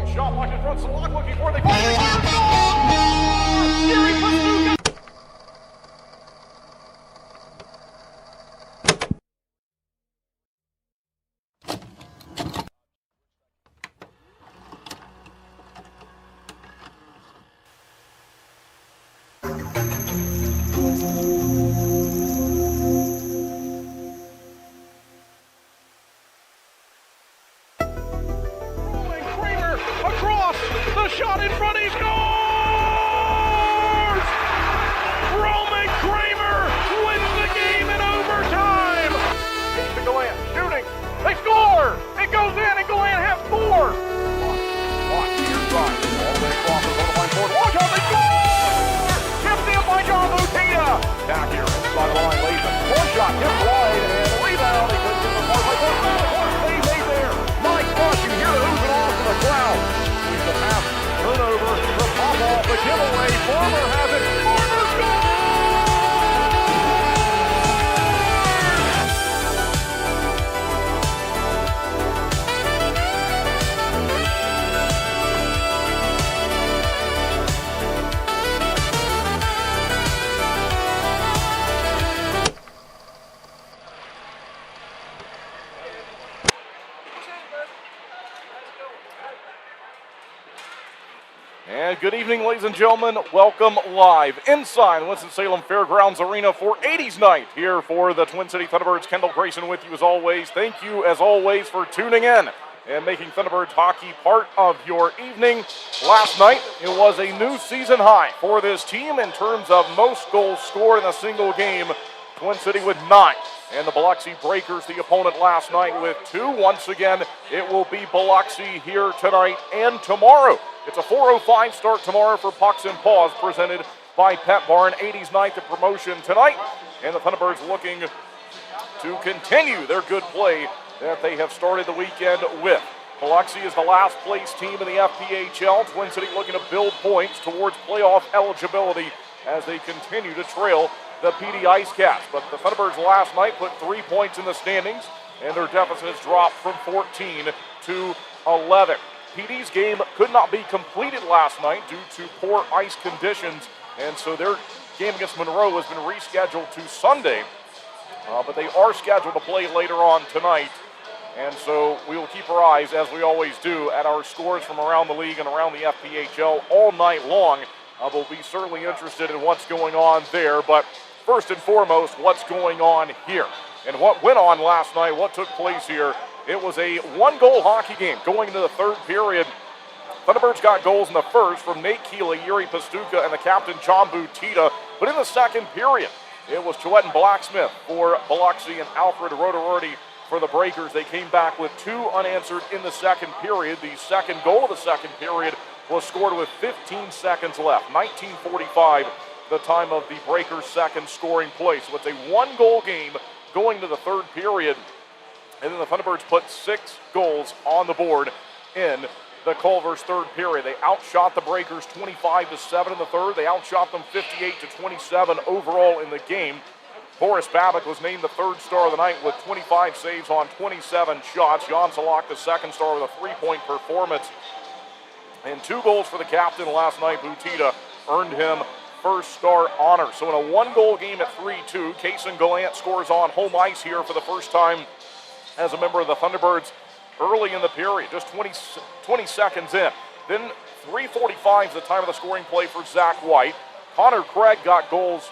Long shot, watch it front, Salak looking for the goal. Across the shot in front, he scores! Roman Kramer wins the game in overtime. Jason Gallant shooting. They score! It goes in, and Gallant has four. Watch, here's drive. All the way across the goal line forward. Watch out, they score! Tipped in by John Butita. Back here, inside the line, Latham. One shot, hit wide, and a rebound. He couldn't get the ball. They made there. Mike Bush, you hear the hooping off in the crowd. The pass, turnover, the pop off, the giveaway. Farmer has it. Farmer scores! And good evening, ladies and gentlemen. Welcome live inside Winston-Salem Fairgrounds Arena for 80s night here for the Twin City Thunderbirds. Kendall Grayson with you as always. Thank you as always for tuning in and making Thunderbirds hockey part of your evening. Last night, it was a new season high for this team in terms of most goals scored in a single game. Twin City with 9. And the Biloxi Breakers, the opponent last night, with 2. Once again, it will be Biloxi here tonight and tomorrow. It's a 4:05 start tomorrow for Pucks and Paws, presented by Pet Barn. 80s night, the promotion tonight. And the Thunderbirds looking to continue their good play that they have started the weekend with. Biloxi is the last place team in the FPHL. Twin City looking to build points towards playoff eligibility as they continue to trail the PD Ice Cats. But the Thunderbirds last night put 3 points in the standings, and their deficit has dropped from 14 to 11. PD's game could not be completed last night due to poor ice conditions, and so their game against Monroe has been rescheduled to Sunday, but they are scheduled to play later on tonight. And so we will keep our eyes, as we always do, at our scores from around the league and around the FPHL all night long. We'll be certainly interested in what's going on there, but first and foremost, what's going on here. And what went on last night, what took place here, it was a one-goal hockey game going into the third period. Thunderbirds got goals in the first from Nate Keeley, Yuri Pastuka, and the captain John Butita. But in the second period, it was Choetin Blacksmith for Biloxi and Alfred Rotororti for the Breakers. They came back with 2 unanswered in the second period. The second goal of the second period was scored with 15 seconds left. 19:45, the time of the Breakers' second scoring play. So it's a one-goal game going to the third period. And then the Thunderbirds put 6 goals on the board in the Culver's third period. They outshot the Breakers 25-7 in the third. They outshot them 58-27 overall in the game. Boris Babic was named the third star of the night with 25 saves on 27 shots. Jan Salak, the second star, with a 3-point performance. And 2 goals for the captain last night. Butita earned him first star honor. So in a one-goal game at 3-2, Kason Gallant scores on home ice here for the first time as a member of the Thunderbirds early in the period, just 20 seconds in. Then 3:45 is the time of the scoring play for Zach White. Connor Craig got goals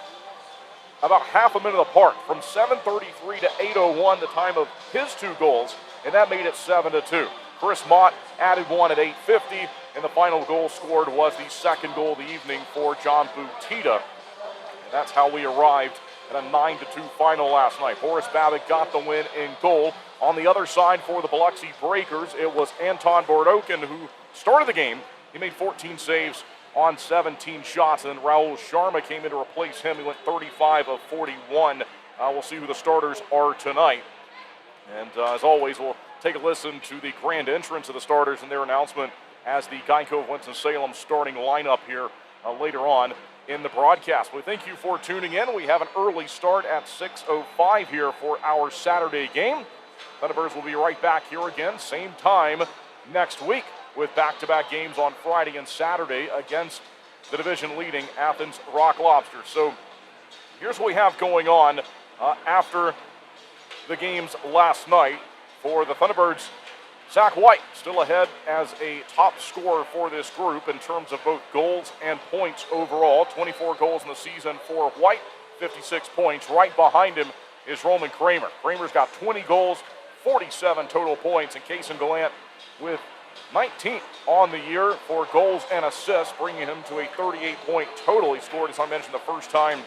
about half a minute apart, from 7:33 to 8:01, the time of his 2 goals, and that made it 7-2. Chris Mott added 1 at 8:50, and the final goal scored was the second goal of the evening for John Butita. And that's how we arrived at a 9-2 final last night. Boris Babic got the win in goal. On the other side for the Biloxi Breakers, it was Anton Bordokin who started the game. He made 14 saves on 17 shots, and then Raul Sharma came in to replace him. He went 35 of 41. We'll see who the starters are tonight. And as always, we'll take a listen to the grand entrance of the starters and their announcement as the Geico of Winston-Salem starting lineup here later on in the broadcast. We thank you for tuning in. We have an early start at 6:05 here for our Saturday game. Thunderbirds will be right back here again, same time next week. with back-to-back games on Friday and Saturday against the division-leading Athens Rock Lobsters. So here's what we have going on after the games last night. For the Thunderbirds, Zach White still ahead as a top scorer for this group in terms of both goals and points overall. 24 goals in the season for White, 56 points. Right behind him is Roman Kramer. Kramer's got 20 goals, 47 total points, and Kason Gallant with 19th on the year for goals and assists, bringing him to a 38-point total. He scored, as I mentioned, the first time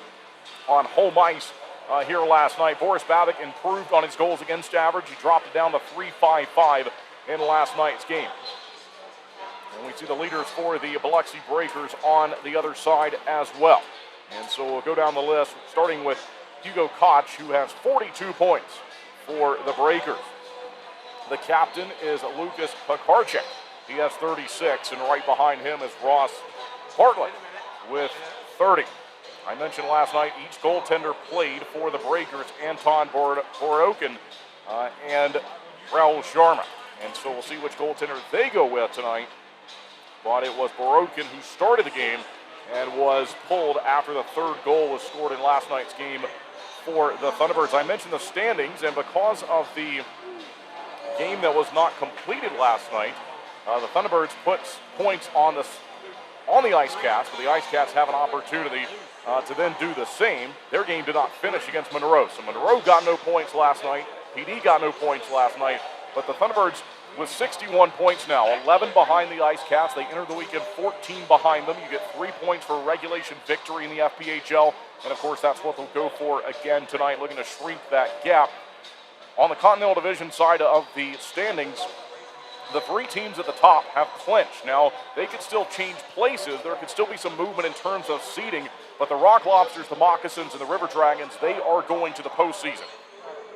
on home ice here last night. Boris Babic improved on his goals against average. He dropped it down to .355 in last night's game. And we see the leaders for the Biloxi Breakers on the other side as well. And so we'll go down the list, starting with Hugo Koch, who has 42 points for the Breakers. The captain is Lucas Pekarczyk. He has 36, and right behind him is Ross Bartlett with 30. I mentioned last night each goaltender played for the Breakers, Anton Borokin and Raul Sharma. And so we'll see which goaltender they go with tonight. But it was Borokin who started the game and was pulled after the third goal was scored in last night's game for the Thunderbirds. I mentioned the standings, and because of the game that was not completed last night, the Thunderbirds put points on the Ice Cats, but the Ice Cats have an opportunity to then do the same. Their game did not finish against Monroe. So Monroe got no points last night. PD got no points last night. But the Thunderbirds with 61 points now, 11 behind the Ice Cats. They enter the weekend 14 behind them. You get 3 points for regulation victory in the FPHL. And, of course, that's what they'll go for again tonight, looking to shrink that gap. On the Continental Division side of the standings, the 3 teams at the top have clinched. Now, they could still change places. There could still be some movement in terms of seeding. But the Rock Lobsters, the Moccasins, and the River Dragons, they are going to the postseason.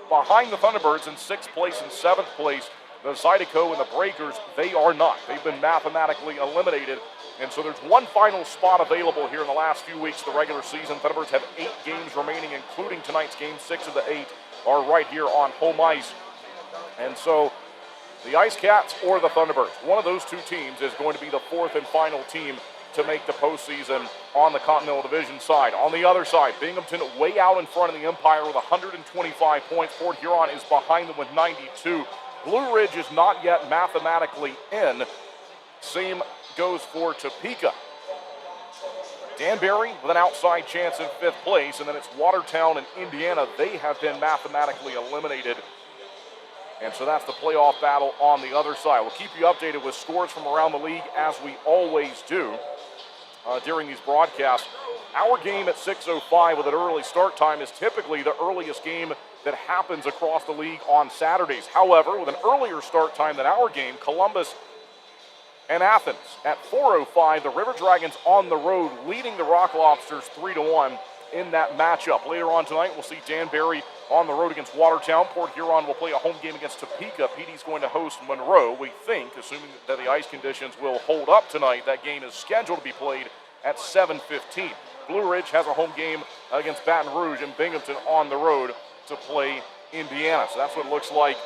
Behind the Thunderbirds in 6th place and 7th place, the Zydeco and the Breakers, they are not. They've been mathematically eliminated. And so there's one final spot available here in the last few weeks of the regular season. Thunderbirds have 8 games remaining, including tonight's game. 6 of the 8 are right here on home ice. And so the Ice Cats or the Thunderbirds, one of those 2 teams is going to be the 4th and final team to make the postseason on the Continental Division side. On the other side, Binghamton way out in front of the Empire with 125 points. Port Huron is behind them with 92. Blue Ridge is not yet mathematically in. Same goes for Topeka. Danbury with an outside chance in 5th place, and then it's Watertown and Indiana. They have been mathematically eliminated. And so that's the playoff battle on the other side. We'll keep you updated with scores from around the league as we always do during these broadcasts. Our game at 6:05 with an early start time is typically the earliest game that happens across the league on Saturdays. However, with an earlier start time than our game, Columbus and Athens at 4:05, the River Dragons on the road leading the Rock Lobsters 3-1 in that matchup. Later on tonight, we'll see Danbury on the road against Watertown. Port Huron will play a home game against Topeka. PD's going to host Monroe. We think, assuming that the ice conditions will hold up tonight, that game is scheduled to be played at 7:15. Blue Ridge has a home game against Baton Rouge, and Binghamton on the road to play Indiana. So that's what it looks like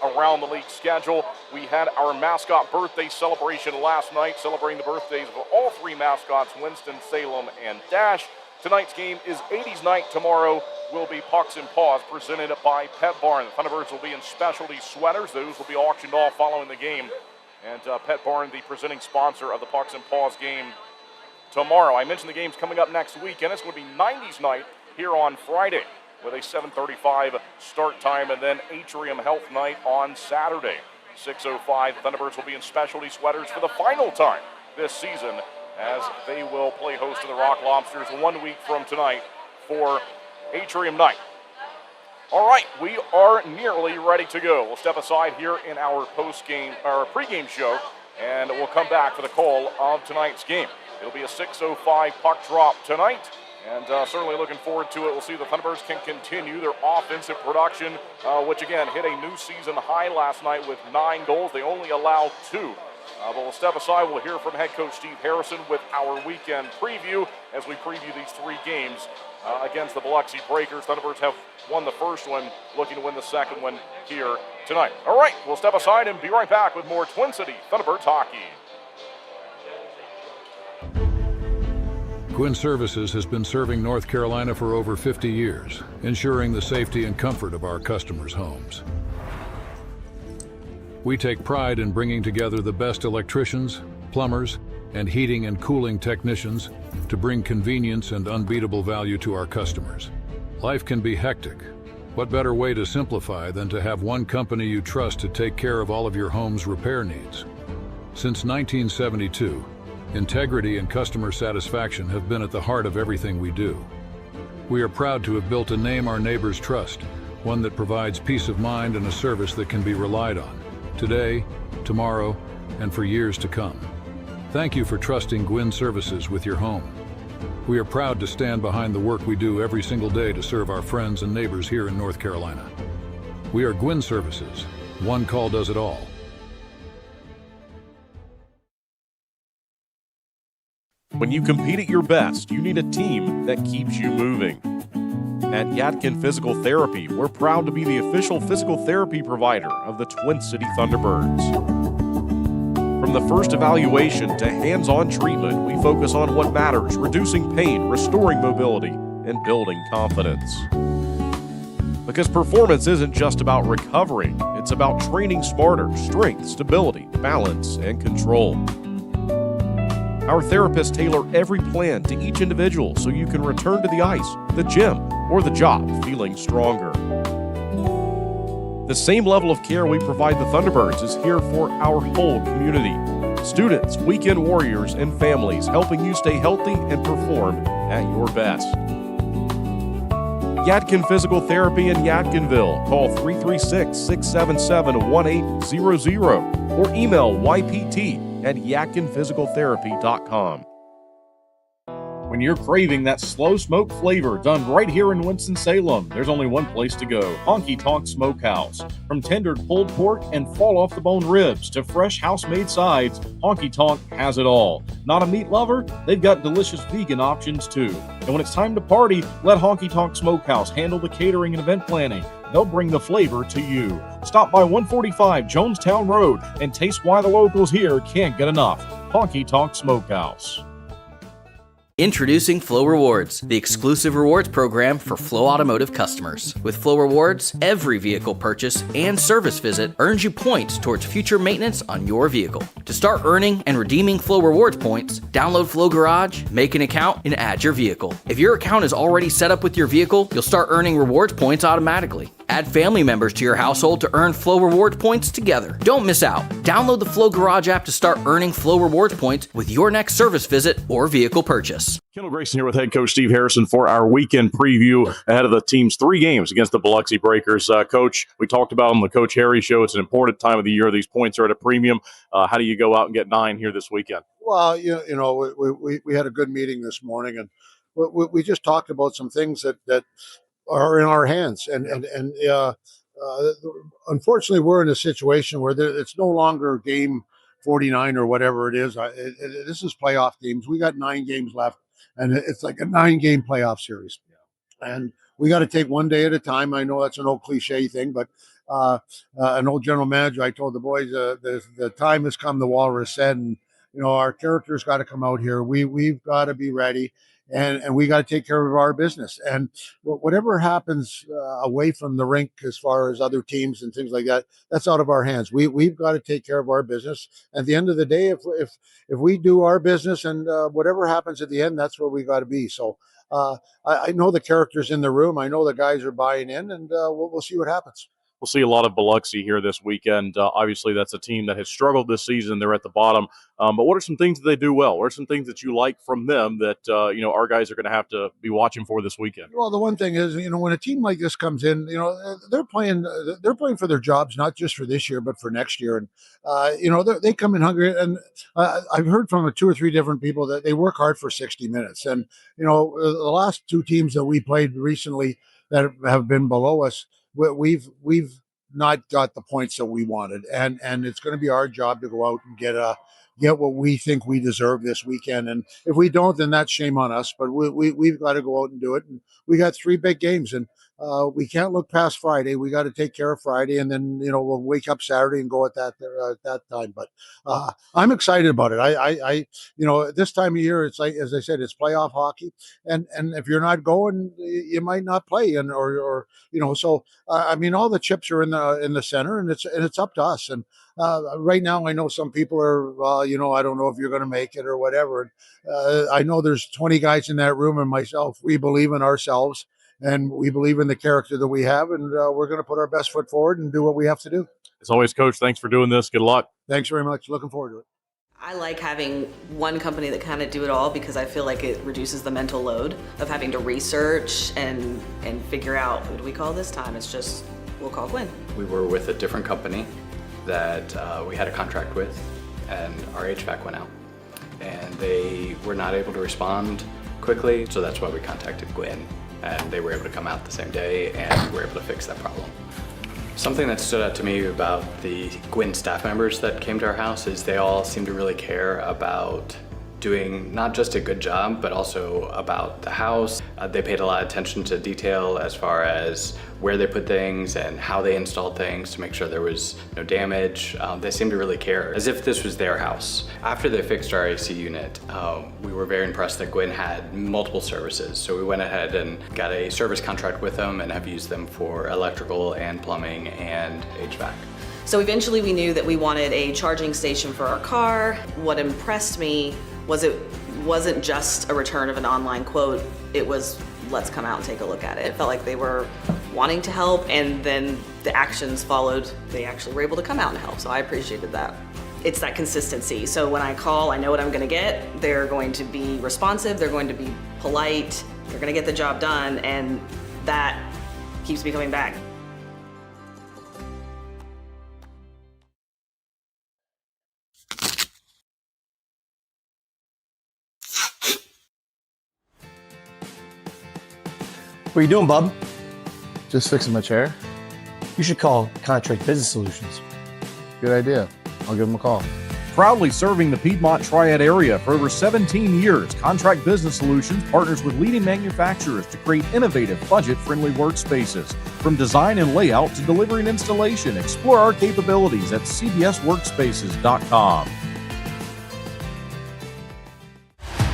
around the league schedule. We had our mascot birthday celebration last night, celebrating the birthdays of all 3 mascots, Winston-Salem and Dash. Tonight's game is 80s night. Tomorrow will be Pucks and Paws, presented by Pet Barn. The Thunderbirds will be in specialty sweaters. Those will be auctioned off following the game. And Pet Barn, the presenting sponsor of the Pucks and Paws game tomorrow. I mentioned the game's coming up next week, and it's going to be 90s night here on Friday with a 7:35 start time, and then Atrium Health Night on Saturday. 6:05, Thunderbirds will be in specialty sweaters for the final time this season, as they will play host to the Rock Lobsters 1 week from tonight for Atrium Night. All right, we are nearly ready to go. We'll step aside here in our pregame show, and we'll come back for the call of tonight's game. It'll be a 6:05 puck drop tonight, and certainly looking forward to it. We'll see the Thunderbirds can continue their offensive production, which again hit a new season high last night with 9 goals. They only allowed 2 But we'll step aside. We'll hear from head coach Steve Harrison with our weekend preview as we preview these 3 games against the Biloxi Breakers. Thunderbirds have won the first one, looking to win the second one here tonight. All right, we'll step aside and be right back with more Twin City Thunderbirds hockey. Gwin Services has been serving North Carolina for over 50 years, ensuring the safety and comfort of our customers' homes. We take pride in bringing together the best electricians, plumbers, and heating and cooling technicians to bring convenience and unbeatable value to our customers. Life can be hectic. What better way to simplify than to have one company you trust to take care of all of your home's repair needs? Since 1972, integrity and customer satisfaction have been at the heart of everything we do. We are proud to have built a name our neighbors trust, one that provides peace of mind and a service that can be relied on, today, tomorrow, and for years to come. Thank you for trusting Gwin Services with your home. We are proud to stand behind the work we do every single day to serve our friends and neighbors here in North Carolina. We are Gwin Services. One call does it all. When you compete at your best, you need a team that keeps you moving. At Yadkin Physical Therapy, we're proud to be the official physical therapy provider of the Twin City Thunderbirds. From the first evaluation to hands-on treatment, we focus on what matters, reducing pain, restoring mobility, and building confidence. Because performance isn't just about recovery, it's about training smarter, strength, stability, balance, and control. Our therapists tailor every plan to each individual so you can return to the ice, the gym, or the job feeling stronger. The same level of care we provide the Thunderbirds is here for our whole community. Students, weekend warriors, and families helping you stay healthy and perform at your best. Yadkin Physical Therapy in Yadkinville. Call 336-677-1800 or email ypt@yadkinphysicaltherapy.com. When you're craving that slow smoke flavor done right here in Winston-Salem, there's only one place to go, Honky Tonk Smokehouse. From tendered pulled pork and fall-off-the-bone ribs to fresh house-made sides, Honky Tonk has it all. Not a meat lover? They've got delicious vegan options too. And when it's time to party, let Honky Tonk Smokehouse handle the catering and event planning. They'll bring the flavor to you. Stop by 145 Jonestown Road and taste why the locals here can't get enough. Honky Tonk Smokehouse. Introducing Flow Rewards, the exclusive rewards program for Flow Automotive customers. With Flow Rewards, every vehicle purchase and service visit earns you points towards future maintenance on your vehicle. To start earning and redeeming Flow Rewards points, download Flow Garage, make an account, and add your vehicle. If your account is already set up with your vehicle, you'll start earning rewards points automatically. Add family members to your household to earn Flow Rewards points together. Don't miss out. Download the Flow Garage app to start earning Flow Rewards points with your next service visit or vehicle purchase. Kendall Grayson here with head coach Steve Harrison for our weekend preview ahead of the team's 3 games against the Biloxi Breakers. Coach, we talked about on the Coach Harry Show. It's an important time of the year. These points are at a premium. How do you go out and get 9 here this weekend? Well, you know, we had a good meeting this morning, and we just talked about some things that are in our hands, and unfortunately, we're in a situation where it's no longer game 49 or whatever it is. This is playoff games. We got 9 games left, and it's like a 9-game playoff series, and we got to take one day at a time. I know that's an old cliche thing, but an old general manager, I told the boys, the time has come. The Walrus said, and you know, our characters got to come out here. We've got to be ready. And we got to take care of our business. And whatever happens away from the rink, as far as other teams and things like that, that's out of our hands. We've got to take care of our business. At the end of the day, if we do our business and whatever happens at the end, that's where we got to be. So I know the characters in the room. I know the guys are buying in, and we'll see what happens. We'll see a lot of Biloxi here this weekend. Obviously, that's a team that has struggled this season. They're at the bottom. But what are some things that they do well? What are some things that you like from them that, our guys are going to have to be watching for this weekend? Well, the one thing is, when a team like this comes in, they're playing for their jobs, not just for this year, but for next year. And, they come in hungry. And I've heard from 2 or 3 different people that they work hard for 60 minutes. And, the last 2 teams that we played recently that have been below us, we've not got the points that we wanted, and it's going to be our job to go out and get what we think we deserve this weekend. And if we don't, then that's shame on us. But we've got to go out and do it. And we got 3 big games, and we can't look past Friday. We got to take care of Friday, and then we'll wake up Saturday and go at that time. But I'm excited about it. I this time of year, it's like, as I said, it's playoff hockey, and if you're not going, you might not play, and or so. I mean, all the chips are in the center, and it's up to us. And right now, I know some people are, I don't know if you're going to make it or whatever. I know there's 20 guys in that room, and myself. We believe in ourselves, and we believe in the character that we have, and we're going to put our best foot forward and do what we have to do. As always, Coach, thanks for doing this. Good luck. Thanks very much. Looking forward to it. I like having one company that kind of do it all because I feel like it reduces the mental load of having to research and figure out, what do we call this time? It's just, we'll call Gwen. We were with a different company that we had a contract with, and our HVAC went out. And they were not able to respond quickly, so that's why we contacted Gwen. And they were able to come out the same day, and we were able to fix that problem. Something that stood out to me about the Gwen staff members that came to our house is they all seem to really care about doing not just a good job, but also about the house. They paid a lot of attention to detail as far as where they put things and how they installed things to make sure there was no damage. They seemed to really care, as if this was their house. After they fixed our AC unit, we were very impressed that Gwen had multiple services. So we went ahead and got a service contract with them and have used them for electrical and plumbing and HVAC. So eventually we knew that we wanted a charging station for our car. What impressed me was it wasn't just a return of an online quote, it was, let's come out and take a look at it. It felt like they were wanting to help, and then the actions followed. They actually were able to come out and help, so I appreciated that. It's that consistency. So when I call, I know what I'm gonna get. They're going to be responsive, they're going to be polite, they're gonna get the job done, and that keeps me coming back. What are you doing, bub? Just fixing my chair. You should call Contract Business Solutions. Good idea. I'll give them a call. Proudly serving the Piedmont Triad area for over 17 years, Contract Business Solutions partners with leading manufacturers to create innovative, budget-friendly workspaces. From design and layout to delivery and installation, explore our capabilities at cbsworkspaces.com.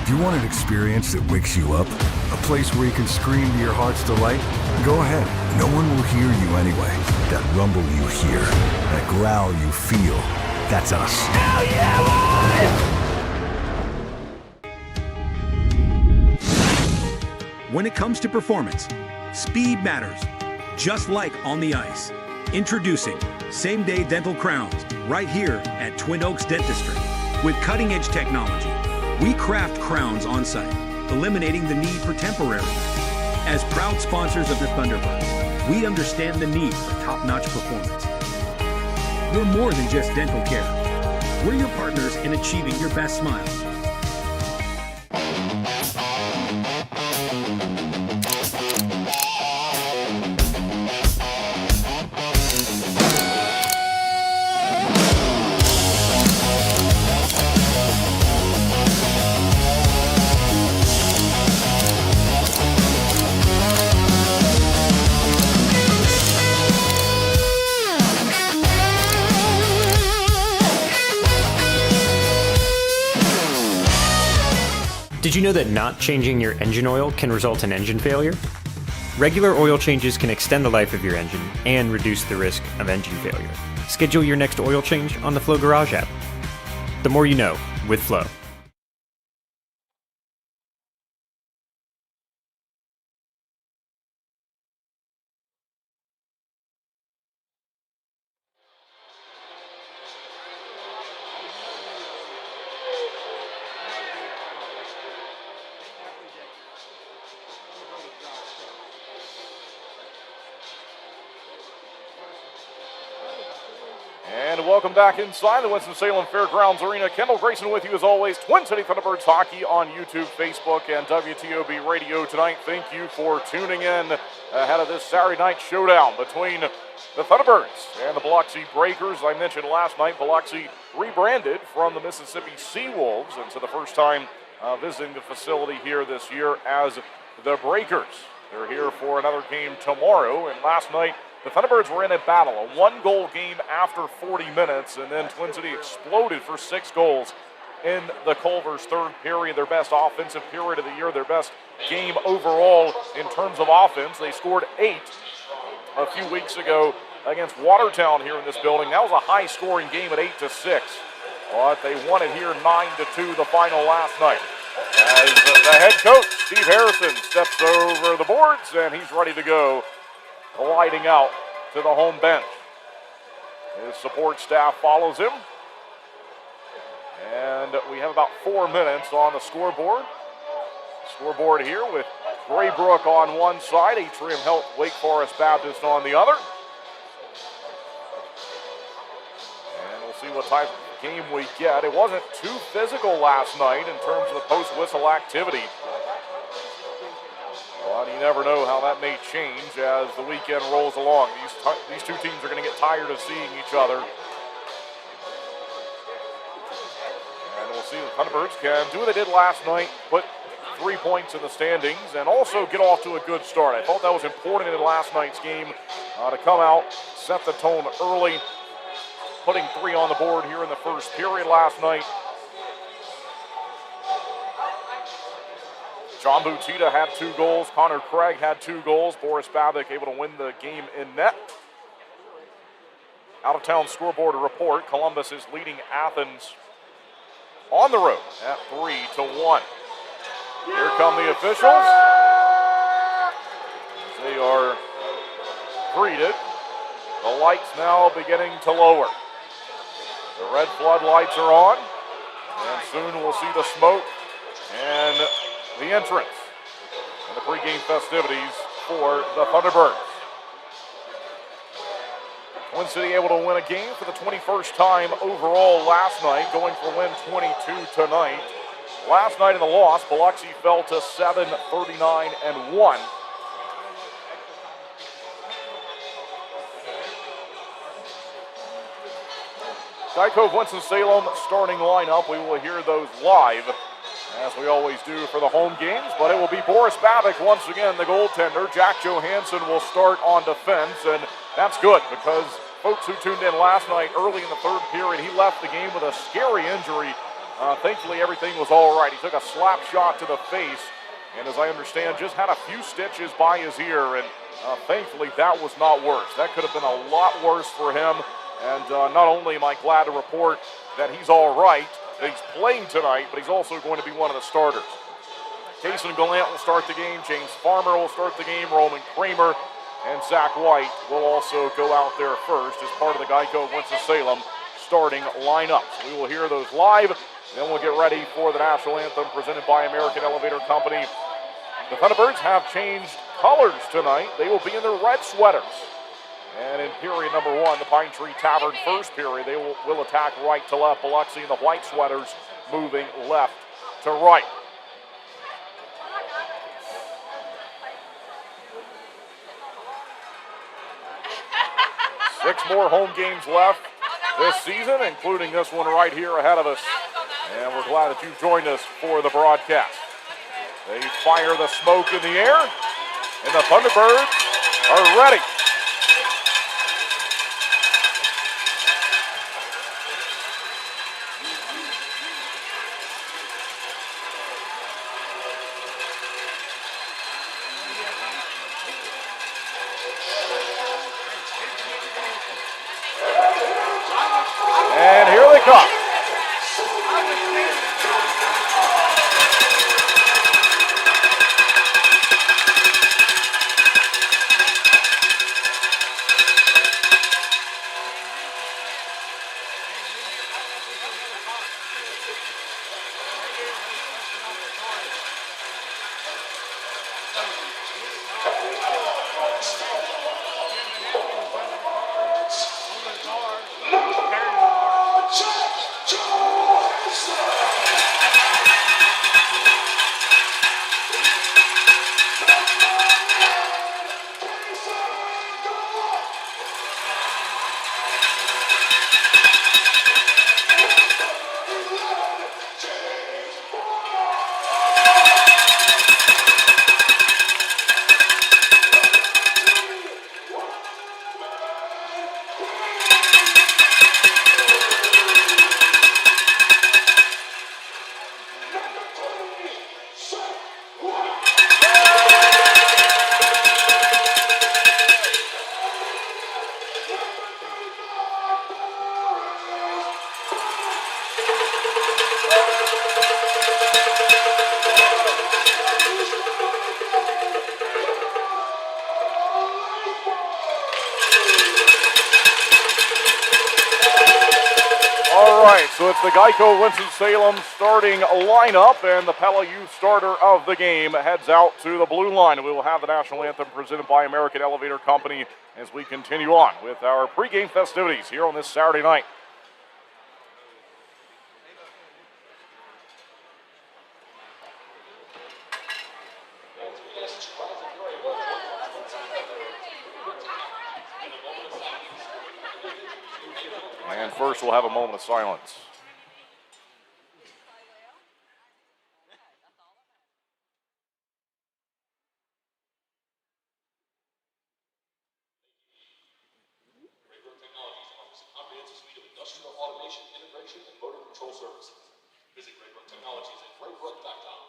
Do you want an experience that wakes you up? A place where you can scream to your heart's delight? Go ahead. No one will hear you anyway. That rumble you hear, that growl you feel, that's us. Hell yeah, When it comes to performance, speed matters, just like on the ice. Introducing same-day dental crowns right here at Twin Oaks Dentistry. With cutting-edge technology, we craft crowns on site, eliminating the need for temporary. As proud sponsors of the Thunderbirds, we understand the need for top-notch performance. We're more than just dental care. We're your partners in achieving your best smile. Did you know that not changing your engine oil can result in engine failure? Regular oil changes can extend the life of your engine and reduce the risk of engine failure. Schedule your next oil change on the Flow Garage app. The more you know with Flow. And welcome welcome back inside the Winston-Salem Fairgrounds Arena. Kendall Grayson with you as always. Twin City Thunderbirds hockey on YouTube, Facebook, and WTOB Radio tonight. Thank you for tuning in ahead of this Saturday night showdown between the Thunderbirds and the Biloxi Breakers. As I mentioned last night, Biloxi rebranded from the Mississippi Seawolves, and so the first time visiting the facility here this year as the Breakers. They're here for another game tomorrow, and last night the Thunderbirds were in a battle, a one-goal game after 40 minutes, and then Twin City exploded for 6 goals in the Culver's third period, their best offensive period of the year, their best game overall in terms of offense. They scored 8 a few weeks ago against Watertown here in this building. That was a high-scoring game at 8-6, but they won it here 9-2 the final last night. As the head coach, Steve Harrison, steps over the boards, and he's ready to go, gliding out to the home bench. His support staff follows him. And we have about 4 minutes on the scoreboard. Scoreboard here with Braybrook on one side, Atrium Health Wake Forest Baptist on the other. And we'll see what type of game we get. It wasn't too physical last night in terms of the post-whistle activity. But you never know how that may change as the weekend rolls along. These two teams are going to get tired of seeing each other. And we'll see if the Thunderbirds can do what they did last night, put 3 points in the standings, and also get off to a good start. I thought that was important in last night's game to come out, set the tone early, putting 3 on the board here in the first period last night. John Butita had 2 goals. Connor Craig had 2 goals. Boris Babick able to win the game in net. Out-of-town scoreboard report. Columbus is leading Athens on the road at 3-1. Here come the officials. They are greeted. The lights now beginning to lower. The red floodlights are on. And soon we'll see the smoke and the entrance and the pregame festivities for the Thunderbirds. Twin City able to win a game for the 21st time overall last night, going for win 22 tonight. Last night in the loss, Biloxi fell to 7-39-1. Geico Winston-Salem starting lineup. We will hear those live, as we always do for the home games, but it will be Boris Babick once again, the goaltender. Jack Johansson will start on defense, and that's good because folks who tuned in last night early in the third period, he left the game with a scary injury. Thankfully, everything was all right. He took a slap shot to the face, and as I understand, just had a few stitches by his ear, and thankfully that was not worse. That could have been a lot worse for him, and not only am I glad to report that he's all right, that he's playing tonight, but he's also going to be one of the starters. Kason Gallant will start the game. James Farmer will start the game. Roman Kramer and Zach White will also go out there first as part of the Geico Winston-Salem starting lineup. So we will hear those live, and then we'll get ready for the national anthem presented by American Elevator Company. The Thunderbirds have changed colors tonight. They will be in their red sweaters. And in period number 1, the Pine Tree Tavern first period, they will attack right to left. Biloxi in the white sweaters moving left to right. Six more home games left this season, including this one right here ahead of us. And we're glad that you've joined us for the broadcast. They fire the smoke in the air, and the Thunderbirds are ready. And here they come. All right, so it's the Geico Winston-Salem starting lineup, and the Pella Youth starter of the game heads out to the blue line. We will have the national anthem presented by American Elevator Company as we continue on with our pregame festivities here on this Saturday night. And first, we'll have a moment of silence. Technologies offers a comprehensive suite of industrial automation, integration, and motor control services. Visit Greybrook Technologies at greybrook.com.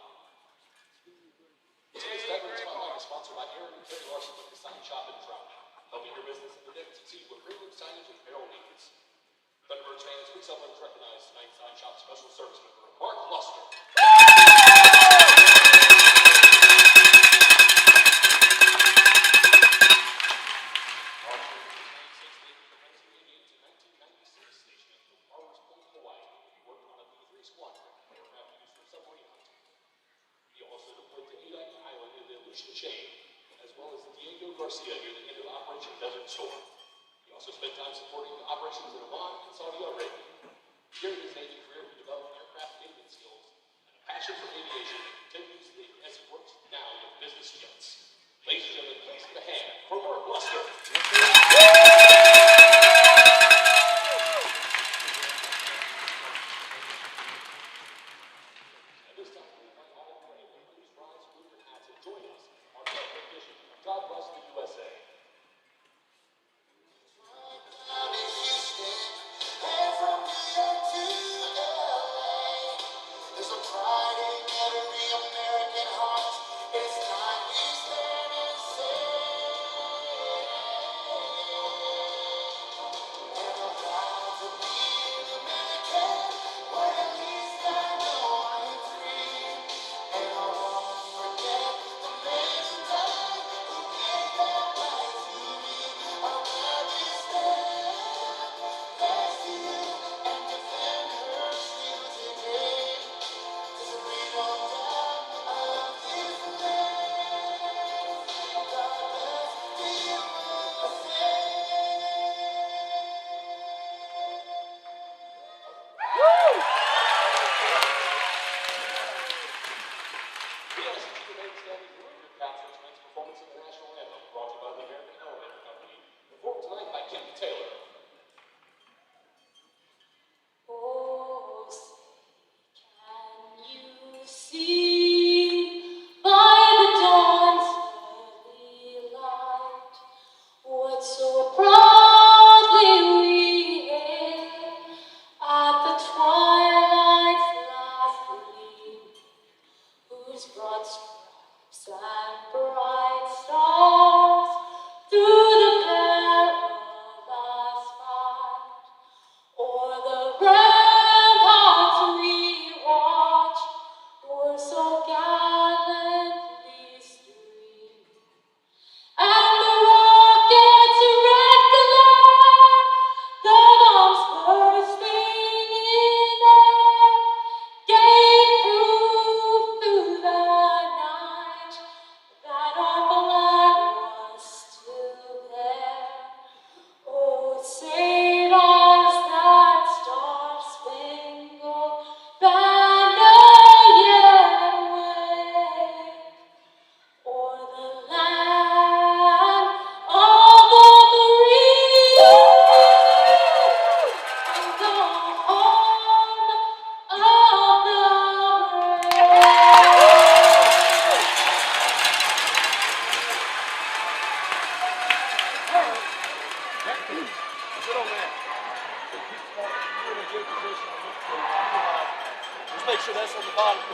Today's Veterans Spotlight is sponsored by Aaron and Terry Larson with the Sign Shop in Trout, helping your business and business succeed with premium signage and apparel needs. Thunderbirds fans, please help us recognize tonight's Sign Shop special service member, Mark Luster. Chain, as well as Diego Garcia near the end of Operation Desert Storm. He also spent time supporting operations in Oman and Saudi Arabia. During his Navy career, he developed aircraft maintenance skills and a passion for aviation that continues as he works now with business jets. Ladies and gentlemen, please give a hand for Mark Luster. God bless the USA.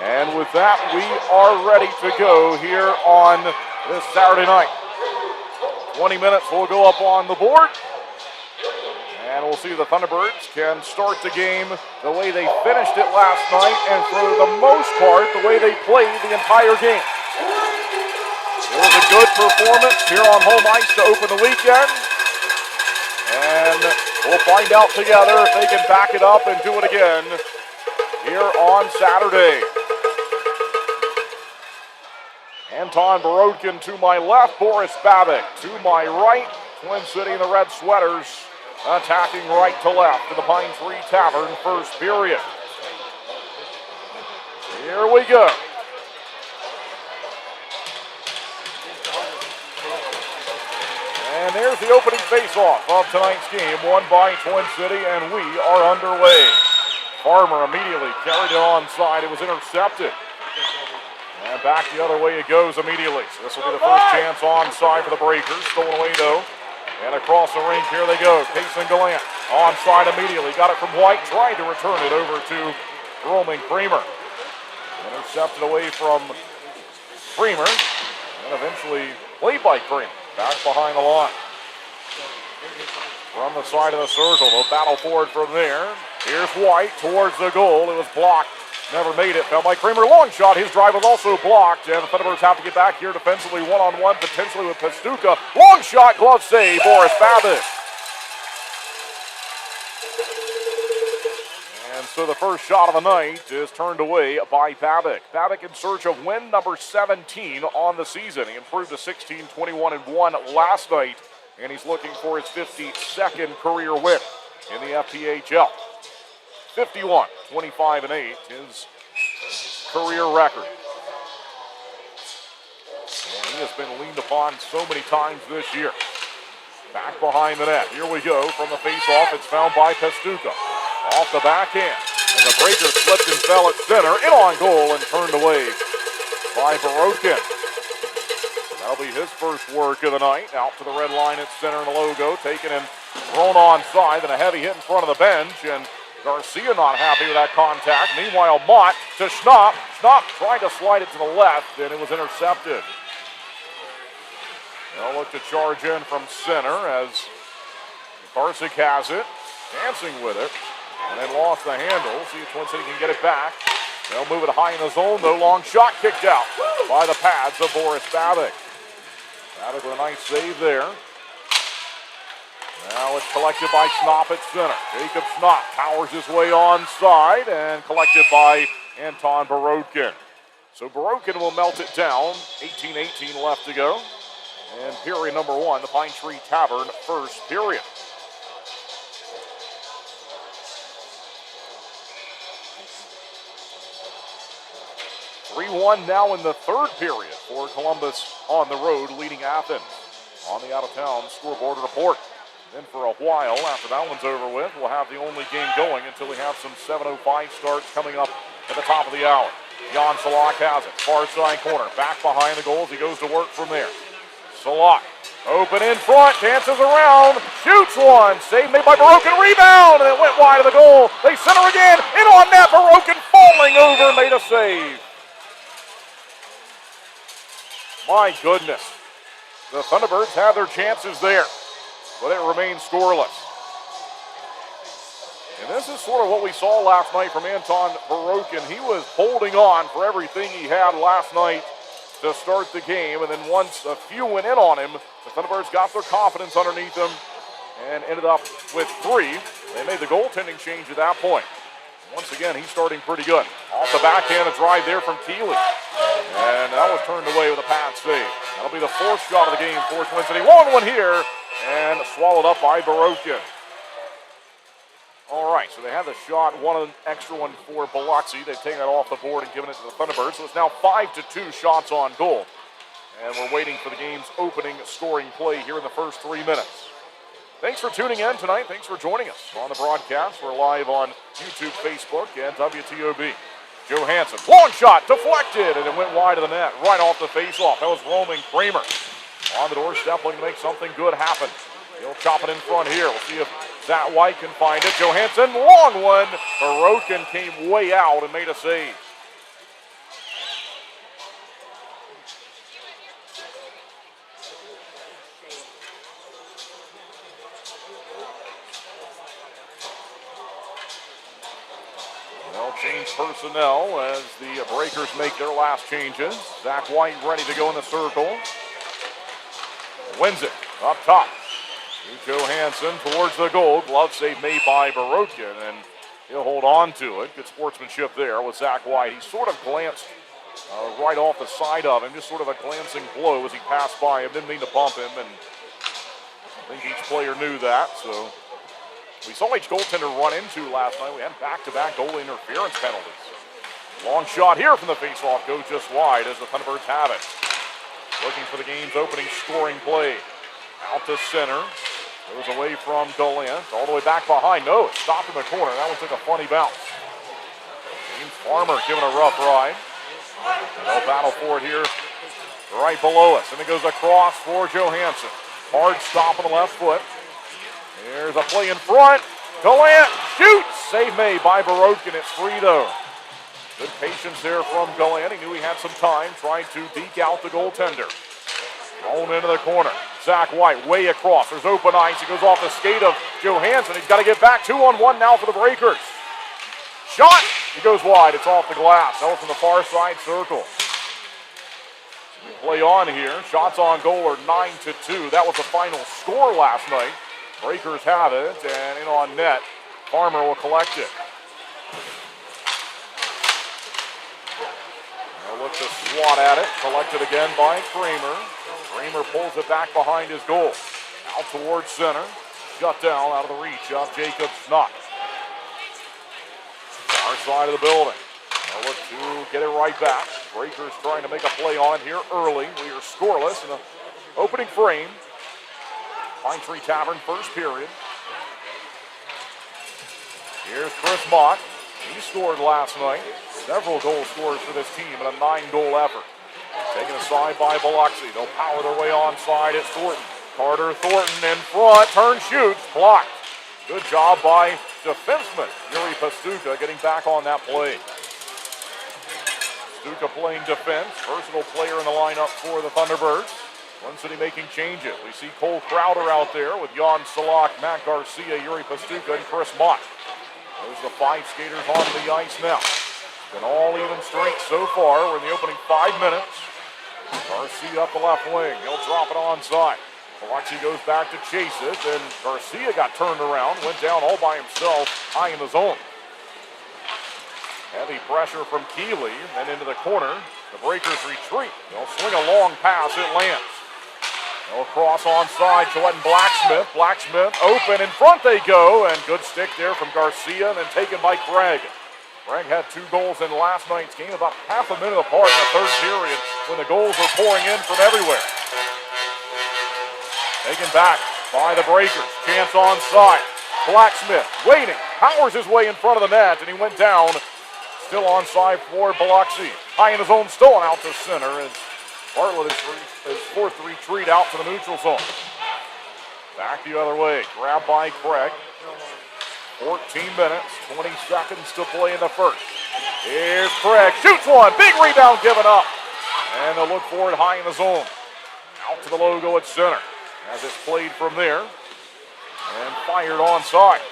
And with that, we are ready to go here on this Saturday night. 20 minutes will go up on the board. And we'll see if the Thunderbirds can start the game the way they finished it last night, and for the most part, the way they played the entire game. It was a good performance here on home ice to open the weekend, and we'll find out together if they can back it up and do it again here on Saturday. Anton Borodkin to my left, Boris Babick to my right. Twin City in the red sweaters attacking right to left to the Pine Tree Tavern first period. Here we go. And there's the opening face-off of tonight's game, won by Twin City, and we are underway. Farmer immediately carried it onside. It was intercepted. And back the other way it goes immediately. So this will be the first chance onside for the Breakers. Stolen away though. And across the rink, here they go. Kason Gallant onside immediately. Got it from White. Tried to return it over to Roman Kramer. Intercepted away from Kramer. And eventually played by Kramer. Back behind the line. From the side of the circle. They'll battle forward from there. Here's White towards the goal. It was blocked. Never made it. Found by Kramer. Long shot. His drive was also blocked. And the Thunderbirds have to get back here defensively one-on-one, potentially with Pastuca. Long shot. Glove save. Boris Babick. And so the first shot of the night is turned away by Babick. Babick in search of win number 17 on the season. He improved to 16-21-1 last night. And he's looking for his 52nd career win in the FPHL. 51, 25, and 8, his career record. And he has been leaned upon so many times this year. Back behind the net. Here we go from the face-off. It's found by Pastuca. Off the backhand. And the Breakers slipped and fell at center. In on goal and turned away by Borodkin. That'll be his first work of the night. Out to the red line at center in the logo. Taken and thrown onside. And a heavy hit in front of the bench. And Garcia not happy with that contact. Meanwhile, Mott to Schnapp. Schnapp tried to slide it to the left, and it was intercepted. They'll look to charge in from center as Karsic has it, dancing with it, and then lost the handle. See if Twin City can get it back. They'll move it high in the zone, though. Long shot kicked out by the pads of Boris Babick. Babick with a nice save there. Now it's collected by Schnapp at center. Jacob Schnapp powers his way onside and collected by Anton Borodkin. So Borodkin will melt it down. 18-18 left to go. And period number one, the Pine Tree Tavern first period. (3-1) now in the third period for Columbus on the road, leading Athens. On the out-of-town scoreboard report. Then for a while, after that one's over with, we'll have the only game going until we have some 7:05 starts coming up at the top of the hour. Jan Salak has it. Far side corner. Back behind the goals. He goes to work from there. Salak. Open in front. Dances around. Shoots one. Save made by Borodkin. Rebound. And it went wide of the goal. They center again. In on net. Borodkin falling over. Made a save. My goodness. The Thunderbirds had their chances there, but it remains scoreless. And this is sort of what we saw last night from Anton Borodkin. He was holding on for everything he had last night to start the game, and then once a few went in on him, the Thunderbirds got their confidence underneath them and ended up with 3. They made the goaltending change at that point. Once again, he's starting pretty good. Off the backhand, a drive there from Keeley. And that was turned away with a pad save. That'll be the fourth shot of the game for Twin City. Long one here, and swallowed up by Borodkin. All right, so they had the shot, an extra one for Biloxi. They've taken it off the board and given it to the Thunderbirds. So it's now 5-2 shots on goal. And we're waiting for the game's opening scoring play here in the first 3 minutes. Thanks for tuning in tonight. Thanks for joining us on the broadcast. We're live on YouTube, Facebook, and WTOB. Johansson, long shot, deflected, and it went wide of the net, right off the face-off. That was Roman Kramer on the doorstep, looking to make something good happen. He'll chop it in front here. We'll see if Zach White can find it. Johansson, long one. Borodkin came way out and made a save. They'll change personnel as the Breakers make their last changes. Zach White ready to go in the circle. Wins it up top. Johansson towards the goal. Glove save made by Barokin, and he'll hold on to it. Good sportsmanship there with Zach White. He sort of glanced right off the side of him, just sort of a glancing blow as he passed by him. Didn't mean to bump him, and I think each player knew that. So we saw each goaltender run into last night. We had back-to-back goal interference penalties. Long shot here from the faceoff goes just wide as the Thunderbirds have it. Looking for the game's opening scoring play. Out to center. Goes away from Gallant. All the way back behind. No, it stopped in the corner. That one took a funny bounce. James Farmer giving a rough ride. They'll battle for it here right below us. And it goes across for Johansson. Hard stop on the left foot. There's a play in front. Gallant shoots. Save made by Barokin. It's free though. Good patience there from Gallant. He knew he had some time. Trying to deke out the goaltender. Thrown into the corner. Zach White way across. There's open ice. He goes off the skate of Johansson. He's got to get back. 2-on-1 now for the Breakers. Shot. He goes wide. It's off the glass. That was from the far side circle. Play on here. Shots on goal are 9-2. That was the final score last night. Breakers have it, and in on net. Farmer will collect it. They'll look to swat at it. Collected again by Kramer. Kramer pulls it back behind his goal. Out towards center. Shut down out of the reach of Jacob Schnock. Far side of the building. They'll look to get it right back. Breakers trying to make a play on it here early. We are scoreless in the opening frame. Pine Tree Tavern, first period. Here's Chris Mott. He scored last night. Several goal scorers for this team in a 9-goal effort. Taken aside by Biloxi. They'll power their way onside at Thornton. Carter Thornton in front. Turn shoots. Blocked. Good job by defenseman Yuri Pastuka getting back on that play. Pastuka playing defense. Versatile player in the lineup for the Thunderbirds. Twin City making changes. We see Cole Crowder out there with Jan Salak, Matt Garcia, Yuri Pastuka, and Chris Mott. Those are the 5 skaters on the ice now. Been all even strength so far. We're in the opening 5 minutes. Garcia up the left wing. He'll drop it onside. Biloxi goes back to chase it, and Garcia got turned around, went down all by himself, high in the zone. Heavy pressure from Keeley, and into the corner. The Breakers retreat. They'll swing a long pass. It lands. They'll cross onside. Gillette and Blacksmith. Blacksmith open. In front they go. And good stick there from Garcia. And then taken by Craig. Craig had 2 goals in last night's game. About half a minute apart in the third period when the goals were pouring in from everywhere. Taken back by the Breakers. Chance onside. Blacksmith waiting. Powers his way in front of the net. And he went down. Still onside for Biloxi. High in his own, stolen out to center. And Bartlett is forced to retreat out to the neutral zone. Back the other way. Grabbed by Craig. 14 minutes, 20 seconds to play in the first. Here's Craig. Shoots one. Big rebound given up. And they'll look for it high in the zone. Out to the logo at center. As it's played from there. And fired onside.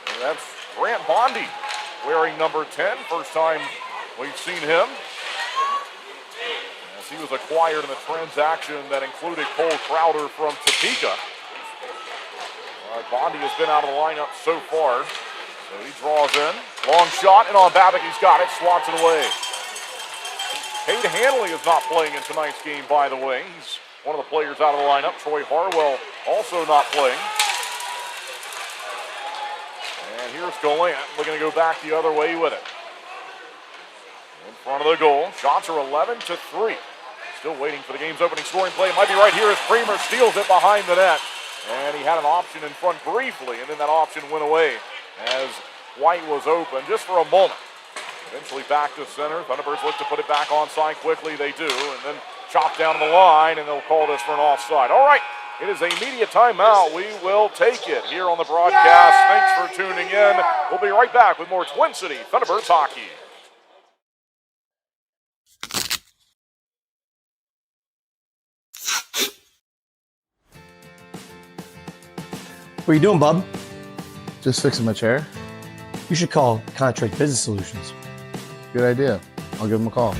So that's Grant Bondi wearing number 10. First time we've seen him. As he was acquired in the transaction that included Cole Crowder from Topeka. Bondi has been out of the lineup so far. So he draws in. Long shot, and on Babbitt, he's got it. Swats it away. Cade Hanley is not playing in tonight's game, by the way. He's one of the players out of the lineup. Troy Harwell also not playing. And here's Gallant looking to go back the other way with it. In front of the goal. Shots are 11-3. Still waiting for the game's opening scoring play. It might be right here as Kramer steals it behind the net. And he had an option in front briefly, and then that option went away as White was open just for a moment. Eventually back to center. Thunderbirds look to put it back onside quickly. They do, and then chop down the line, and they'll call this for an offside. All right, it is a media timeout. We will take it here on the broadcast. Thanks for tuning in. We'll be right back with more Twin City Thunderbirds hockey. What are you doing, bub? Just fixing my chair. You should call Contract Business Solutions. Good idea. I'll give them a call.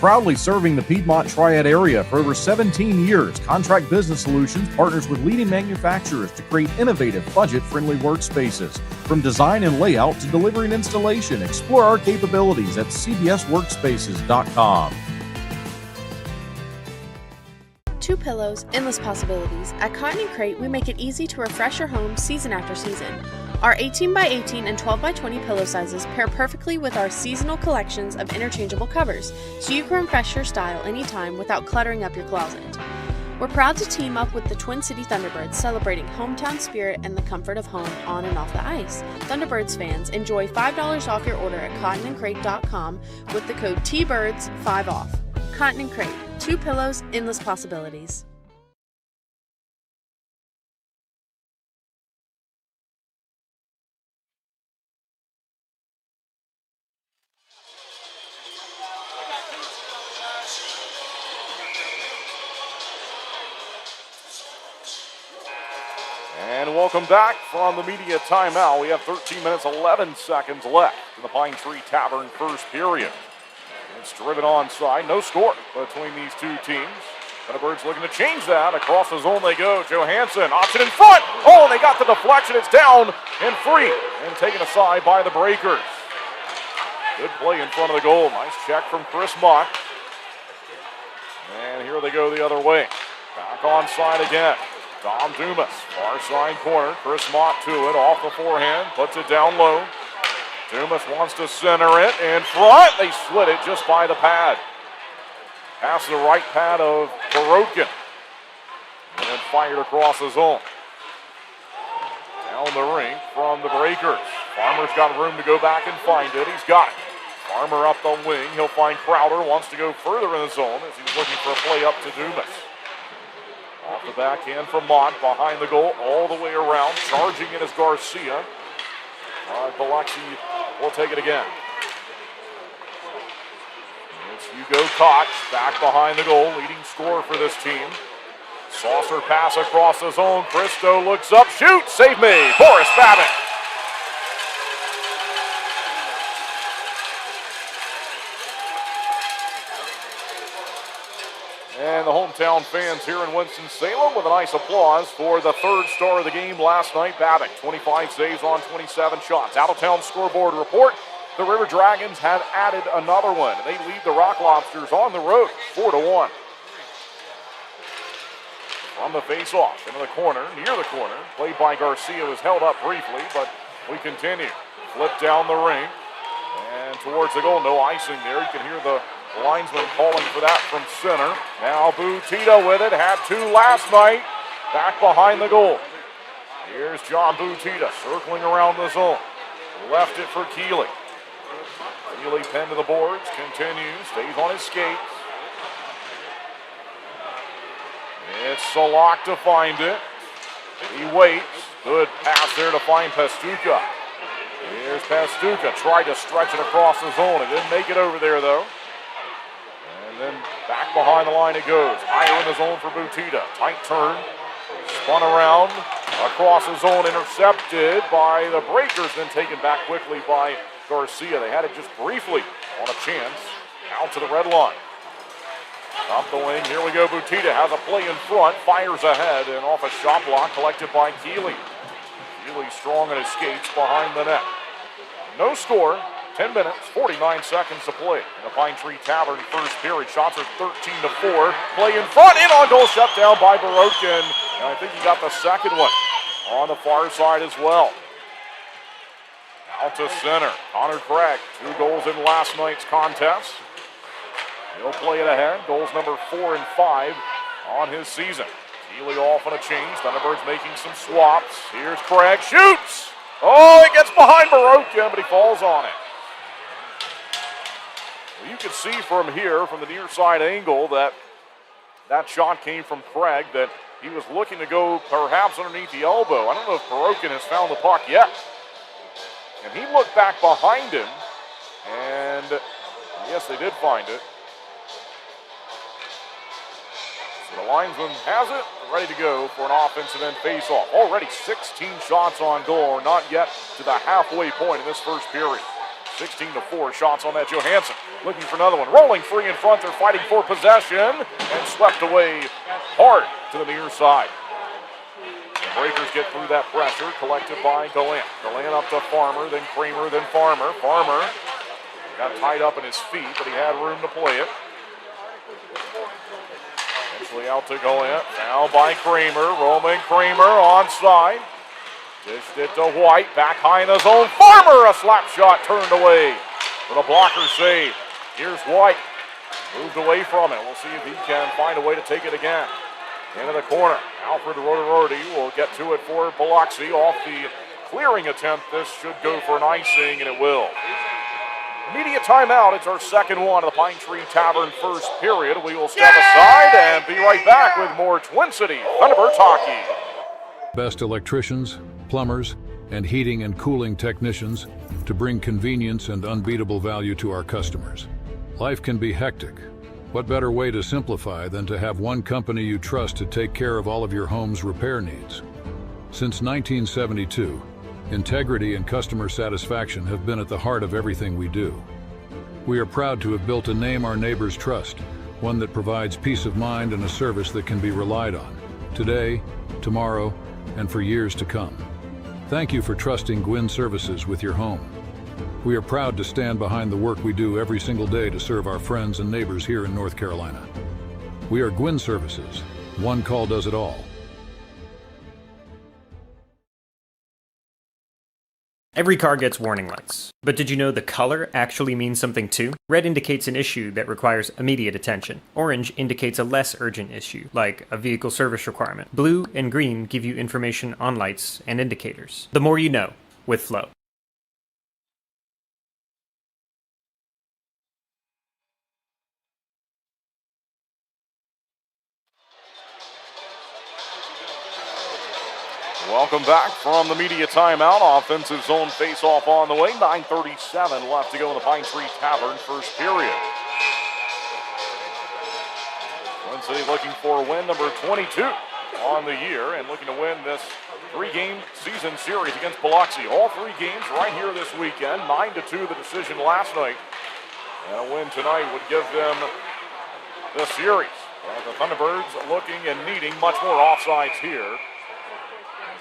Proudly serving the Piedmont Triad area for over 17 years, Contract Business Solutions partners with leading manufacturers to create innovative, budget-friendly workspaces. From design and layout to delivery and installation, explore our capabilities at cbsworkspaces.com. Two pillows, endless possibilities. At Cotton & Crate, we make it easy to refresh your home season after season. Our 18x18 and 12x20 pillow sizes pair perfectly with our seasonal collections of interchangeable covers, so you can refresh your style anytime without cluttering up your closet. We're proud to team up with the Twin City Thunderbirds, celebrating hometown spirit and the comfort of home on and off the ice. Thunderbirds fans, enjoy $5 off your order at cottonandcrate.com with the code TBIRDS 5 off. Cotton & Crate, two pillows, endless possibilities. And welcome back from the media timeout. We have 13 minutes, 11 seconds left in the Pine Tree Tavern first period. It's driven onside, no score between these two teams. Thunderbirds looking to change that. Across the zone they go. Johansson, option in front. Oh, and they got the deflection. It's down and free and taken aside by the Breakers. Good play in front of the goal. Nice check from Chris Mott. And here they go the other way. Back onside again. Dom Dumas, far side corner. Chris Mott to it, off the forehand, puts it down low. Dumas wants to center it in front. They slid it just by the pad. Past the right pad of Barokin. And then fired across the zone. Down the rink from the Breakers. Farmer's got room to go back and find it. He's got it. Farmer up the wing. He'll find Crowder. Wants to go further in the zone as he's looking for a play up to Dumas. Off the backhand from Mott, behind the goal, all the way around. Charging in is Garcia. Biloxi will take it again. It's Hugo Koch, back behind the goal, leading scorer for this team. Saucer pass across the zone. Cristo looks up, shoots, save made. Boris Babbitt. And the hometown fans here in Winston-Salem with a nice applause for the third star of the game last night, Babbitt. 25 saves on 27 shots. Out-of-town scoreboard report. The River Dragons have added another one. They lead the Rock Lobsters on the road, 4-1. From the face-off, into the corner, near the corner. Played by Garcia was held up briefly, but we continue. Flip down the ring, and towards the goal, no icing there. You can hear the linesman calling for that from center. Now Butita with it, had two last night. Back behind the goal. Here's John Butita circling around the zone. Left it for Keeley. Keeley pinned to the boards, continues, stays on his skates. It's Salak to find it. He waits. Good pass there to find Pastuca. Here's Pastuca, tried to stretch it across the zone. It didn't make it over there though. And then back behind the line it goes. Higher in the zone for Butita. Tight turn. Spun around. Across the zone, intercepted by the Breakers, then taken back quickly by Garcia. They had it just briefly on a chance. Out to the red line. Up the wing, here we go. Butita has a play in front, fires ahead, and off a shot block collected by Keeley. Keeley strong in his skates behind the net. No score. 10 minutes, 49 seconds to play in the Pine Tree Tavern first period. Shots are 13-4. Play in front, in on goal, shut down by Barokin. And I think he got the second one on the far side as well. Out to center, Connor Craig, 2 goals in last night's contest. He'll play it ahead, goals number 4 and 5 on his season. Keeley off on a change, Thunderbirds making some swaps. Here's Craig, shoots! Oh, it gets behind Barokin, but he falls on it. You can see from here, from the near side angle, that shot came from Craig, that he was looking to go perhaps underneath the elbow. I don't know if Barokin has found the puck yet. And he looked back behind him, and yes, they did find it. So The linesman has it, ready to go for an offensive end faceoff. Already 16 shots on goal, not yet to the halfway point in this first period. 16-4 shots on that. Johansson looking for another one. Rolling free in front. They're fighting for possession and swept away hard to the near side. The Breakers get through that pressure, collected by Gallant. Gallant up to Farmer, then Kramer, then Farmer. Farmer got tied up in his feet, but he had room to play it. Eventually out to Gallant. Now by Kramer. Roman Kramer onside. Dished it to White, back high in the zone. Farmer, a slap shot turned away with a blocker save. Here's White, moved away from it. We'll see if he can find a way to take it again. Into the corner, Alfred Roderodi will get to it for Biloxi. Off the clearing attempt, this should go for an icing, and it will. Media timeout, it's our second one of the Pine Tree Tavern first period. We will step aside and be right back with more Twin City Thunderbirds hockey. Best electricians, plumbers, and heating and cooling technicians to bring convenience and unbeatable value to our customers. Life can be hectic. What better way to simplify than to have one company you trust to take care of all of your home's repair needs? Since 1972, integrity and customer satisfaction have been at the heart of everything we do. We are proud to have built a name our neighbors trust, one that provides peace of mind and a service that can be relied on, today, tomorrow, and for years to come. Thank you for trusting Gwin Services with your home. We are proud to stand behind the work we do every single day to serve our friends and neighbors here in North Carolina. We are Gwin Services. One call does it all. Every car gets warning lights, but did you know the color actually means something too? Red indicates an issue that requires immediate attention. Orange indicates a less urgent issue, like a vehicle service requirement. Blue and green give you information on lights and indicators. The more you know with Flow. Welcome back from the media timeout. Offensive zone face-off on the way. 9:37 left to go in the Pine Tree Tavern first period. Twin City looking for win number 22 on the year and looking to win this three-game season series against Biloxi. All three games right here this weekend. 9-2 the decision last night. And a win tonight would give them the series. The Thunderbirds looking and needing much more offsides here.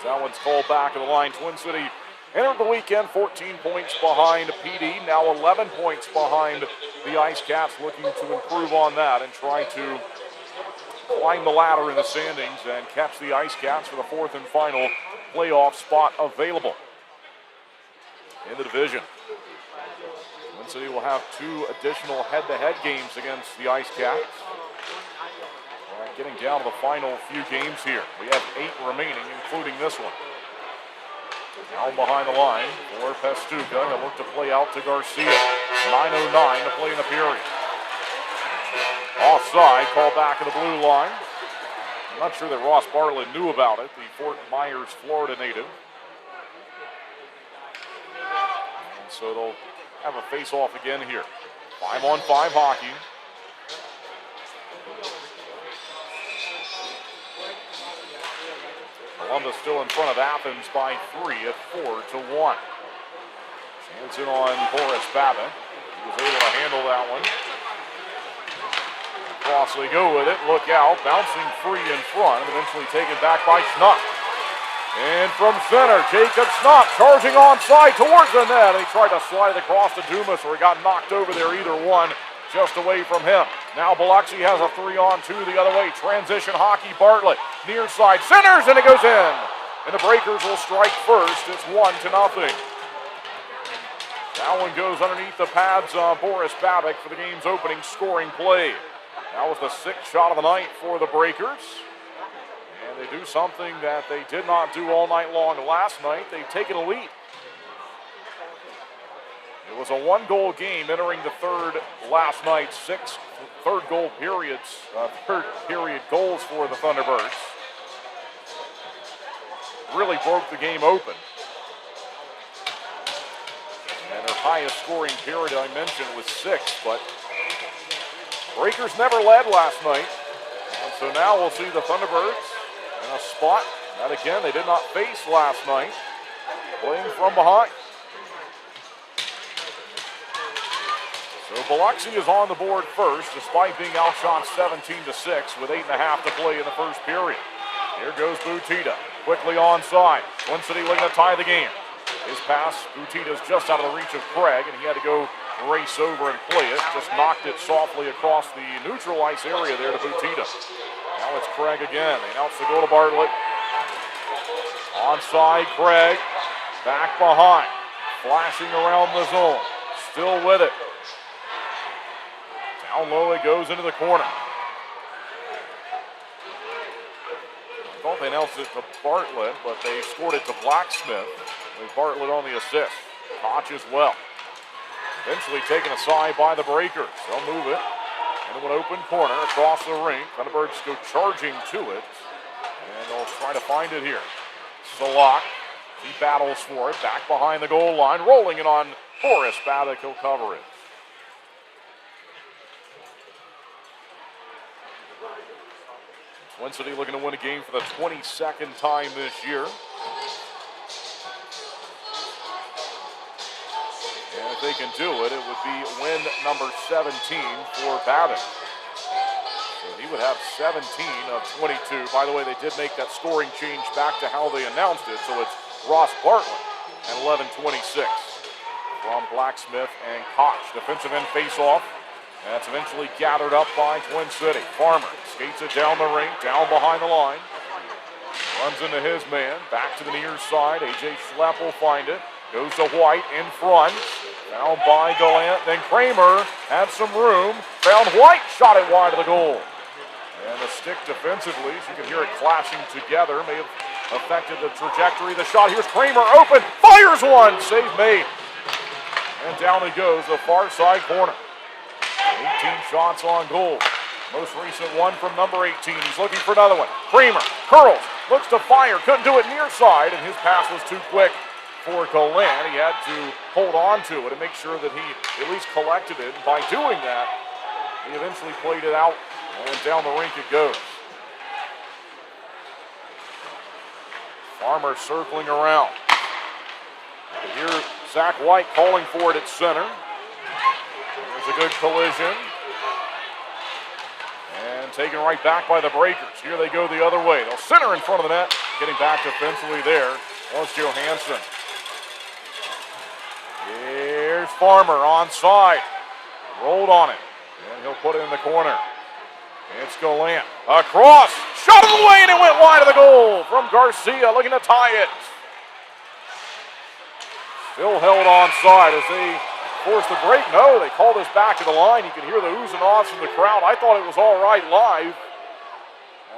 That one's called back of the line. Twin City entered the weekend 14 points behind PD, now 11 points behind the Ice Cats, looking to improve on that and try to climb the ladder in the standings and catch the Ice Cats for the fourth and final playoff spot available in the division. Twin City will have two additional head-to-head games against the Ice Cats. Getting down to the final few games here. We have 8 remaining, including this one. Down behind the line for Pestuka. He'll look to play out to Garcia. 9:09 to play in the period. Offside, call back at the blue line. I'm not sure that Ross Bartlett knew about it, the Fort Myers, Florida native. And so they'll have a face-off again here. 5-on-5 hockey. Columbus still in front of Athens by 3 at 4-1. It's in on Boris Babbitt. He was able to handle that one. Across they go with it. Look out. Bouncing free in front. And eventually taken back by Schnupp. And from center, Jacob Schnupp charging onside towards the net. He tried to slide it across to Dumas, where he got knocked over there. Either one just away from him. Now Biloxi has a 3-on-2 the other way. Transition hockey. Bartlett near side centers, and it goes in. And the Breakers will strike first. It's 1-0. That one goes underneath the pads of Boris Babbitt for the game's opening scoring play. That was the 6th shot of the night for the Breakers. And they do something that they did not do all night long last night. They've taken a lead. It was a 1-goal game entering the third last night. 6 third period goals for the Thunderbirds. Really broke the game open. And their highest scoring period I mentioned was 6, but Breakers never led last night. And so now we'll see the Thunderbirds in a spot that, again, they did not face last night, playing from behind. So Biloxi is on the board first, despite being outshot 17-6 with 8.5 to play in the first period. Here goes Butita, quickly onside. Twin City looking to tie the game. His pass, Butita's just out of the reach of Craig, and he had to go race over and play it. Just knocked it softly across the neutral ice area there to Butita. Now it's Craig again. They announce the goal to Bartlett. Onside, Craig. Back behind. Flashing around the zone. Still with it. Down low it goes into the corner. I thought they announced it to Bartlett, but they scored it to Blacksmith with Bartlett on the assist. Koch as well. Eventually taken aside by the Breakers. They'll move it into an open corner across the rink. Thunderbirds go charging to it, and they'll try to find it here. Salak, he battles for it, back behind the goal line, rolling it on Horace Babbitt. He'll cover it. Twin City looking to win a game for the 22nd time this year. And if they can do it, it would be win number 17 for Babbitt. So he would have 17 of 22. By the way, they did make that scoring change back to how they announced it. So it's Ross Bartlett at 11:26 from Blacksmith and Koch. Defensive end face-off. That's eventually gathered up by Twin City. Farmer skates it down the rink, down behind the line. Runs into his man, back to the near side. A.J. Schlepp will find it. Goes to White in front. Found by Gallant. Then Kramer had some room. Found White, shot it wide of the goal. And the stick defensively, as you can hear it clashing together, may have affected the trajectory of the shot. Here's Kramer open, fires one, save made. And down he goes, the far side corner. 18 shots on goal. Most recent one from number 18. He's looking for another one. Kramer curls, looks to fire, couldn't do it near side, and his pass was too quick for Gallant. He had to hold on to it and make sure that he at least collected it. And by doing that, he eventually played it out, and down the rink it goes. Farmer circling around. You can hear Zach White calling for it at center. There's a good collision. And taken right back by the Breakers. Here they go the other way. They'll center in front of the net. Getting back defensively there was Johansson. Here's Farmer onside. Rolled on it. And he'll put it in the corner. It's Gallant. Across. Shot it away and it went wide of the goal from Garcia looking to tie it. Still held onside as they force the break. No, they call this back to the line. You can hear the oohs and ahs from the crowd. I thought it was all right live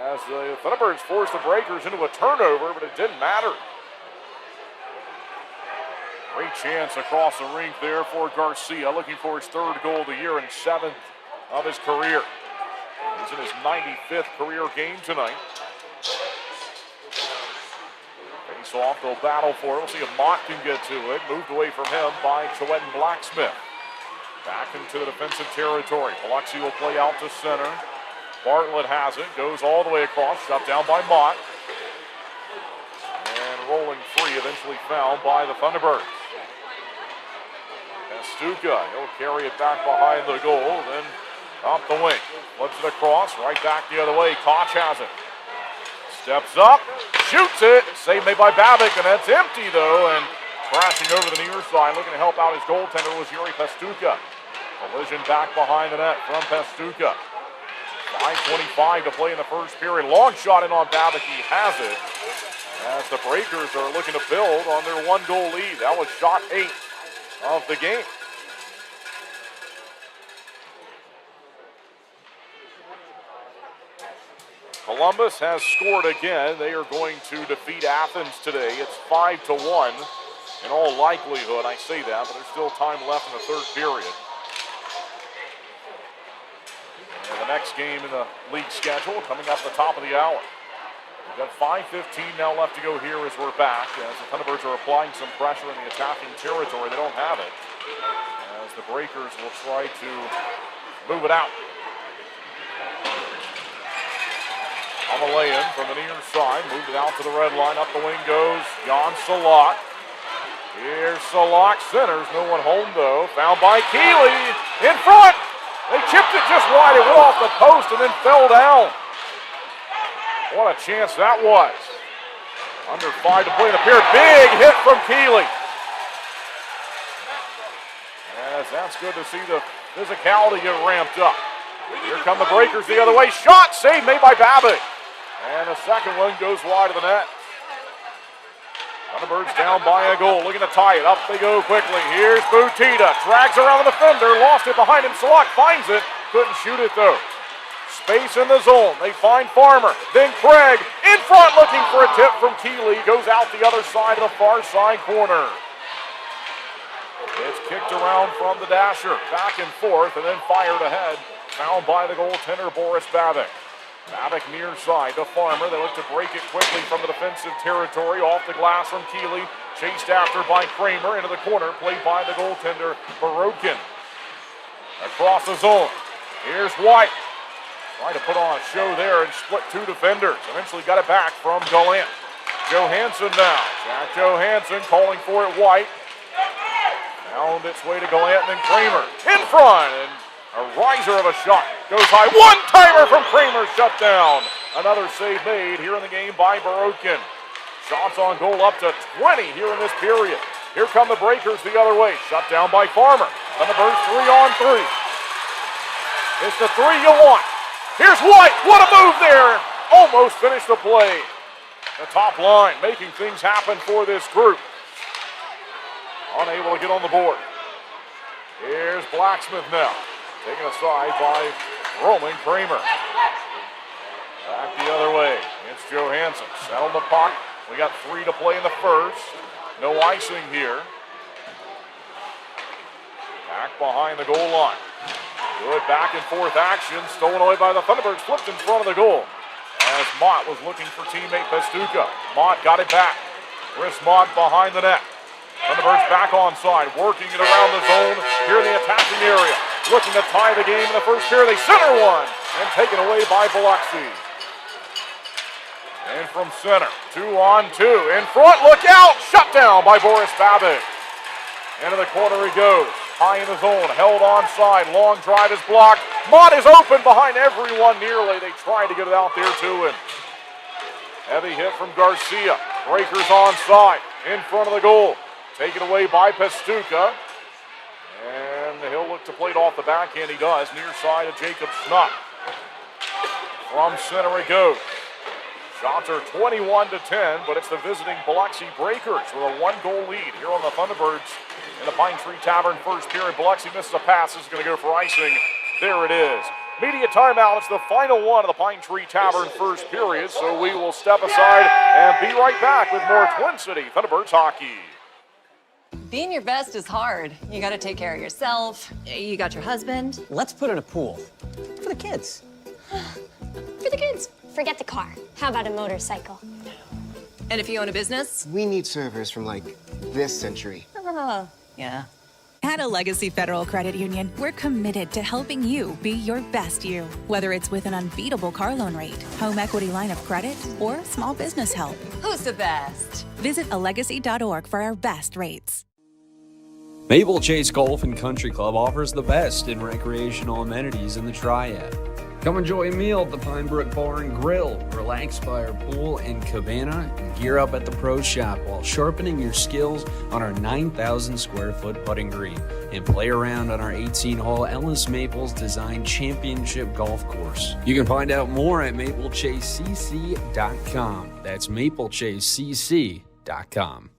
as the Thunderbirds forced the Breakers into a turnover, but it didn't matter. Great chance across the rink there for Garcia, looking for his third goal of the year and 7th of his career. He's in his 95th career game tonight. Face off, they'll battle for it. We'll see if Mott can get to it. Moved away from him by Choetin Blacksmith. Back into the defensive territory. Biloxi will play out to center. Bartlett has it. Goes all the way across. Shut down by Mott. And rolling free, eventually found by the Thunderbirds. Pastuca, he'll carry it back behind the goal. Then up the wing. Flips it across. Right back the other way. Koch has it. Steps up, shoots it, saved made by Babbitt, and that's empty though, and crashing over the near side, looking to help out his goaltender was Yuri Pastuca. Collision back behind the net from Pastuca. 5:25 to play in the first period. Long shot in on Babbitt, he has it. As the Breakers are looking to build on their 1-goal lead. That was shot 8 of the game. Columbus has scored again. They are going to defeat Athens today. It's 5-1 in all likelihood. I say that, but there's still time left in the third period. And the next game in the league schedule coming up at the top of the hour. We've got 5:15 now left to go here as we're back. As the Thunderbirds are applying some pressure in the attacking territory. They don't have it. As the Breakers will try to move it out. On the lay-in from the near side, moved it out to the red line. Up the wing goes Jan Salak. Here's Salak, centers, no one home though. Found by Keeley, in front. They chipped it just wide, it went off the post and then fell down. What a chance that was. Under 5 to play in the period. Big hit from Keeley. Yes, that's good to see the physicality get ramped up. Here come the Breakers the other way. Shot, save made by Babbitt. And the second one goes wide of the net. Thunderbirds down by a goal, looking to tie it. Up they go quickly. Here's Butita, drags around the defender, lost it behind him. Salak finds it, couldn't shoot it though. Space in the zone, they find Farmer. Then Craig, in front looking for a tip from Keeley. Goes out the other side of the far side corner. It's kicked around from the dasher, back and forth, and then fired ahead. Found by the goaltender, Boris Babbitt. Babbitt near side to Farmer. They look to break it quickly from the defensive territory. Off the glass from Keeley. Chased after by Kramer. Into the corner. Played by the goaltender, Barokin. Across the zone. Here's White. Trying to put on a show there and split 2 defenders. Eventually got it back from Gallant. Johansson now. Jack Johansson calling for it. White. Found its way to Gallant and then Kramer. In front. And a riser of a shot. Goes high. One-timer from Kramer. Shut down. Another save made here in the game by Barokin. Shots on goal up to 20 here in this period. Here come the Breakers the other way. Shut down by Farmer. Thunderbirds 3-on-3. It's the 3 you want. Here's White. What a move there. Almost finished the play. The top line making things happen for this group. Unable to get on the board. Here's Blacksmith now. Taken aside by Roman Kramer. Back the other way. It's Johansson. Settled the puck. We got 3 to play in the first. No icing here. Back behind the goal line. Good back and forth action. Stolen away by the Thunderbirds. Flipped in front of the goal. As Mott was looking for teammate Pastuca. Mott got it back. Chris Mott behind the net. Thunderbirds back onside. Working it around the zone. Here in the attacking area. Looking to tie the game in the first period. They center one and taken away by Biloxi. And from center, 2-on-2. In front, look out! Shut down by Boris Babbitt. Into the corner he goes. High in the zone, held onside. Long drive is blocked. Mott is open behind everyone nearly. They tried to get it out there to him. Heavy hit from Garcia. Breakers onside. In front of the goal. Taken away by Pastuca. And he'll look to play it off the backhand. He does. Near side of Jacob Snuck. From center it goes. Shots are 21-10, but it's the visiting Biloxi Breakers with a 1-goal lead here on the Thunderbirds in the Pine Tree Tavern first period. Biloxi misses a pass. This is going to go for icing. There it is. Media timeout. It's the final one of the Pine Tree Tavern first period, so we will step aside and be right back with more Twin City Thunderbirds hockey. Being your best is hard. You gotta take care of yourself. You got your husband. Let's put in a pool. For the kids. For the kids. Forget the car. How about a motorcycle? And if you own a business? We need servers from, like, this century. Oh, yeah. At a Legacy Federal Credit Union, we're committed to helping you be your best you. Whether it's with an unbeatable car loan rate, home equity line of credit, or small business help. Who's the best? Visit alegacy.org for our best rates. Maple Chase Golf and Country Club offers the best in recreational amenities in the Triad. Come enjoy a meal at the Pine Brook Bar and Grill, relax by our pool and cabana, and gear up at the Pro Shop while sharpening your skills on our 9,000 square foot putting green, and play around on our 18-hole Ellis Maples designed championship golf course. You can find out more at maplechasecc.com. That's maplechasecc.com.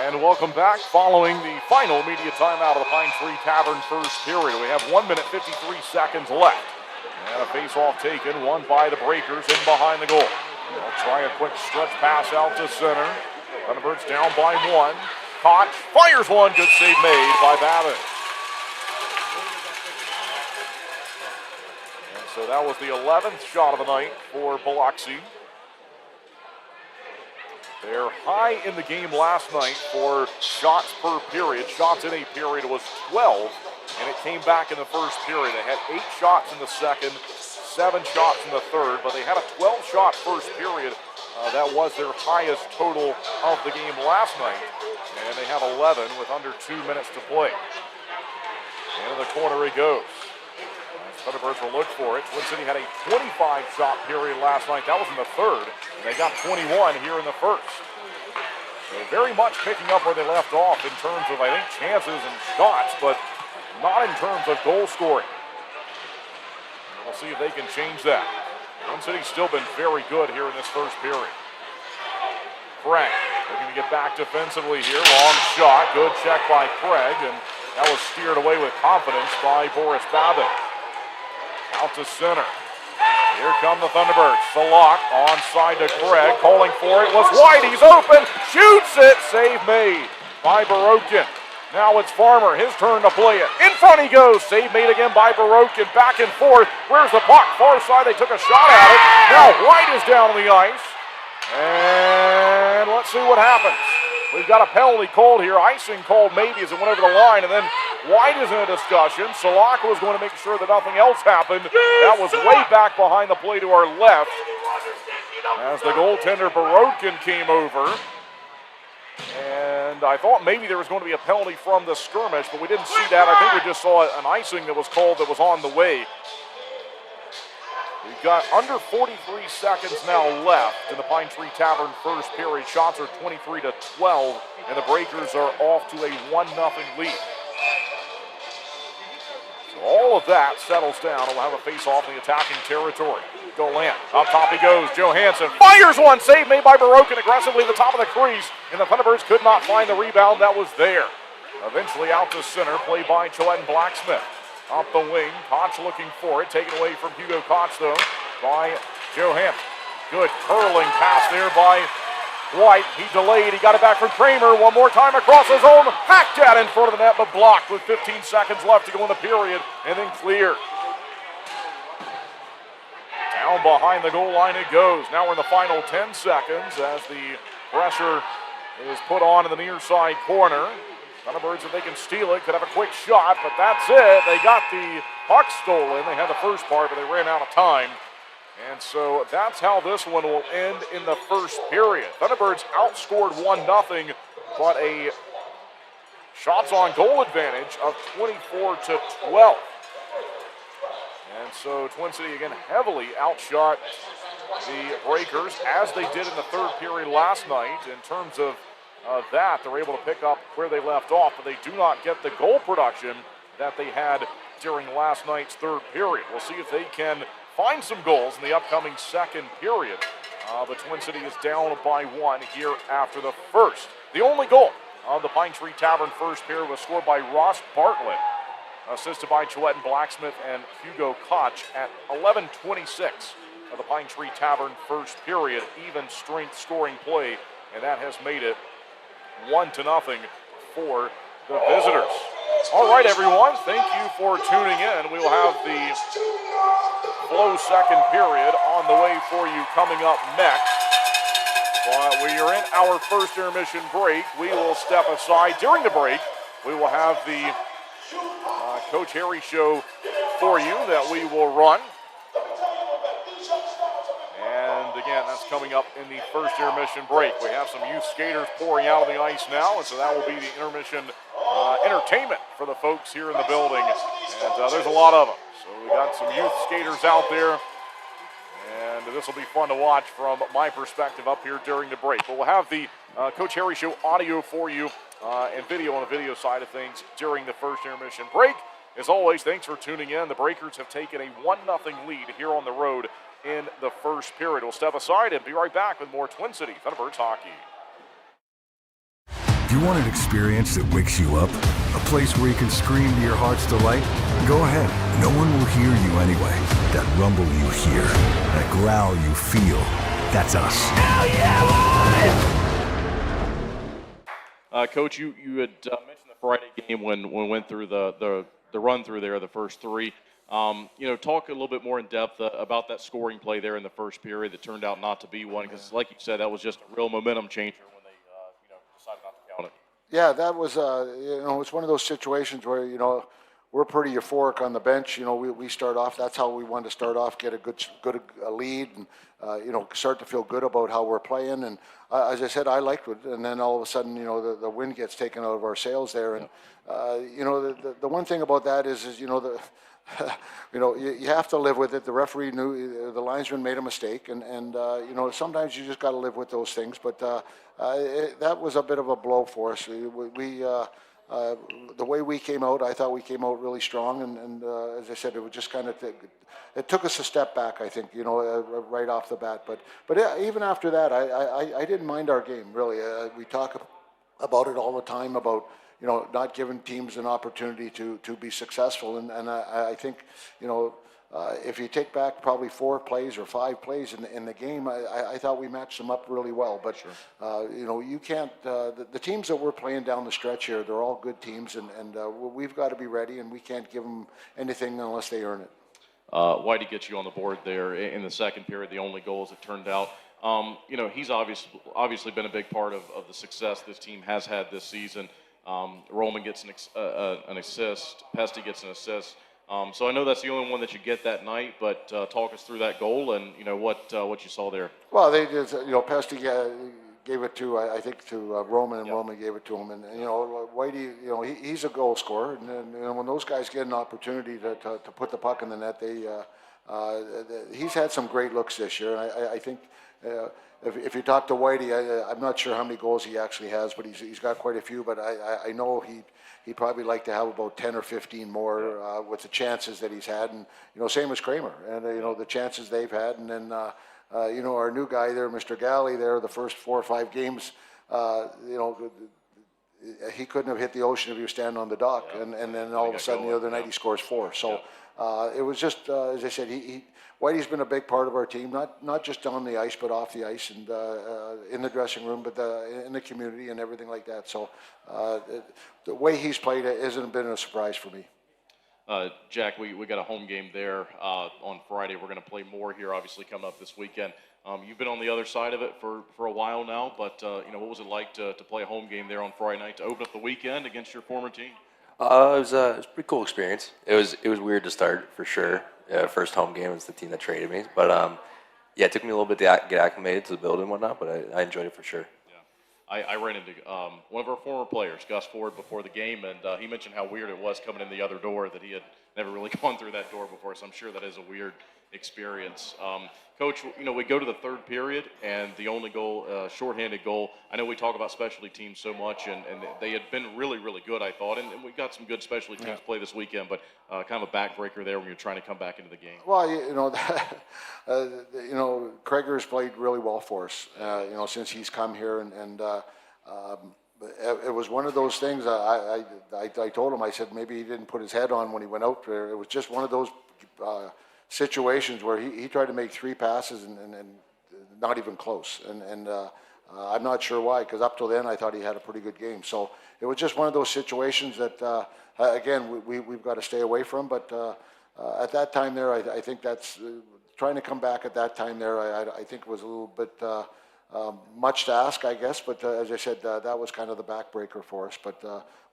And welcome back following the final media timeout of the Pine Tree Tavern first period. We have 1 minute, 53 seconds left. And a face-off taken, won by the Breakers in behind the goal. They'll try a quick stretch pass out to center. Thunderbirds down by 1. Koch fires one, good save made by Babbitt. So that was the 11th shot of the night for Biloxi. They're high in the game last night for shots per period. Shots in a period was 12, and it came back in the first period. They had 8 shots in the second, 7 shots in the third, but they had a 12-shot first period. That was their highest total of the game last night, and they have 11 with under 2 minutes to play. Into the corner he goes. Thunderbirds will look for it. Twin City had a 25-shot period last night. That was in the third. And they got 21 here in the first. So very much picking up where they left off in terms of, I think, chances and shots, but not in terms of goal scoring. And we'll see if they can change that. Twin City's still been very good here in this first period. Craig looking to get back defensively here. Long shot. Good check by Craig, and that was steered away with confidence by Boris Babbitt. Out to center. Here come the Thunderbirds. Salak onside to Craig. Calling for it. Was wide. He's open. Shoots it. Save made by Barokin. Now it's Farmer. His turn to play it. In front he goes. Save made again by Barokin. Back and forth. Where's the puck? Far side. They took a shot at it. Now White is down on the ice. And let's see what happens. We've got a penalty called here. Icing called maybe as it went over the line, and then White is in a discussion. Salaka was going to make sure that nothing else happened. That was way back behind the play to our left as the goaltender Barokin came over. And I thought maybe there was going to be a penalty from the skirmish, but we didn't see that. I think we just saw an icing that was called that was on the way. We've got under 43 seconds now left in the Pine Tree Tavern first period. Shots are 23-12, and the Breakers are off to a 1-0 lead. So all of that settles down, and we'll have a face-off in the attacking territory. Golan, up top he goes. Johansson fires one. Save made by Barokin aggressively at the top of the crease, and the Thunderbirds could not find the rebound that was there. Eventually out to center, play by Choette and Blacksmith. Up the wing, Koch looking for it, taken away from Hugo Koch though by Johansson. Good curling pass there by White. He delayed, he got it back from Kramer. One more time across his own, hacked at in front of the net, but blocked with 15 seconds left to go in the period, and then cleared. Down behind the goal line it goes. Now we're in the final 10 seconds as the pressure is put on in the near side corner. Thunderbirds, if they can steal it, could have a quick shot, but that's it. They got the puck stolen. They had the first part, but they ran out of time. And so that's how this one will end in the first period. Thunderbirds outscored 1-0, but a shots on goal advantage of 24-12. And so Twin City again heavily outshot the Breakers, as they did in the third period last night. In terms of that, they're able to pick up where they left off, but they do not get the goal production that they had during last night's third period. We'll see if they can find some goals in the upcoming second period. But Twin City is down by 1 here after the first. The only goal of the Pine Tree Tavern first period was scored by Ross Bartlett, assisted by Choette and Blacksmith and Hugo Koch at 11:26 of the Pine Tree Tavern first period. Even strength scoring play, and that has made it 1-0 for the visitors. All right, everyone, thank you for tuning in. We will have the Flow second period on the way for you coming up next. While we are in our first intermission break, we will step aside. During the break, we will have the Coach Harry show for you that we will run. And again, that's coming up in the first intermission break. We have some youth skaters pouring out on the ice now, and so that will be the intermission entertainment for the folks here in the building. And there's a lot of them. So we got some youth skaters out there, and this will be fun to watch from my perspective up here during the break. But we'll have the Coach Harry show audio for you and video on the video side of things during the first intermission break. As always, thanks for tuning in. The Breakers have taken a 1-0 lead here on the road in the first period. We'll step aside and be right back with more Twin City Thunderbirds hockey. Do you want an experience that wakes you up? A place where you can scream to your heart's delight? Go ahead. No one will hear you anyway. That rumble you hear, that growl you feel, that's us. Hell yeah, Coach, you had mentioned the Friday game when we went through the run through there, the first three. Talk a little bit more in depth about that scoring play there in the first period that turned out not to be one, because like you said, that was just a real momentum changer when they, decided not to count it. Yeah, that was, it's one of those situations where, we're pretty euphoric on the bench. We start off, that's how we want to start off, get a good lead and, start to feel good about how we're playing. And as I said, I liked it. And then all of a sudden, the wind gets taken out of our sails there. And, the one thing about that is you have to live with it. The referee knew, the linesman made a mistake, and sometimes you just got to live with those things. But that was a bit of a blow for us. The way we came out, I thought we came out really strong, and as I said, it was just kind of it took us a step back, I think, right off the bat. But even after that, I didn't mind our game really. We talk about it all the time about not giving teams an opportunity to be successful, and I think if you take back probably 4 plays or 5 plays in the game, I thought we matched them up really well. But you can't. The teams that we're playing down the stretch here, they're all good teams, and we've got to be ready, and we can't give them anything unless they earn it. Whitey gets you on the board there in the second period, the only goal as it turned out. He's obviously been a big part of the success this team has had this season. Roman gets an assist, Pesty gets an assist. So I know that's the only one that you get that night, but talk us through that goal and what you saw there. Well, they just Pesty gave it to I think to Roman, and Roman gave it to him, and Whitey, he's a goal scorer, and when those guys get an opportunity to put the puck in the net, he's had some great looks this year, and I think. If you talk to Whitey, I'm not sure how many goals he actually has, but he's got quite a few. But I know he'd probably like to have about 10 or 15 more with the chances that he's had, and same as Kramer, and the chances they've had, and then our new guy there, Mr. Galley, there, the first 4 or 5 games, he couldn't have hit the ocean if he was standing on the dock, and then all of a sudden the other night he scores 4. So it was just as I said, Whitey's been a big part of our team, not just on the ice, but off the ice and in the dressing room, but in the community and everything like that. So the way he's played hasn't been a surprise for me. Jack, we got a home game there on Friday. We're going to play more here, obviously, coming up this weekend. You've been on the other side of it for a while now, but what was it like to play a home game there on Friday night to open up the weekend against your former team? It was a pretty cool experience. It was weird to start for sure. First home game was the team that traded me, but it took me a little bit to get acclimated to the building and whatnot, but I enjoyed it for sure. Yeah, I ran into one of our former players, Gus Ford, before the game, and he mentioned how weird it was coming in the other door, that he had never really gone through that door before, so I'm sure that is a weird experience. Coach, we go to the third period, and the only goal, shorthanded goal. I know we talk about specialty teams so much, and they had been really, really good, I thought, and we got some good specialty teams play this weekend, but kind of a backbreaker there when you're trying to come back into the game. Well, Kreger's played really well for us, since he's come here, and it was one of those things. I told him, I said maybe he didn't put his head on when he went out there. It was just one of those situations where he tried to make 3 passes and not even close, and I'm not sure why, because up till then I thought he had a pretty good game. So it was just one of those situations that again we've got to stay away from. But at that time there, I think that's trying to come back at that time there. I think it was a little bit much to ask, I guess. But as I said, that was kind of the backbreaker for us. But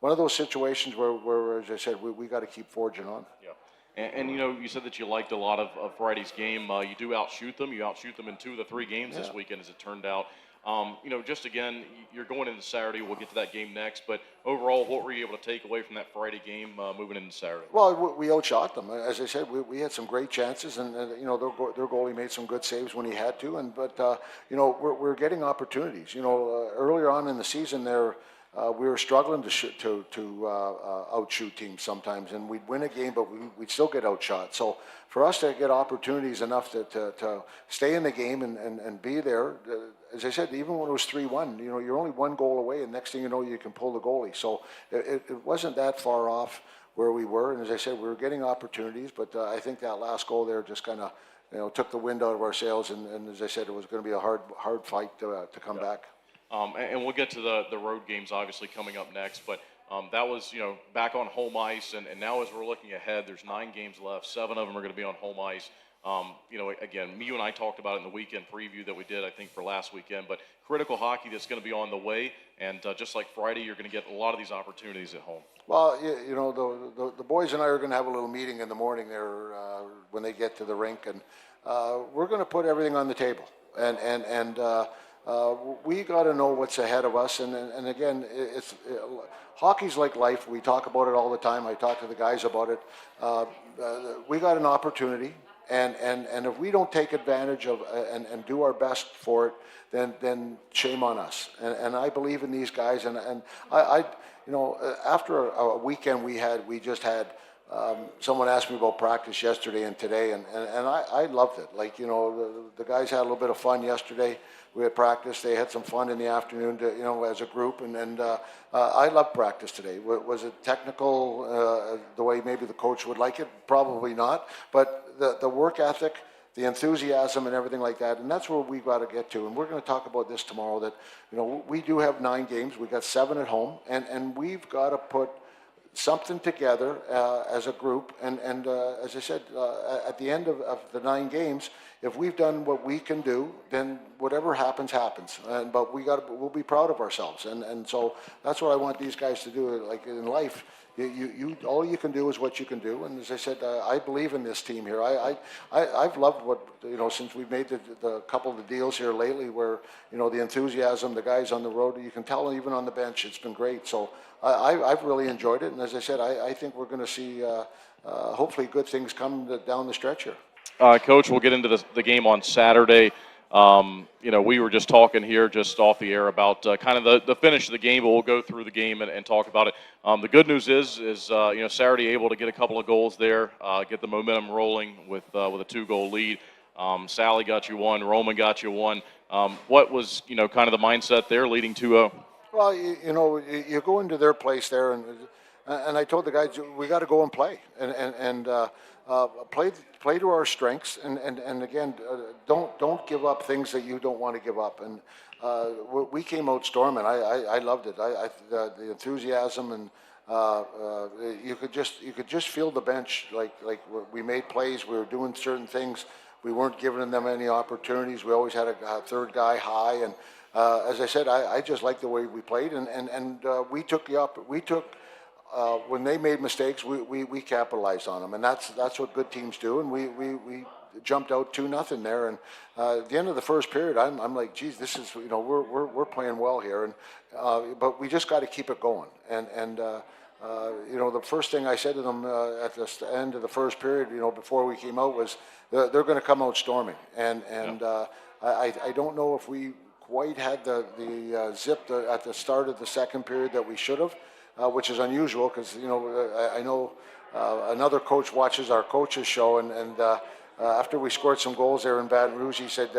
one of those situations where as I said, we got to keep forging on. Yeah. And you said that you liked a lot of Friday's game. You do outshoot them. You outshoot them in 2 of the 3 games this weekend, as it turned out. Just again, you're going into Saturday. We'll get to that game next. But overall, what were you able to take away from that Friday game moving into Saturday? Well, we outshot them. As I said, we had some great chances, and their goalie made some good saves when he had to. But we're getting opportunities. Earlier on in the season, we were struggling to outshoot teams sometimes, and we'd win a game, but we'd still get outshot. So for us to get opportunities enough to stay in the game and be there, as I said, even when it was 3-1, you're only 1 goal away, and next thing you know, you can pull the goalie. So it wasn't that far off where we were, and as I said, we were getting opportunities, but I think that last goal there just kind of took the wind out of our sails, and as I said, it was going to be a hard fight to come back. And we'll get to the road games obviously coming up next, but That was, back on home ice, and now as we're looking ahead, there's 9 games left. 7 of them are going to be on home ice. Again, you and I talked about it in the weekend preview that we did, I think, for last weekend, but critical hockey that's going to be on the way, and just like Friday, you're going to get a lot of these opportunities at home. Well, the boys and I are going to have a little meeting in the morning there when they get to the rink, and we're going to put everything on the table, and we got to know what's ahead of us, and again, hockey's like life. We talk about it all the time. I talk to the guys about it. We got an opportunity. And if we don't take advantage of and do our best for it, then shame on us. And I believe in these guys. And I after a weekend we just had someone asked me about practice yesterday and today, and I loved it. Like, the guys had a little bit of fun yesterday. We had practice. They had some fun in the afternoon, as a group. And I loved practice today. Was it technical the way maybe the coach would like it? Probably not. But the work ethic, the enthusiasm, and everything like that, and that's where we've got to get to. And we're going to talk about this tomorrow. That we do have 9 games. We got 7 at home, and we've got to put something together as a group. And as I said, at the end of the 9 games, if we've done what we can do, then whatever happens, happens. But we'll be proud of ourselves. And so that's what I want these guys to do. Like in life, you all you can do is what you can do. And as I said, I believe in this team here. I've loved what, since we've made the couple of the deals here lately where, the enthusiasm, the guys on the road, you can tell even on the bench, it's been great. So I've really enjoyed it. And as I said, I think we're going to see hopefully good things come down the stretch here. Coach, we'll get into the game on Saturday. We were just talking here just off the air about kind of the finish of the game, but we'll go through the game and talk about it. The good news is Saturday able to get a couple of goals there, get the momentum rolling with a 2-goal lead. Sally got you 1, Roman got you 1. What was, kind of the mindset there leading 2-0? Well, you go into their place there, and I told the guys, we got to go and play, and play to our strengths, and again, don't give up things that you don't want to give up. And we came out storming. I loved it. The enthusiasm, and you could just feel the bench. Like we made plays. We were doing certain things. We weren't giving them any opportunities. We always had a third guy high, and as I said, I just liked the way we played, and we took when they made mistakes, we capitalized on them, and that's what good teams do. And we jumped out 2-0 there, and at the end of the first period, I'm like, geez, this is we're playing well here, and but we just got to keep it going. And the first thing I said to them at the end of the first period, before we came out, was they're going to come out storming, and I don't know if we quite had the zip at the start of the second period that we should have. Which is unusual because, I know another coach watches our coaches show, and after we scored some goals there in Baton Rouge, he said,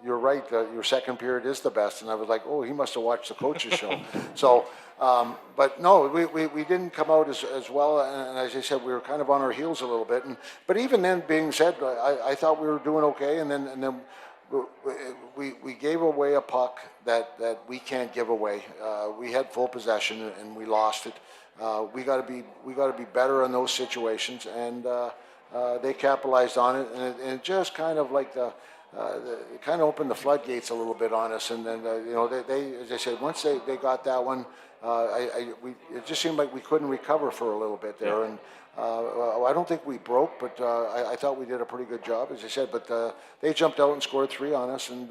you're right, your second period is the best. And I was like, oh, he must have watched the coaches show. So, but no, we didn't come out as well, and as I said, we were kind of on our heels a little bit. But even then, being said, I thought we were doing okay, and then we gave away a puck that we can't give away. We had full possession and we lost it. We got to be better in those situations, and they capitalized on it, and it just kind of like it kind of opened the floodgates a little bit on us. And then they as I said, once they got that one, it just seemed like we couldn't recover for a little bit there. And I don't think we broke, but I thought we did a pretty good job, as I said. But they jumped out and scored 3 on us, and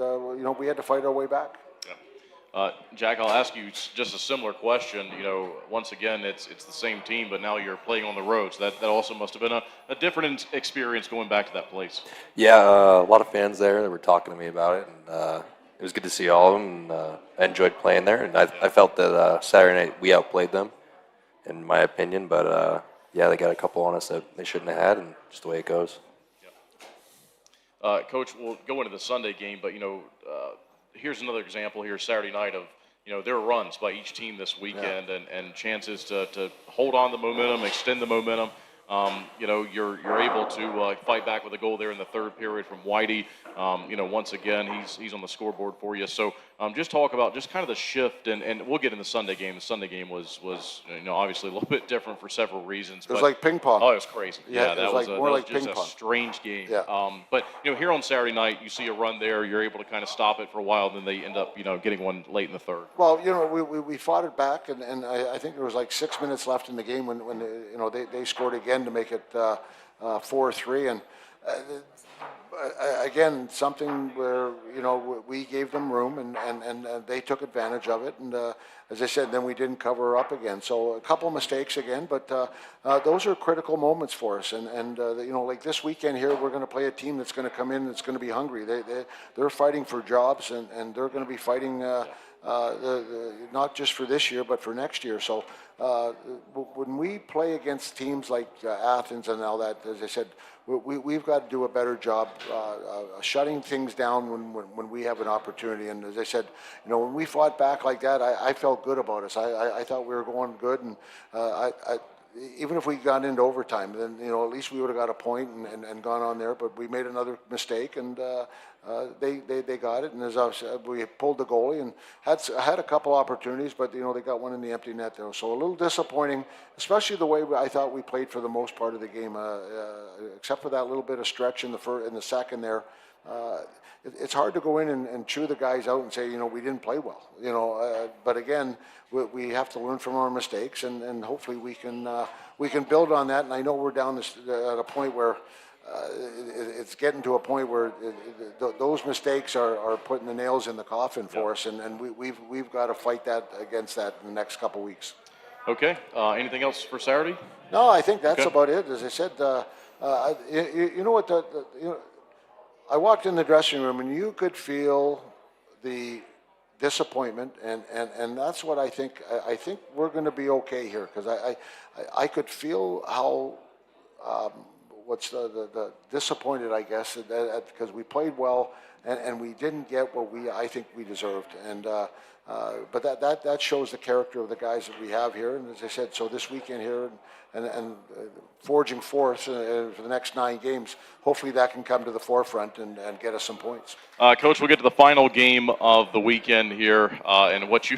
we had to fight our way back. Yeah. Jack, I'll ask you just a similar question. Once again, it's the same team, but now you're playing on the road. So that also must have been a different experience going back to that place. Yeah, a lot of fans there that were talking to me about it, and it was good to see all of them. And I enjoyed playing there, and I felt that Saturday night we outplayed them, in my opinion. But yeah, they got a couple on us that they shouldn't have had, and just the way it goes. Yeah. Coach, we'll go into the Sunday game, but here's another example here Saturday night of there are runs by each team this weekend, and chances to hold on the momentum, extend the momentum. you're able to fight back with a goal there in the third period from Whitey. Once again, he's on the scoreboard for you. So just talk about just kind of the shift, and we'll get in the Sunday game. The Sunday game was obviously a little bit different for several reasons. It was like ping pong. Oh, it was crazy. Yeah, that was more like just ping pong. a strange game. Yeah. But here on Saturday night, you see a run there. You're able to kind of stop it for a while, then they end up getting one late in the third. Well, we fought it back, and I think there was like 6 minutes left in the game when they scored again to make it 4-3, and again something where we gave them room, and they took advantage of it, and as I said, then we didn't cover up again. So a couple mistakes again, but those are critical moments for us, and like this weekend here, we're going to play a team that's going to come in that's going to be hungry. They're fighting for jobs, and they're going to be fighting not just for this year but for next year. So when we play against teams like Athens and all that, as I said, we've got to do a better job shutting things down when we have an opportunity. And as I said, when we fought back like that, I felt good about us. I thought we were going good, and even if we got into overtime, then at least we would have got a point and gone on there. But we made another mistake, and they got it. And as I said, we pulled the goalie and had a couple opportunities, but they got one in the empty net there. So a little disappointing, especially the way I thought we played for the most part of the game, except for that little bit of stretch in the second there. It's hard to go in and chew the guys out and say, we didn't play well. But again, we have to learn from our mistakes, and hopefully we can build on that. And I know we're down at a point where it's getting to a point where those mistakes are putting the nails in the coffin for us, and we've got to fight against that in the next couple weeks. Okay. Anything else for Saturday? No, I think that's about it. As I said, you know what? I walked in the dressing room, and you could feel the disappointment, and that's what I think. I think we're going to be okay here, because I could feel how what's the disappointed, I guess, because we played well and we didn't get what I think we deserved, and but that shows the character of the guys that we have here. And as I said, so this weekend here and forging forth for the next 9 games, hopefully that can come to the forefront and get us some points. Coach, we'll get to the final game of the weekend here, and what you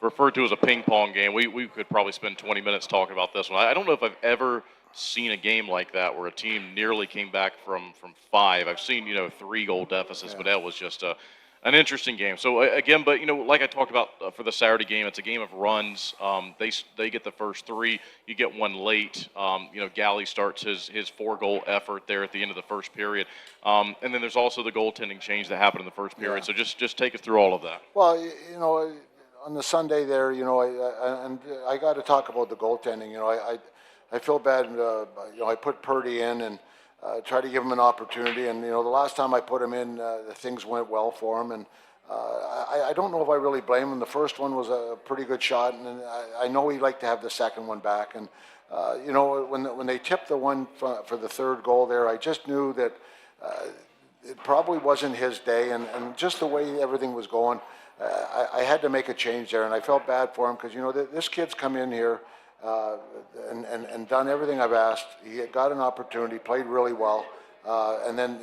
referred to as a ping pong game. We could probably spend 20 minutes talking about this one. I don't know if I've ever seen a game like that where a team nearly came back from 5. I've seen 3-goal deficits, but that was just an interesting game. So again, but like I talked about for the Saturday game, it's a game of runs. They get the first 3. You get one late. Galley starts his 4-goal effort there at the end of the first period, and then there's also the goaltending change that happened in the first period. So just take us through all of that. Well, on the Sunday there, I got to talk about the goaltending. I feel bad. I put Purdy in and try to give him an opportunity. And, the last time I put him in, things went well for him. And I don't know if I really blame him. The first one was a pretty good shot, and I know he'd like to have the second one back. And, when they tipped the one for the 3rd goal there, I just knew that it probably wasn't his day. And just the way everything was going, I had to make a change there. And I felt bad for him because, this kid's come in here and done everything I've asked. He got an opportunity, played really well, and then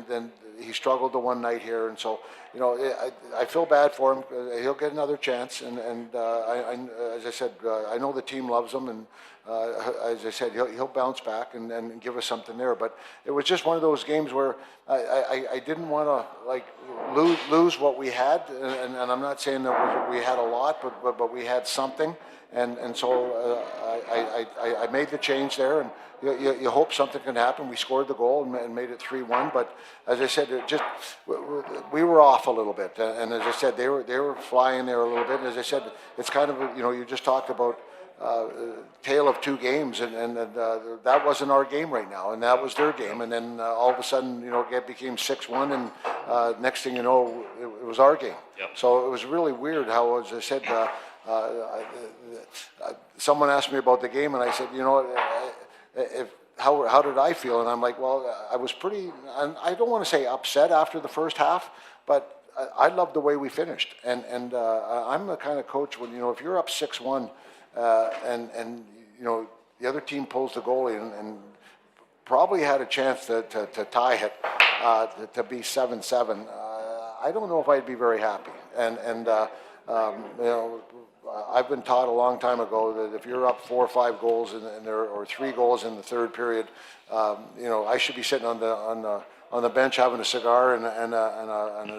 then he struggled the one night here, and so I feel bad for him. He'll get another chance, and as I said, I know the team loves him, and as I said, he'll bounce back and give us something there. But it was just one of those games where I didn't want to lose what we had, and I'm not saying that we had a lot, but we had something. And so I made the change there, and you hope something can happen. We scored the goal and made it 3-1. But as I said, we were off a little bit. And as I said, they were flying there a little bit. And as I said, it's kind of you just talked about tale of 2 games, and that wasn't our game right now, and that was their game. And then all of a sudden, it became 6-1, and next thing you know, it was our game. Yep. So it was really weird how, as I said. Someone asked me about the game, and I said, how did I feel? And I'm like, well, I was pretty, and I don't want to say upset after the first half, but I loved the way we finished. And I'm the kind of coach when, if you're up 6-1, and the other team pulls the goalie and probably had a chance to tie it, to be 7-7. I don't know if I'd be very happy. And you know, I've been taught a long time ago that if you're up 4 or 5 goals or 3 goals in the third period, you know, I should be sitting on the bench having a cigar and an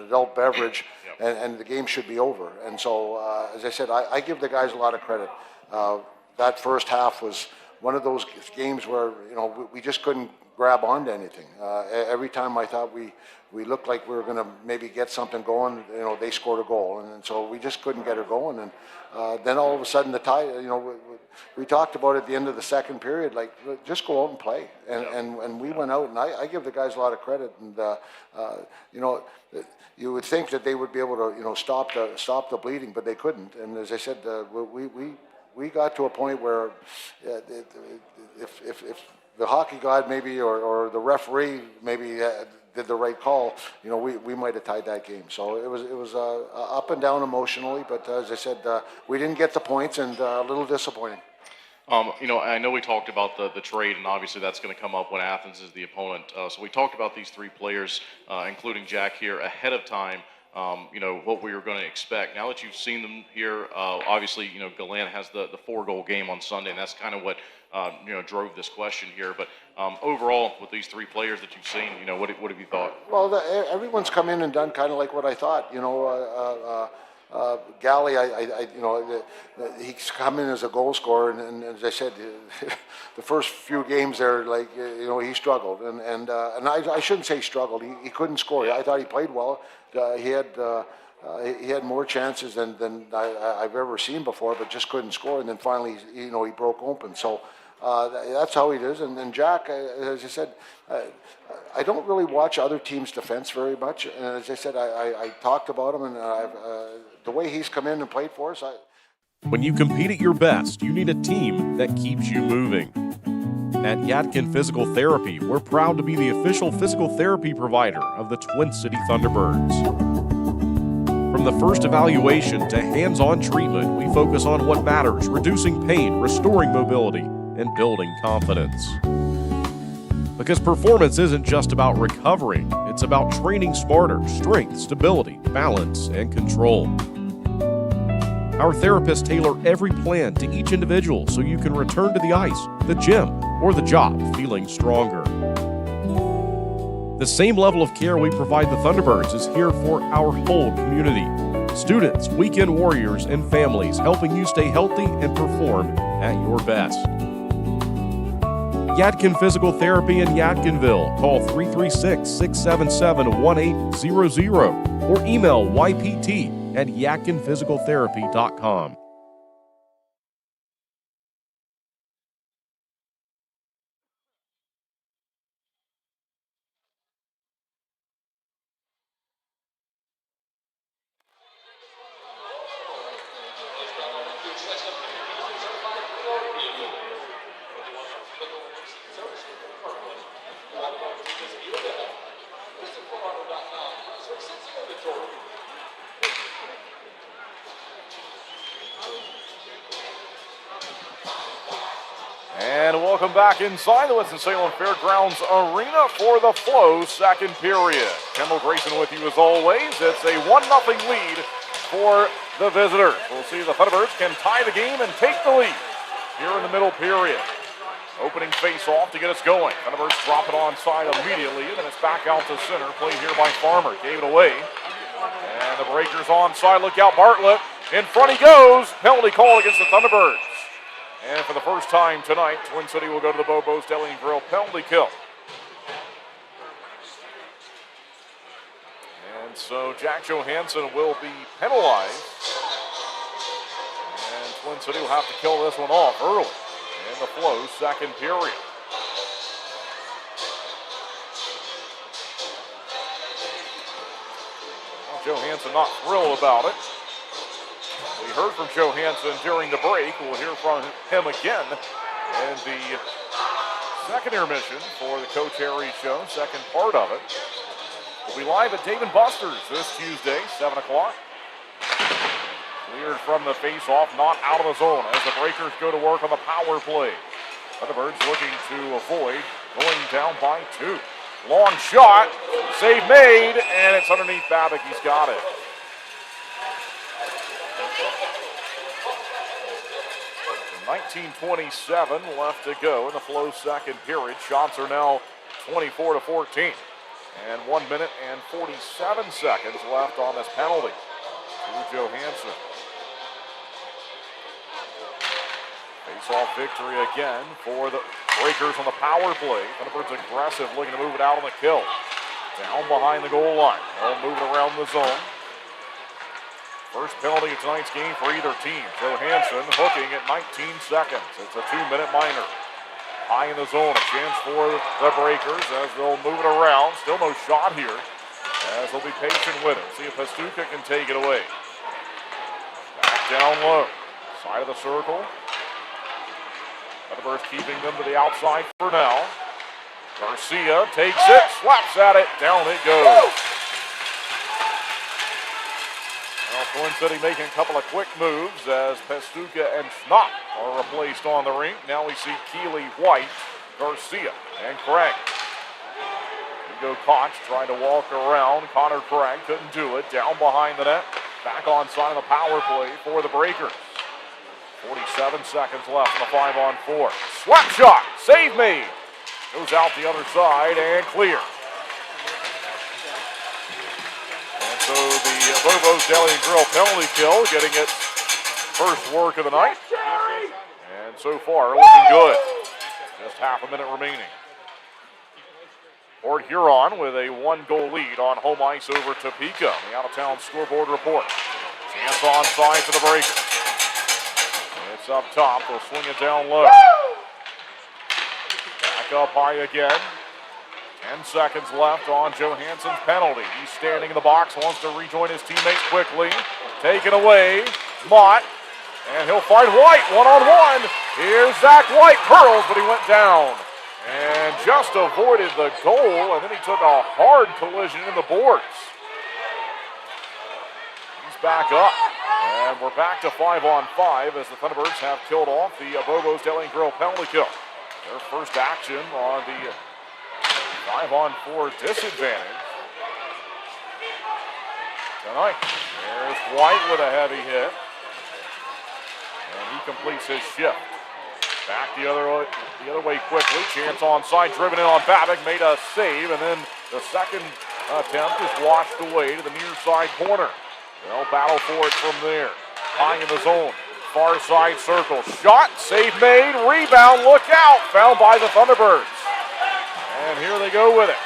adult beverage, and the game should be over. And so, as I said, I give the guys a lot of credit. That first half was one of those games where, you know, we just couldn't grab onto anything. Every time I thought we looked like we were going to maybe get something going, you know, they scored a goal, and so we just couldn't get her going. And then all of a sudden the tie, you know, we talked about at the end of the second period, like, just go out and play. And we went out, and I give the guys a lot of credit. And you know, you would think that they would be able to, you know, stop the bleeding, but they couldn't. And as I said, we got to a point where if the hockey god maybe or the referee maybe did the right call, you know, we might have tied that game. So it was up and down emotionally, but as I said, we didn't get the points, and a little disappointing. You know, I know we talked about the trade, and obviously that's going to come up when Athens is the opponent. So we talked about these 3 players, including Jack here, ahead of time. You know, what we were going to expect. Now that you've seen them here, obviously, you know, Gallant has the 4-goal game on Sunday, and that's kind of what, you know, drove this question here. But overall, with these 3 players that you've seen, you know, what have you thought? Well, everyone's come in and done kind of like what I thought. You know, Galley, you know, he's come in as a goal scorer, and as I said, the first few games there, like, you know, he struggled, and I shouldn't say struggled. He couldn't score. I thought he played well. He had more chances than I've ever seen before, but just couldn't score. And then finally, you know, he broke open. So that's how he is. And then Jack, as I said, I don't really watch other teams' defense very much. And as I said, I talked about him, and the way he's come in and played for us. When you compete at your best, you need a team that keeps you moving. At Yadkin Physical Therapy, we're proud to be the official physical therapy provider of the Twin City Thunderbirds. From the first evaluation to hands-on treatment, we focus on what matters, reducing pain, restoring mobility, and building confidence. Because performance isn't just about recovering, it's about training smarter, strength, stability, balance, and control. Our therapists tailor every plan to each individual so you can return to the ice, the gym, or the job feeling stronger. The same level of care we provide the Thunderbirds is here for our whole community. Students, weekend warriors, and families helping you stay healthy and perform at your best. Yadkin Physical Therapy in Yadkinville. Call 336-677-1800 or email ypt@yadkinphysicaltherapy.com. And welcome back inside the Winston-Salem Fairgrounds Arena for the Flow second period. Kendall Grayson with you as always. It's a 1-0 lead for the visitors. We'll see if the Thunderbirds can tie the game and take the lead here in the middle period. Opening face-off to get us going. Thunderbirds drop it onside immediately, and then it's back out to center. Played here by Farmer. Gave it away. And the Breakers onside. Look out, Bartlett. In front he goes. Penalty call against the Thunderbirds. And for the first time tonight, Twin City will go to the Bobo's Deli and Grill penalty kill. And so Jack Johansson will be penalized. And Twin City will have to kill this one off early in the Flow second period. Well, Johansson not thrilled about it. We heard from Johansson during the break. We'll hear from him again in the second intermission for the Coach Harry Show, second part of it. We'll be live at Dave & Buster's this Tuesday, 7 o'clock. Cleared from the face-off, not out of the zone as the Breakers go to work on the power play. Thunderbirds looking to avoid going down by 2. Long shot, save made, and it's underneath Babick. He's got it. .1927 left to go in the Flow second period. Shots are now 24-14. And 1 minute and 47 seconds left on this penalty to Johansson. Face-off victory again for the Breakers on the power play. Thunderbirds aggressive, looking to move it out on the kill. Down behind the goal line. They'll move it around the zone. First penalty of tonight's game for either team. Johansson hooking at 19 seconds. It's a 2-minute minor. High in the zone, a chance for the Breakers as they'll move it around. Still no shot here as they'll be patient with it. See if Pastuca can take it away. Back down low. Side of the circle. Thunderbirds keeping them to the outside for now. Garcia takes it, slaps at it, down it goes. Well, Twin City making a couple of quick moves as Pastuca and Schnapp are replaced on the rink. Now we see Keeley, White, Garcia, and Craig. Hugo Koch trying to walk around. Connor Craig couldn't do it. Down behind the net. Back on side of the power play for the Breakers. 47 seconds left on the 5-on-4. Slap shot, save made. Goes out the other side and clear. And so the Bobo's Deli and Grill penalty kill getting its first work of the night. And so far looking good. Just half a minute remaining. Port Huron with a 1-goal lead on home ice over Topeka. The out-of-town scoreboard report. Chance on side for the Breakers. It's up top. They'll swing it down low. Back up high again. 10 seconds left on Johansson's penalty. He's standing in the box, wants to rejoin his teammates quickly. Taken away. Mott. And he'll find White one-on-one. Here's Zach White. Curls, but he went down. And just avoided the goal, and then he took a hard collision in the boards. He's back up. And we're back to 5-on-5 as the Thunderbirds have killed off the Bobo's Deli and Grill penalty kill. Their first action on the 5-on-4 disadvantage tonight. There's White with a heavy hit. And he completes his shift. Back the other way quickly. Chance on side, driven in on Babick, made a save, and then the second attempt is washed away to the near side corner. They'll battle for it from there. High in the zone. Far side circle. Shot, save made, rebound, look out. Found by the Thunderbirds. And here they go with it.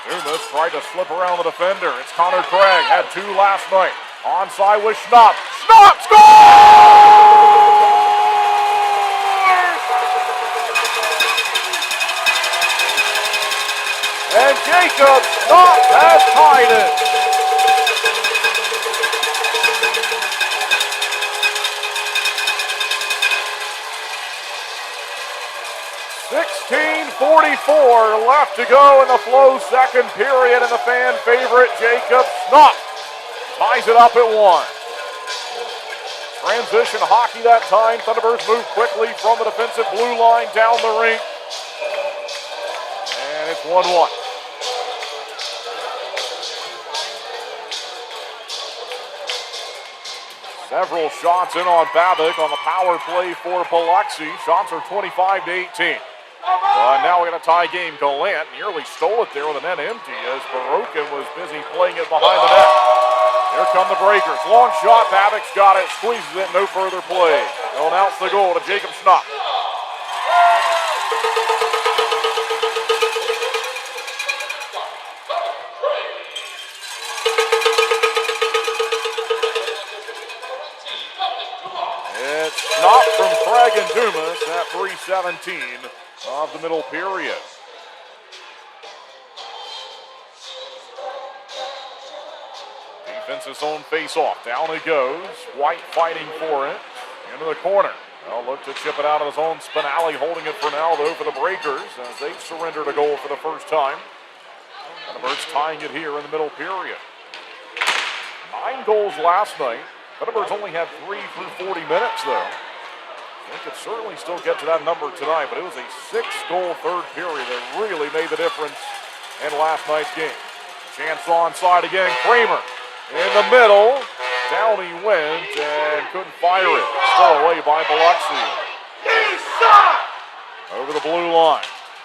Dumas tried to slip around the defender. It's Connor Craig. Had 2 last night. Onside with Schnapp. Schnapp scores! And Jacob Schnapp has tied it. 16:44 left to go in the Flow second period, and the fan favorite Jacob Schnapp ties it up at 1. Transition hockey that time. Thunderbirds move quickly from the defensive blue line down the rink. And it's 1-1. Several shots in on Babick on the power play for Biloxi. Shots are 25-18. Now we got a tie game. Gallant nearly stole it there with the net empty as Barokin was busy playing it behind the net. Here come the Breakers. Long shot. Babick's got it. Squeezes it. No further play. They'll announce the goal to Jacob Schnapp. It's Schnapp from Craig and Dumas at 3:17 of the middle period. Defense's zone face-off. Down it goes. White fighting for it. Into the corner. They'll look to chip it out of his own. Spinelli holding it for now, though, for the Breakers as they've surrendered a goal for the first time. And the Birds tying it here in the middle period. 9 goals last night. Thunderbirds only had 3 through 40 minutes, though. They could certainly still get to that number tonight, but it was a 6-goal third period that really made the difference in last night's game. Chance onside again. Kramer in the middle. Down he went and couldn't fire it. Still away by Biloxi. Over the blue line.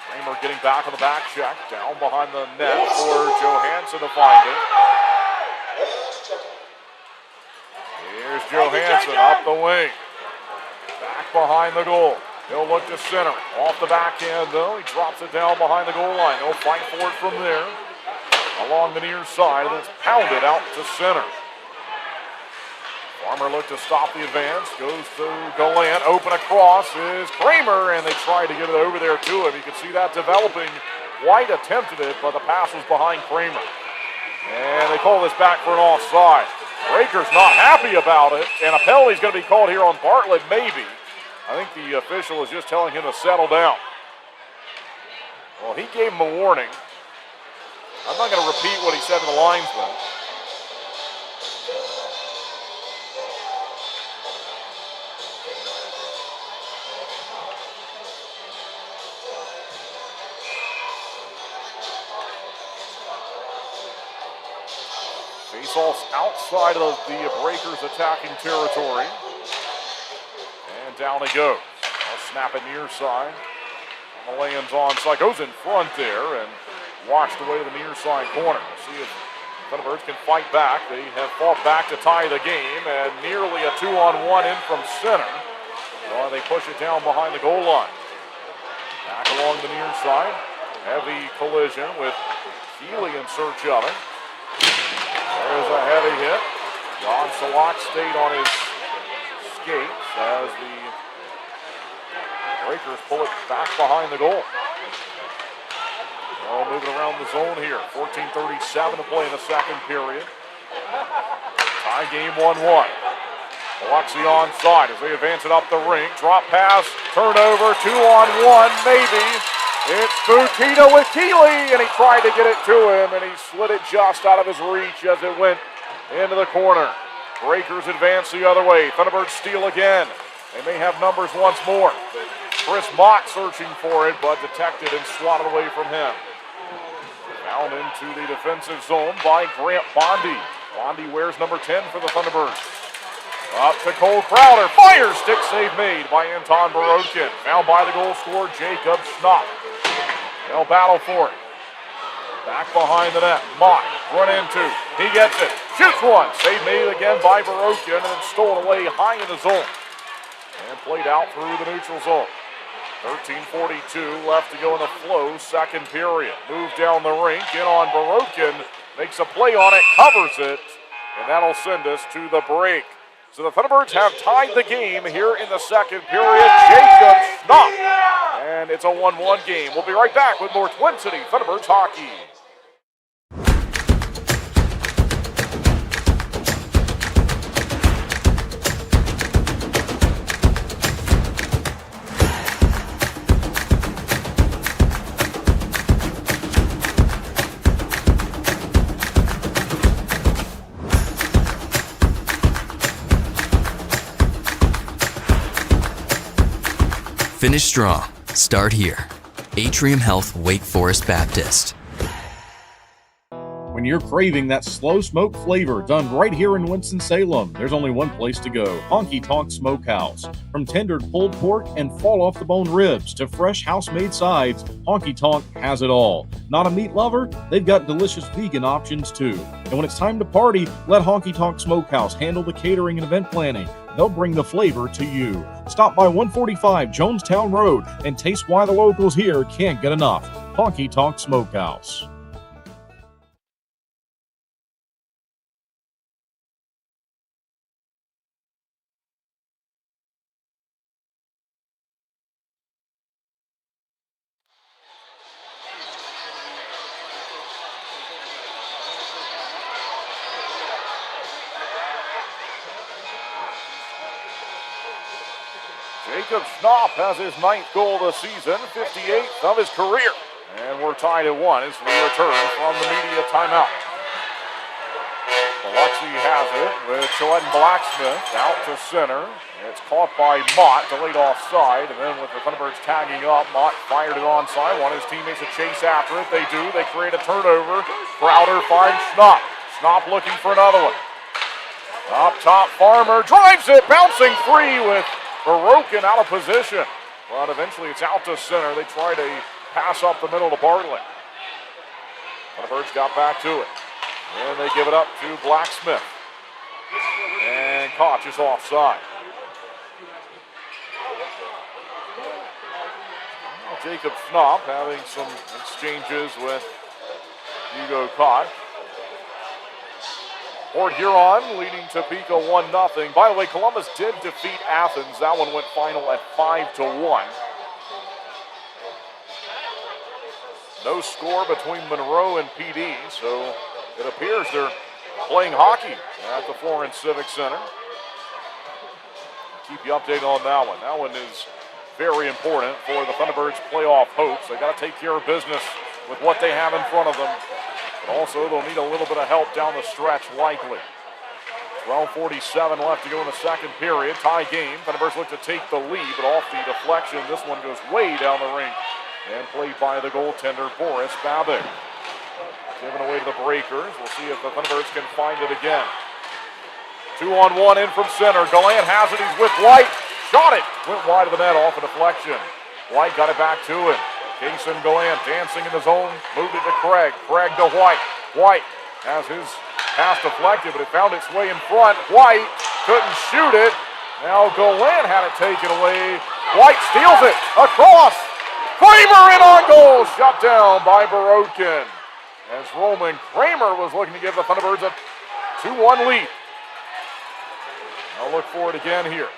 Kramer getting back on the back check. Down behind the net for Johansson to find it. Here's Johansson up the wing. Back behind the goal. He'll look to center. Off the backhand though. He drops it down behind the goal line. He'll fight for it from there. Along the near side, and it's pounded out to center. Farmer looked to stop the advance, goes to Gallant, open across is Kramer, and they tried to get it over there to him. You can see that developing. White attempted it, but the pass was behind Kramer. And they call this back for an offside. Breakers not happy about it, and a penalty is going to be called here on Bartlett, maybe. I think the official is just telling him to settle down. Well, he gave him a warning. I'm not going to repeat what he said to the linesman. Face-offs outside of the Breakers' attacking territory. And down he goes. I'll snap it near side. Malayans onside. Goes in front there and washed away to the near side corner. See if Thunderbirds can fight back. They have fought back to tie the game, and nearly a 2-on-1 in from center. Well, they push it down behind the goal line. Back along the near side. Heavy collision with Keeley in search of it. There's a heavy hit. John Salak stayed on his skates as the Breakers pull it back behind the goal. Well, moving around the zone here. 14:37 to play in the second period. Tie game 1-1. Biloxi onside as they advance it up the rink. Drop pass, turnover, 2-on-1, maybe. It's Butina with Keeley, and he tried to get it to him, and he slid it just out of his reach as it went into the corner. Breakers advance the other way. Thunderbirds steal again. They may have numbers once more. Chris Mott searching for it, but detected and swatted away from him. Down into the defensive zone by Grant Bondi. Bondi wears number 10 for the Thunderbirds. Up to Cole Crowder. Fire stick save made by Anton Borodkin. Found by the goal scorer, Jacob Schnapp. They'll battle for it. Back behind the net. Mott run into. He gets it. Shoots one. Save made again by Borodkin and then stolen away high in the zone. And played out through the neutral zone. 13:42 left to go in the Flow second period. Move down the rink, in on Borodkin, makes a play on it, covers it, and that'll send us to the break. So the Thunderbirds have tied the game here in the second period. Jacob Schnapp, and it's a 1-1 game. We'll be right back with more Twin City Thunderbirds hockey. Finish strong. Start here. Atrium Health Wake Forest Baptist. When you're craving that slow smoke flavor done right here in Winston-Salem, there's only one place to go, Honky Tonk Smokehouse. From tendered pulled pork and fall-off-the-bone ribs to fresh house-made sides, Honky Tonk has it all. Not a meat lover? They've got delicious vegan options too. And when it's time to party, let Honky Tonk Smokehouse handle the catering and event planning. They'll bring the flavor to you. Stop by 145 Jonestown Road and taste why the locals here can't get enough. Honky Tonk Smokehouse. Jacob Schnapp has his 9th goal of the season, 58th of his career. And we're tied at 1 as we return from the media timeout. Biloxi has it with Gillette and Blacksmith out to center. It's caught by Mott, delayed offside, and then with the Thunderbirds tagging up, Mott fired it onside. Want his teammates to chase after it. They do. They create a turnover. Crowder finds Schnapp. Schnapp looking for another one. Up top, Farmer drives it, bouncing free with Barokin out of position. But eventually it's out to center. They try to pass up the middle to Bartlett. Thunderbirds got back to it. And they give it up to Blacksmith. And Koch is offside. Jacob Schnapp having some exchanges with Hugo Koch. Port Huron leading Topeka 1-0. By the way, Columbus did defeat Athens. That one went final at 5-1. No score between Monroe and PD, so it appears they're playing hockey at the Florence Civic Center. Keep you updated on that one. That one is very important for the Thunderbirds' playoff hopes. They've got to take care of business with what they have in front of them. But also, they'll need a little bit of help down the stretch, likely. 12:47 left to go in the second period. Tie game. Thunderbirds look to take the lead, but off the deflection, this one goes way down the rink. And played by the goaltender, Boris Babic. Given away to the Breakers. We'll see if the Thunderbirds can find it again. 2-on-1 in from center. Gallant has it. He's with White. Shot it. Went wide of the net off a deflection. White got it back to him. Jason Gallant dancing in the zone. Moved it to Craig. Craig to White. White has his pass deflected, but it found its way in front. White couldn't shoot it. Now Gallant had it taken away. White steals it. Across. Kramer in on goal. Shut down by Barokin. As Roman Kramer was looking to give the Thunderbirds a 2-1 lead. I'll look for it again here.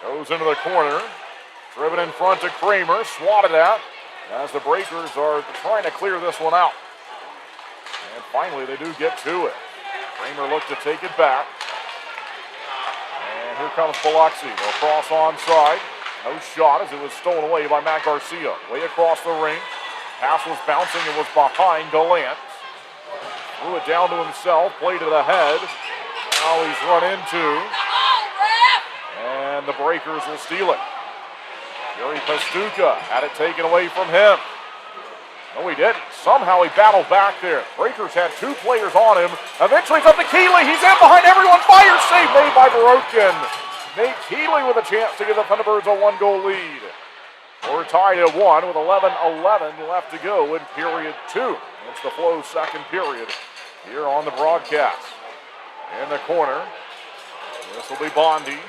Goes into the corner. Driven in front to Kramer. Swatted at as the Breakers are trying to clear this one out. And finally they do get to it. Kramer looked to take it back. And here comes Biloxi. They'll cross onside. No shot as it was stolen away by Matt Garcia. Way across the ring. Pass was bouncing and was behind Gallant. Threw it down to himself. Played it ahead. Now he's run into. And the Breakers will steal it. Jerry Pastuca had it taken away from him. No, he didn't. Somehow he battled back there. Breakers had two players on him. Eventually it's up to Keeley. He's in behind everyone. Fire save made by Barokin. Nate Keeley with a chance to give the Thunderbirds a 1-goal lead. We're tied at 1 with 11:11 left to go in period 2. It's the Flow's second period here on the broadcast. In the corner, this will be Bondi.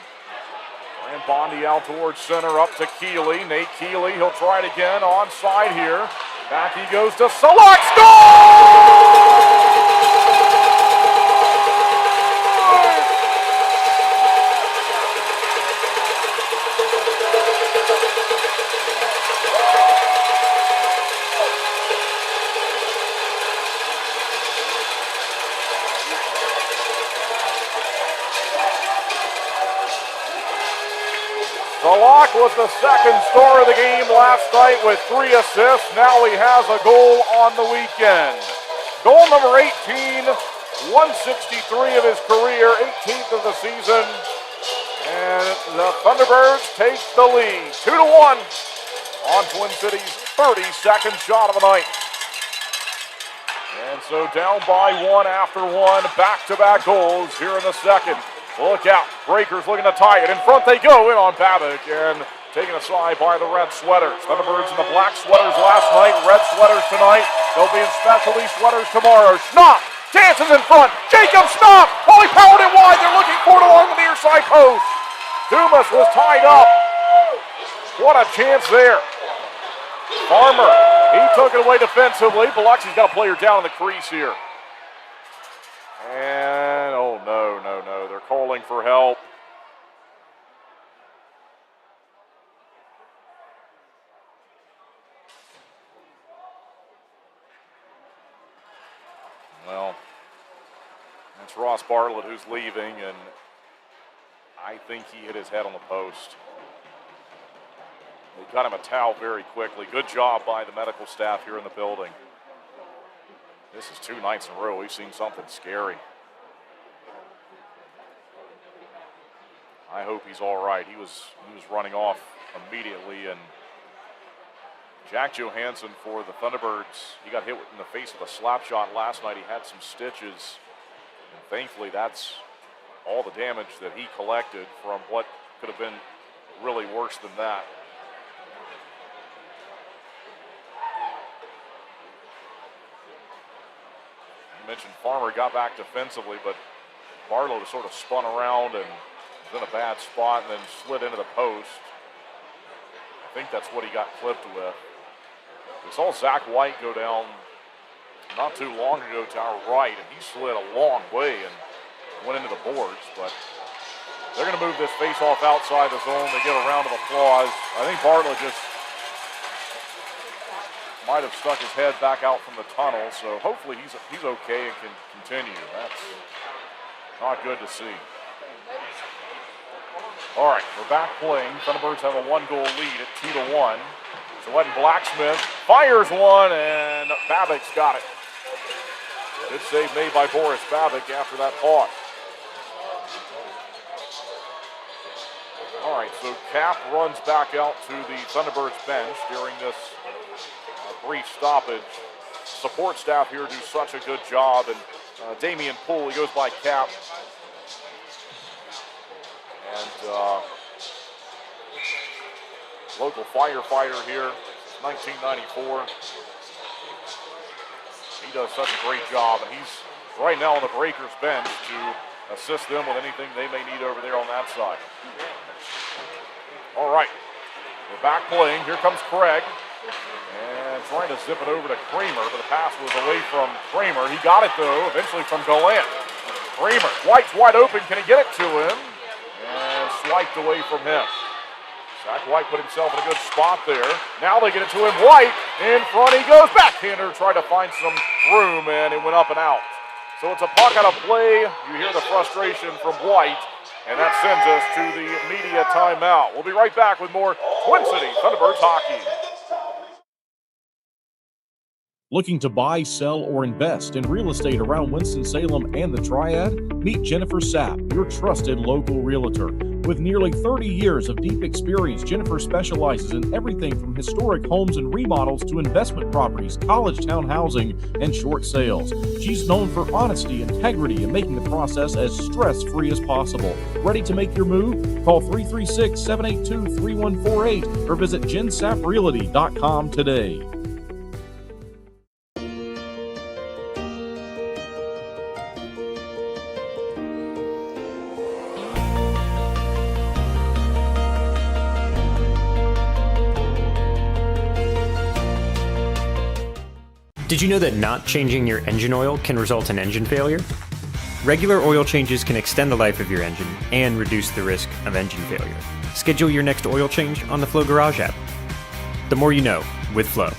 And Bondi out towards center, up to Keeley. Nate Keeley, he'll try it again, onside here. Back he goes to Select, score! Salak was the second star of the game last night with 3 assists. Now he has a goal on the weekend. Goal number 18, 163 of his career, 18th of the season. And the Thunderbirds take the lead, 2-1 on Twin City's 32nd shot of the night. And so down by 1 after 1, back-to-back goals here in the second. Look out, Breakers looking to tie it. In front they go, in on Babic, and taken aside by the red sweaters. Thunderbirds in the black sweaters last night, red sweaters tonight. They'll be in specialty sweaters tomorrow. Schnapp dances in front. Jacob Schnapp, he powered it wide. They're looking for it along the near side post. Dumas was tied up. What a chance there. Farmer, he took it away defensively. Biloxi's got a player down in the crease here. And, oh, no. They're calling for help. Well, that's Ross Bartlett who's leaving, and I think he hit his head on the post. They got him a towel very quickly. Good job by the medical staff here in the building. This is 2 nights in a row. We've seen something scary. I hope he's all right. He was running off immediately, and Jack Johansson for the Thunderbirds, he got hit in the face with a slap shot last night. He had some stitches, and thankfully that's all the damage that he collected from what could have been really worse than that. You mentioned Farmer got back defensively, but Barlow sort of spun around and was in a bad spot and then slid into the post. I think that's what he got clipped with. We saw Zach White go down not too long ago to our right, and he slid a long way and went into the boards, but they're going to move this face-off outside the zone. They get a round of applause. I think Bartlett just might have stuck his head back out from the tunnel, so hopefully he's okay and can continue. That's not good to see. All right, we're back playing. Thunderbirds have a 1-goal lead at 2-1. So Ed Blacksmith fires one, and Babbitt's got it. Good save made by Boris Babbitt after that pause. All right, so Cap runs back out to the Thunderbirds bench during this brief stoppage. Support staff here do such a good job, and Damian Poole, he goes by Cap. And local firefighter here, 1994. He does such a great job, and he's right now on the Breakers bench to assist them with anything they may need over there on that side. All right, we're back playing. Here comes Craig, and trying to zip it over to Kramer, but the pass was away from Kramer. He got it, though, eventually from Gallant. Kramer, White's wide open. Can he get it to him? And swiped away from him. Zach White put himself in a good spot there. Now they get it to him. White in front. He goes backhander, tried to find some room, and it went up and out. So it's a puck out of play. You hear the frustration from White, and that sends us to the media timeout. We'll be right back with more Twin City Thunderbirds hockey. Looking to buy, sell, or invest in real estate around Winston-Salem and the Triad? Meet Jennifer Sapp, your trusted local realtor. With nearly 30 years of deep experience, Jennifer specializes in everything from historic homes and remodels to investment properties, college town housing, and short sales. She's known for honesty, integrity, and making the process as stress-free as possible. Ready to make your move? Call 336-782-3148 or visit jensapprealty.com today. Did you know that not changing your engine oil can result in engine failure? Regular oil changes can extend the life of your engine and reduce the risk of engine failure. Schedule your next oil change on the Flow Garage app. The more you know with Flow.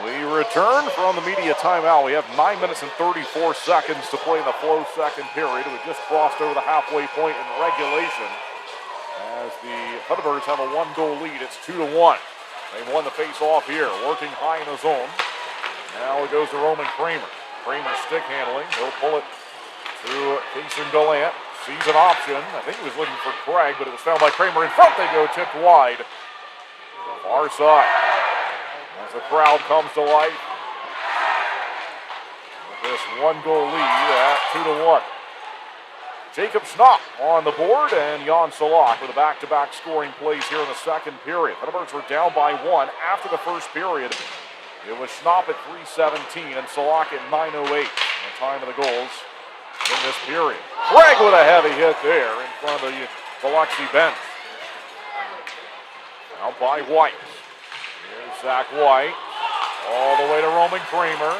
We return from the media timeout. We have 9 minutes and 34 seconds to play in the Flow second period. We just crossed over the halfway point in regulation as the Thunderbirds have a 1-goal lead. It's 2-1. They won the face-off here, working high in the zone. Now it goes to Roman Kramer. Kramer stick handling. He'll pull it to Jason Gallant. Sees an option. I think he was looking for Craig, but it was found by Kramer. In front they go, tipped wide. Far side. As the crowd comes to life with this 1-goal lead at 2-1. Jacob Schnapp on the board and Jan Salak with a back-to-back scoring plays here in the second period. Thunderbirds were down by 1 after the first period. It was Schnapp at 3:17 and Salak at 9:08. The time of the goals in this period. Craig with a heavy hit there in front of the Biloxi bench. Now by White. Here's Zach White, all the way to Roman Kramer.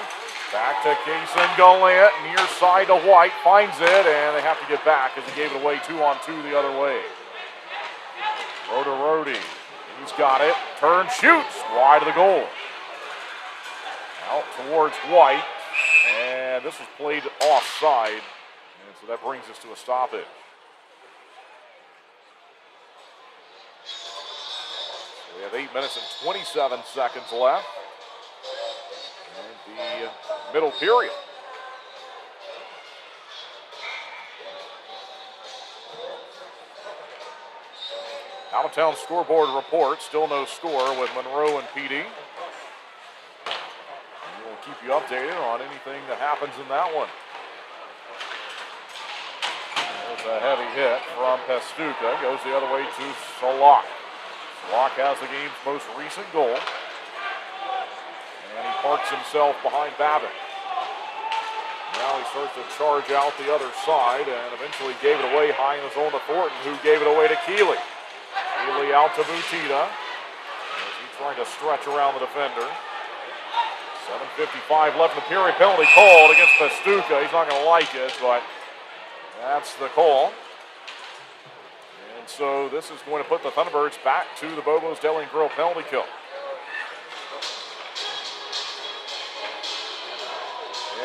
Back to Kason Gallant, near side to White, finds it, and they have to get back as he gave it away 2-on-2 the other way. Rhodey, he's got it, turns, shoots, wide of the goal. Out towards White, and this was played offside, and so that brings us to a stoppage. We have 8 minutes and 27 seconds left in the middle period. Out-of-town scoreboard report, still no score with Monroe and PD. We'll keep you updated on anything that happens in that one. There's a heavy hit from Pestuka, goes the other way to Salak. Salak has the game's most recent goal. And he parks himself behind Babbitt. Now he starts to charge out the other side and eventually gave it away high in the zone to Thornton, who gave it away to Keeley. Keeley out to Butita. As he's trying to stretch around the defender. 7:55 left in the period. Penalty called against Pestuka. He's not going to like it, but that's the call. And so this is going to put the Thunderbirds back to the Bobo's Deli and Grill penalty kill.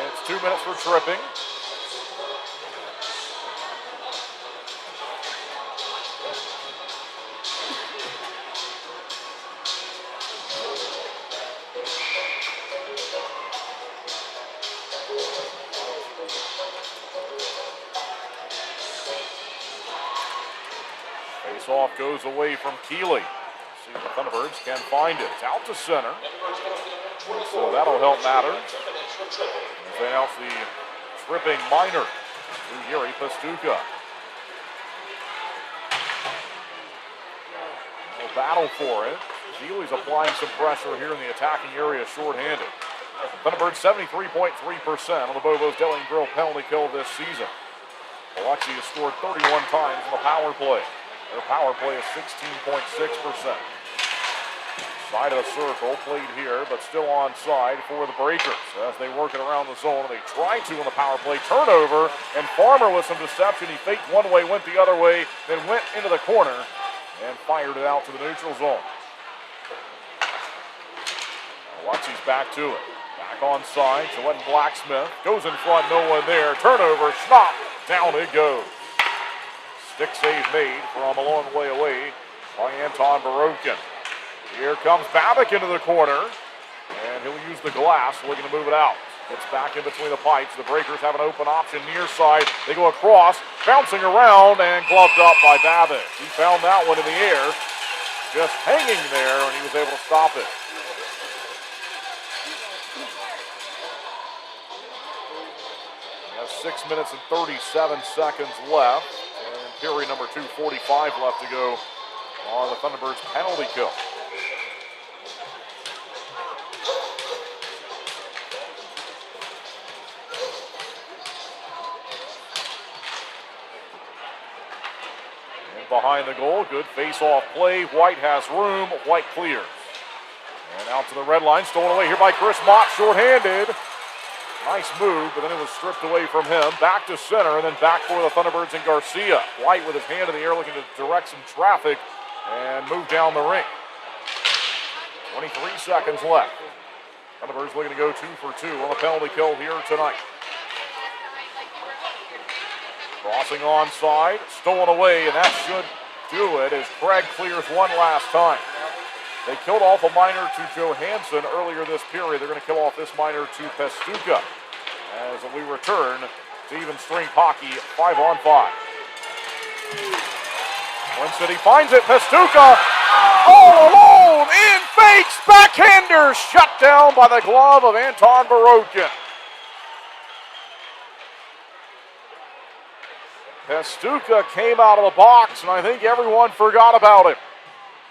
It's 2 minutes for tripping. Face-off goes away from Keeley. See if the Thunderbirds can find it. It's out to center. So that'll help matter. As they announce the tripping minor to Yuri Pestuka. No battle for it. Keeley's applying some pressure here in the attacking area, shorthanded. Thunderbirds 73.3% on the Bobo's Deli and Grill penalty kill this season. Biloxi has scored 31 times on the power play. Their power play is 16.6%. Side of the circle, played here, but still onside for the Breakers as they work it around the zone. They try to on the power play. Turnover, and Farmer with some deception. He faked one way, went the other way, then went into the corner and fired it out to the neutral zone. Biloxi's back to it. Back onside, Gillette Blacksmith goes in front, no one there. Turnover, Schnapp, down it goes. Stick save made from a long way away by Anton Barokin. Here comes Babick into the corner, and he'll use the glass, looking to move it out. Gets back in between the pipes. The Breakers have an open option near side. They go across, bouncing around, and gloved up by Babick. He found that one in the air, just hanging there, and he was able to stop it. We have 6 minutes and 37 seconds left, and period number 2:45 left to go on the Thunderbirds penalty kill. Behind the goal, good face-off play. White has room, White clears. And out to the red line, stolen away here by Chris Mott, shorthanded. Nice move, but then it was stripped away from him. Back to center, and then back for the Thunderbirds and Garcia. White with his hand in the air looking to direct some traffic and move down the ring. 23 seconds left. Thunderbirds looking to go 2 for 2 on the penalty kill here tonight. Crossing onside, stolen away, and that should do it as Craig clears one last time. They killed off a minor to Johansson earlier this period. They're going to kill off this minor to Pestuka as we return to even strength hockey 5-on-5. Twin City finds it, Pestuka all alone, in fakes, backhander, shut down by the glove of Anton Barokin. Pestuka came out of the box, and I think everyone forgot about it.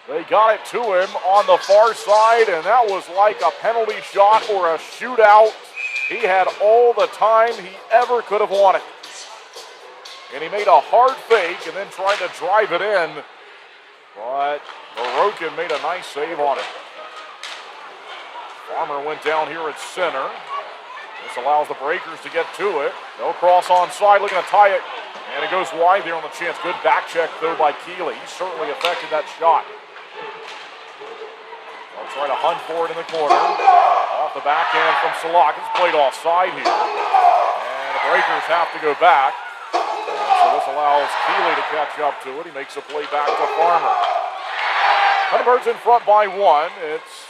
They got it to him on the far side, and that was like a penalty shot or a shootout. He had all the time he ever could have wanted. And he made a hard fake and then tried to drive it in, but Barokin made a nice save on it. Farmer went down here at center. This allows the Breakers to get to it. No cross onside, looking to tie it. And it goes wide there on the chance. Good back check, though, by Keeley. He certainly affected that shot. They'll try to hunt for it in the corner. Off the backhand from Salak. It's played offside here. And the Breakers have to go back. And so this allows Keeley to catch up to it. He makes a play back to Farmer. Thunderbirds in front by 1. It's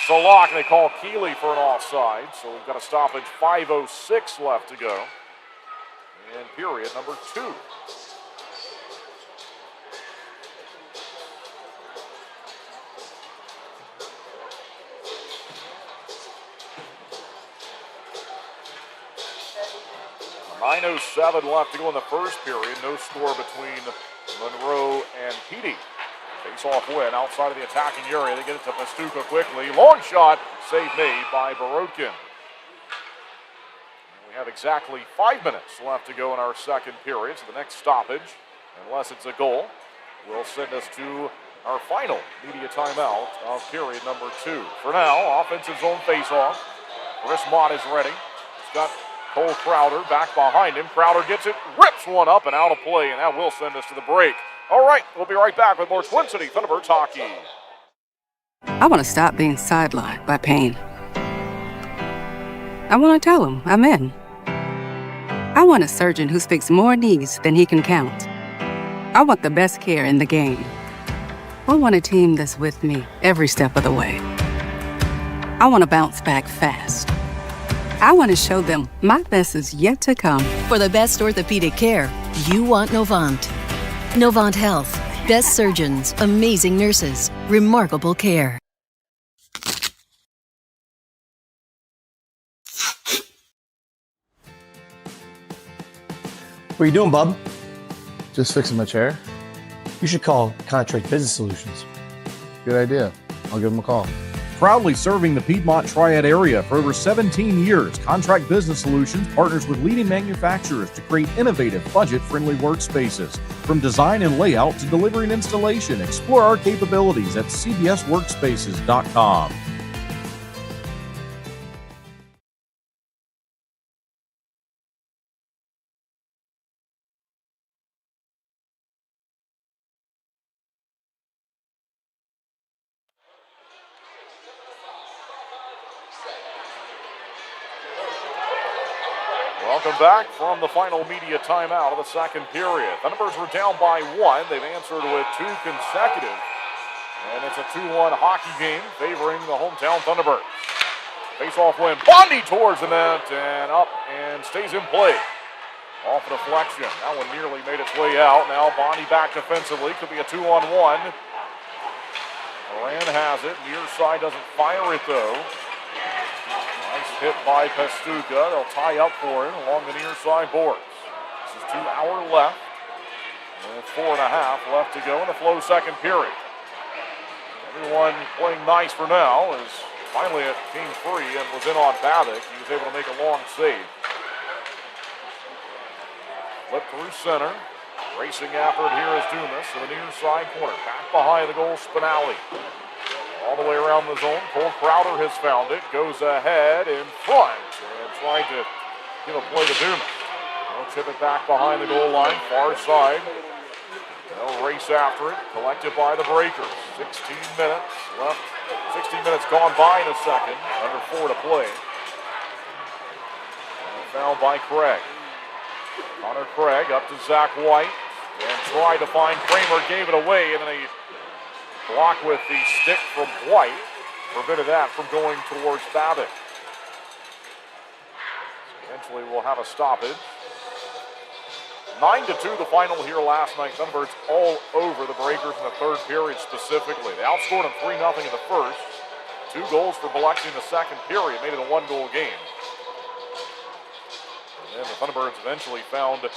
Salak, and they call Keeley for an offside. So we've got a stoppage, 5:06 left to go in period number 2. .907 left to go in the first period. No score between Monroe and Petey. Face-off win outside of the attacking area. They get it to Pastuca quickly. Long shot, save made by Barokin. We have exactly 5 minutes left to go in our second period. So the next stoppage, unless it's a goal, will send us to our final media timeout of period number 2. For now, offensive zone face-off. Chris Mott is ready. He's got Cole Crowder back behind him. Crowder gets it, rips one up and out of play, and that will send us to the break. All right, we'll be right back with more Twin City Thunderbirds hockey. I want to stop being sidelined by pain. I want to tell him I'm in. I want a surgeon who speaks more knees than he can count. I want the best care in the game. I want a team that's with me every step of the way. I want to bounce back fast. I want to show them my best is yet to come. For the best orthopedic care, you want Novant. Novant Health. Best surgeons, amazing nurses, remarkable care. What are you doing, bub? Just fixing my chair. You should call Contract Business Solutions. Good idea. I'll give them a call. Proudly serving the Piedmont Triad area for over 17 years, Contract Business Solutions partners with leading manufacturers to create innovative, budget-friendly workspaces. From design and layout to delivery and installation, explore our capabilities at cbsworkspaces.com. Welcome back from the final media timeout of the second period. Thunderbirds were down by 1. They've answered with 2 consecutive. And it's a 2-1 hockey game favoring the hometown Thunderbirds. Face-off win. Bondi towards the net and up and stays in play. Off a deflection. That one nearly made its way out. Now Bondi back defensively. Could be a 2-on-1. Moran has it. Near side doesn't fire it though. Nice hit by Pastuca. They'll tie up for him along the near side boards. This is 2 hours left. And 4.5 left to go in the Flow second period. Everyone playing nice for now as finally it came free and was in on Babbitt. He was able to make a long save. Flip through center. Racing after it here is Dumas to the near side corner. Back behind the goal, Spinelli. All the way around the zone. Cole Crowder has found it. Goes ahead in front and trying to give a play to Dumas. They'll chip it back behind the goal line, far side. They'll race after it, collected by the Breakers. 16 minutes left. 16 minutes gone by in a second. Under 4 to play. And found by Craig. Connor Craig up to Zach White. And tried to find Kramer, gave it away, and then he blocked with the stick from White. Prevented that from going towards Babbitt. Eventually we'll have a stoppage. 9-2 the final here last night. Thunderbirds all over the Breakers in the third period specifically. They outscored them 3-0 in the first. 2 goals for Biloxi in the second period. Made it a 1-goal game. And then the Thunderbirds eventually found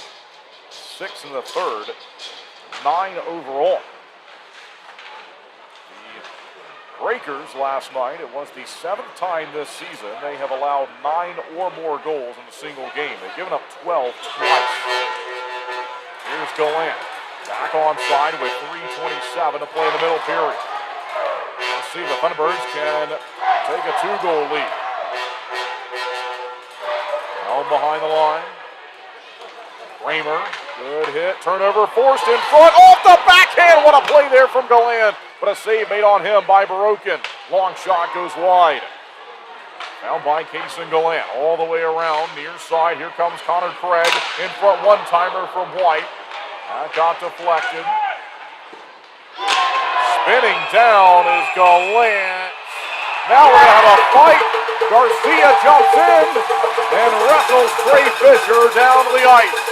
6 in the third. 9 overall. The Breakers last night, it was the 7th time this season they have allowed 9 or more goals in a single game. They've given up 12 twice. Here's Gallant. Back onside with 3:27 to play in the middle period. Let's see if the Thunderbirds can take a 2-goal lead. Down behind the line. Kramer, good hit. Turnover forced in front. Off the backhand. What a play there from Gallant. But a save made on him by Barokin. Long shot goes wide. Found by Kason Gallant. All the way around. Near side. Here comes Connor Craig. In front, one-timer from White. That got deflected. Spinning down is Gallant. Now we're going to have a fight. Garcia jumps in and wrestles Trey Fisher down to the ice.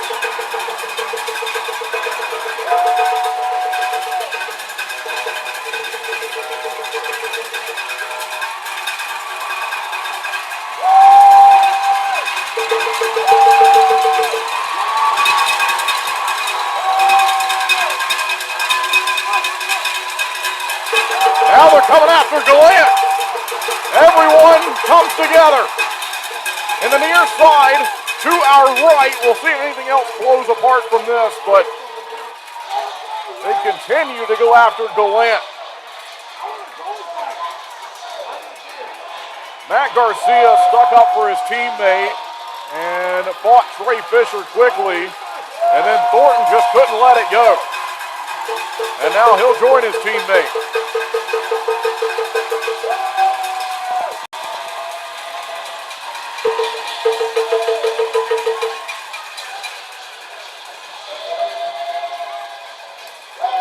Now they're coming after Gallant. Everyone comes together. In the near side, to our right, we'll see if anything else blows apart from this, but they continue to go after Gallant. Matt Garcia stuck up for his teammate and fought Trey Fisher quickly, and then Thornton just couldn't let it go. And now he'll join his teammate.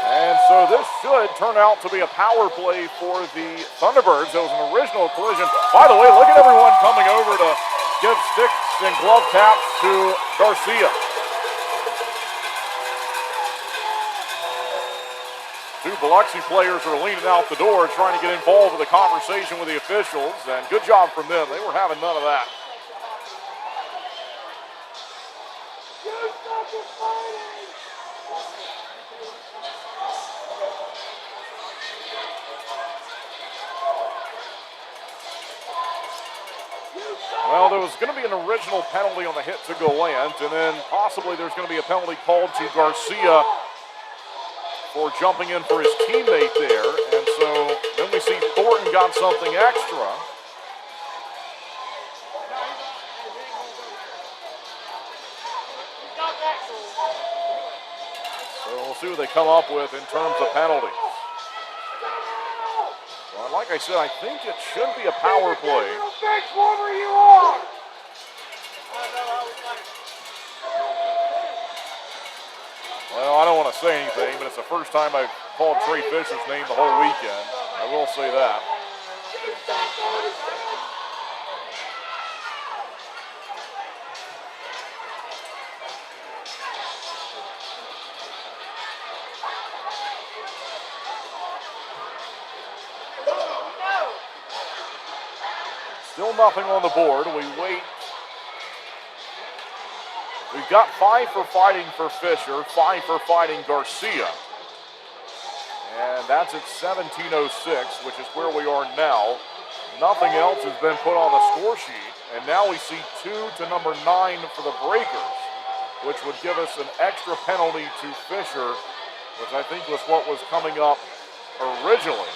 And so this should turn out to be a power play for the Thunderbirds. It was an original collision. By the way, look at everyone coming over to give sticks and glove taps to Garcia. Two Biloxi players are leaning out the door trying to get involved with the conversation with the officials, and good job from them. They were having none of that. Well, there was going to be an original penalty on the hit to Gallant, and then possibly there's going to be a penalty called to Garcia for jumping in for his teammate there. And so then we see Thornton got something extra. So we'll see what they come up with in terms of penalties. Well, like I said, I think it should be a power play. Well, I don't want to say anything, but it's the first time I've called Trey Fisher's name the whole weekend. I will say that. Still nothing on the board. We wait. We've got 5 for fighting for Fisher, 5 for fighting Garcia. And that's at 17:06, which is where we are now. Nothing else has been put on the score sheet. And now we see 2 to number 9 for the Breakers, which would give us an extra penalty to Fisher, which I think was what was coming up originally.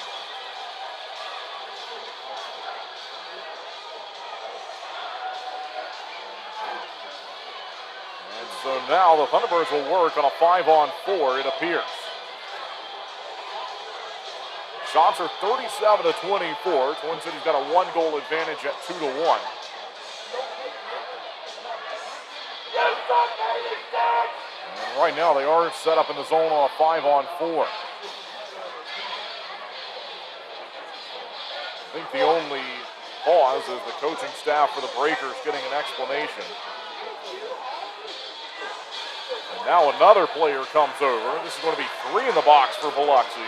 So now the Thunderbirds will work on a 5-on-4, it appears. Shots are 37-24. Twin City's got a 1-goal advantage at 2-1. And right now they are set up in the zone on a 5-on-4. I think the only pause is the coaching staff for the Breakers getting an explanation. And now another player comes over. This is going to be 3 in the box for Biloxi.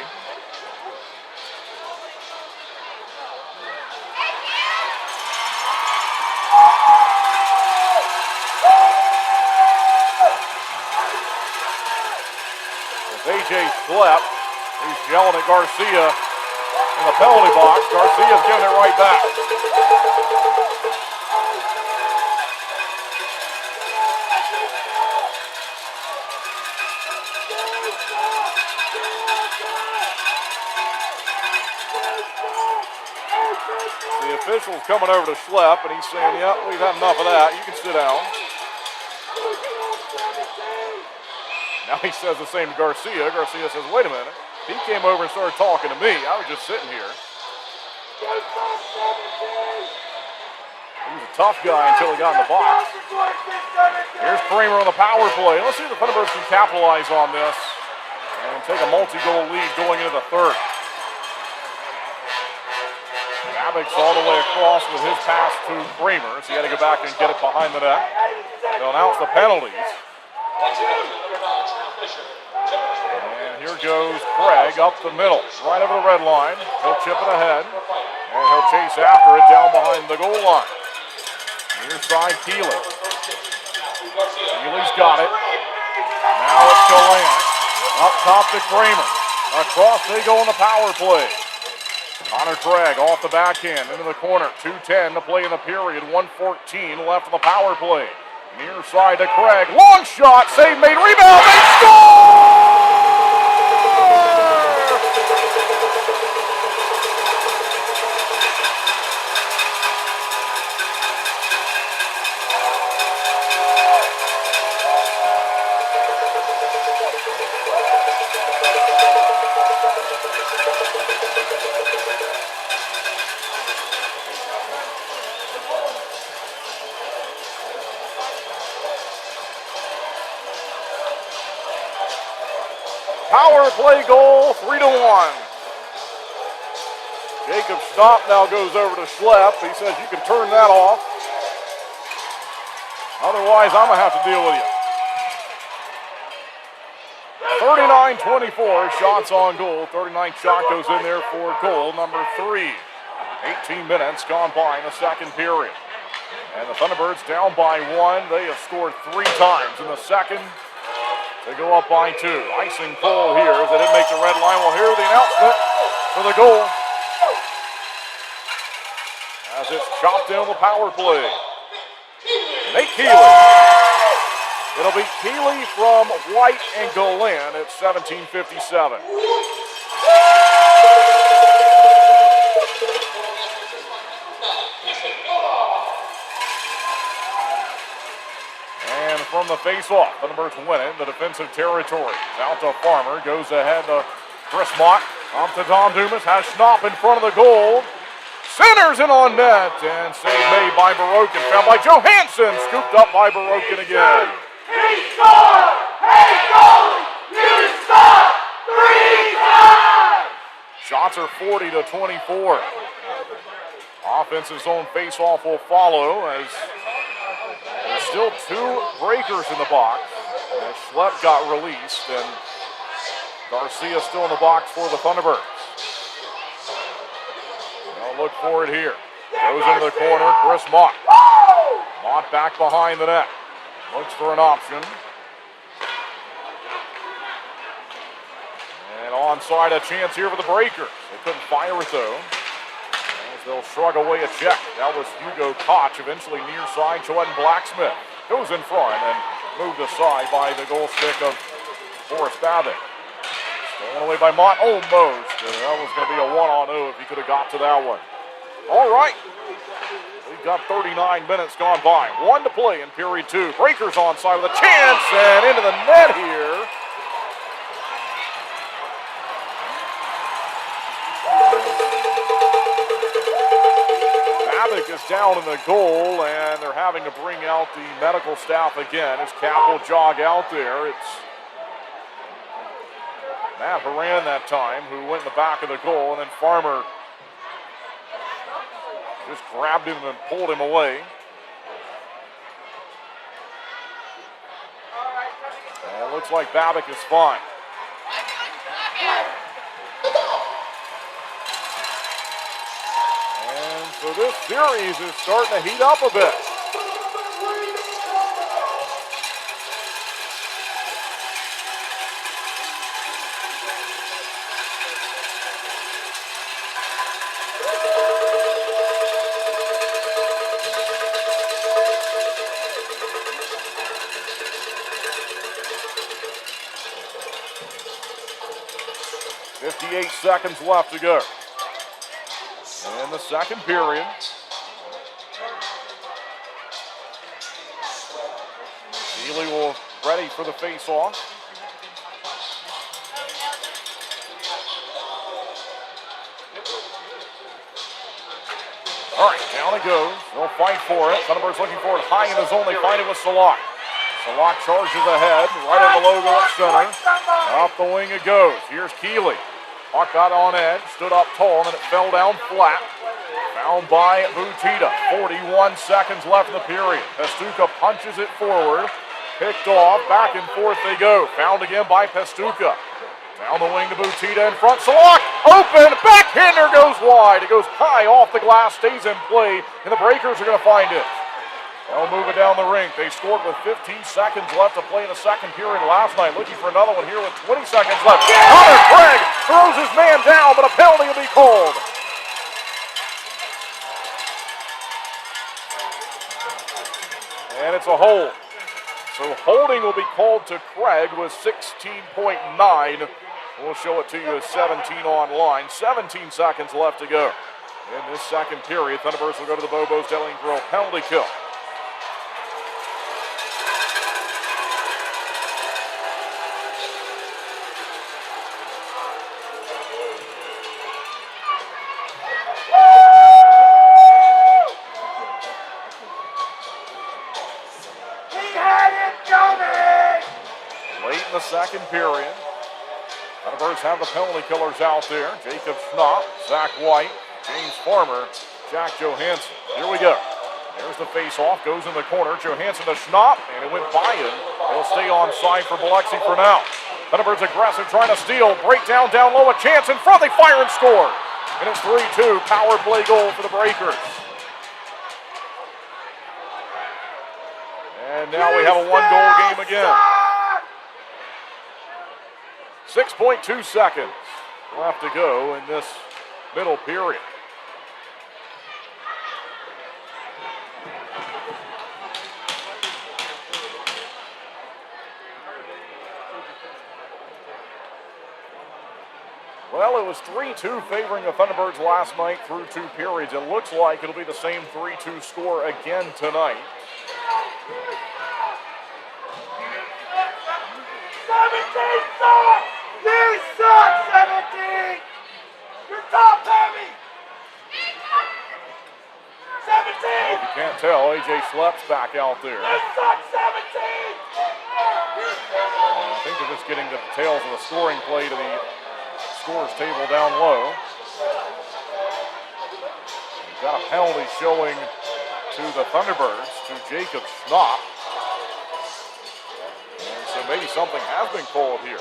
It's A.J. Schlepp. He's yelling at Garcia in the penalty box. Garcia's giving it right back. The official's coming over to Schlepp, and he's saying, yep, we've had enough of that. You can sit down. Now he says the same to Garcia. Garcia says, wait a minute. He came over and started talking to me. I was just sitting here. He was a tough guy until he got in the box. Here's Kramer on the power play. Let's see if the Thunderbirds can capitalize on this and take a multi-goal lead going into the third. Babbitt's all the way across with his pass to Kramer, so he had to go back and get it behind the net. They'll announce the penalties. And here goes Craig up the middle, right over the red line. He'll chip it ahead, and he'll chase after it down behind the goal line. Near side, Keeley. Keeley's got it. Now it's Gallant. Up top to Kramer. Across they go on the power play. Connor Craig off the backhand into the corner. 2:10 to play in the period. 1:14 left on the power play. Near side to Craig. Long shot. Save made. Rebound. They score! Power play goal, 3-1. Jacob Stopp now goes over to Schlepp. He says you can turn that off. Otherwise, I'm going to have to deal with you. 39-24, shots on goal. 39th shot goes in there for goal number 3. 18 minutes gone by in the second period. And the Thunderbirds down by 1. They have scored 3 times in the second. They go up by 2. Icing pole here as they didn't make the red line. We'll hear the announcement for the goal as it's chopped in the power play. Nate Keeley. It'll be Keeley from White and Gallant at 17:57. And from the face-off, the Thunderbirds win it in the defensive territory. Out to Farmer, goes ahead to Chris Mott. Up to Tom Dumas, has Schnapp in front of the goal. Centers in on net, and save made by Barokin. Found by Johansson, scooped up by Barokin again. He scored! Hey, goalie! You scored 3 times! Shots are 40-24. Offense's own face-off will follow as there's still 2 breakers in the box. As Schlepp got released, and Garcia still in the box for the Thunderbirds. They'll look for it here. Goes into the corner, Chris Mott. Mott back behind the net. Looks for an option. And onside, a chance here for the Breakers. They couldn't fire it though. As they'll shrug away a check. That was Hugo Koch, eventually near side. Jordan Blacksmith goes in front and moved aside by the goal stick of Forrest Babbitt. Stolen away by Mott almost. And that was going to be a 1-on-0 if he could have got to that one. All right. We've got 39 minutes gone by. 1 to play in period 2. Breakers onside with a chance and into the net here. Babbitt is down in the goal, and they're having to bring out the medical staff again as Cap will jog out there. It's Matt Horan that time who went in the back of the goal, and then Farmer just grabbed him and pulled him away. And it looks like Babbitt is fine. And so this series is starting to heat up a bit. Seconds left to go in the second period. Keeley will ready for the face-off. All right, down it goes. They'll fight for it. Thunderbirds looking for it high in the zone. They find it with Salak. Salak charges ahead, right at the logo at center. Up the wing it goes. Here's Keeley. Puck got on edge, stood up tall, and then it fell down flat. Found by Butita. 41 seconds left in the period. Pestuka punches it forward. Picked off. Back and forth they go. Found again by Pestuka. Down the wing to Butita in front. Salak open. Backhander goes wide. It goes high off the glass. Stays in play. And the Breakers are going to find it. They'll move it down the rink. They scored with 15 seconds left to play in the second period last night. Looking for another one here with 20 seconds left. Connor Craig throws his man down, but a penalty will be called. And it's a hold. So holding will be called to Craig with 16.9. We'll show it to you as 17 online. 17 seconds left to go. In this second period, Thunderbirds will go to the Bobo's Deli and Grill penalty kill. Late in the second period. Thunderbirds have the penalty killers out there. Jacob Schnapp, Zach White, James Farmer, Jack Johansson. Here we go. There's the face-off, goes in the corner. Johansson to Schnapp, and it went by him. They'll stay on side for Biloxi for now. Thunderbirds aggressive, trying to steal. Breakdown down low, a chance in front. They fire and score. And it's 3-2, power play goal for the Breakers. And now we have a one-goal game again. 6.2 seconds left to go in this middle period. Well, it was 3-2 favoring the Thunderbirds last night through two periods. It looks like it'll be the same 3-2 score again tonight. 17 sucks! You suck, 17! You're top heavy! 17! Well, if you can't tell, AJ Schlepp's back out there. You suck, 17! I think they're just getting the details of the scoring play to the scores table down low. We've got a penalty showing to the Thunderbirds, to Jacob Schnapp. And so maybe something has been called here.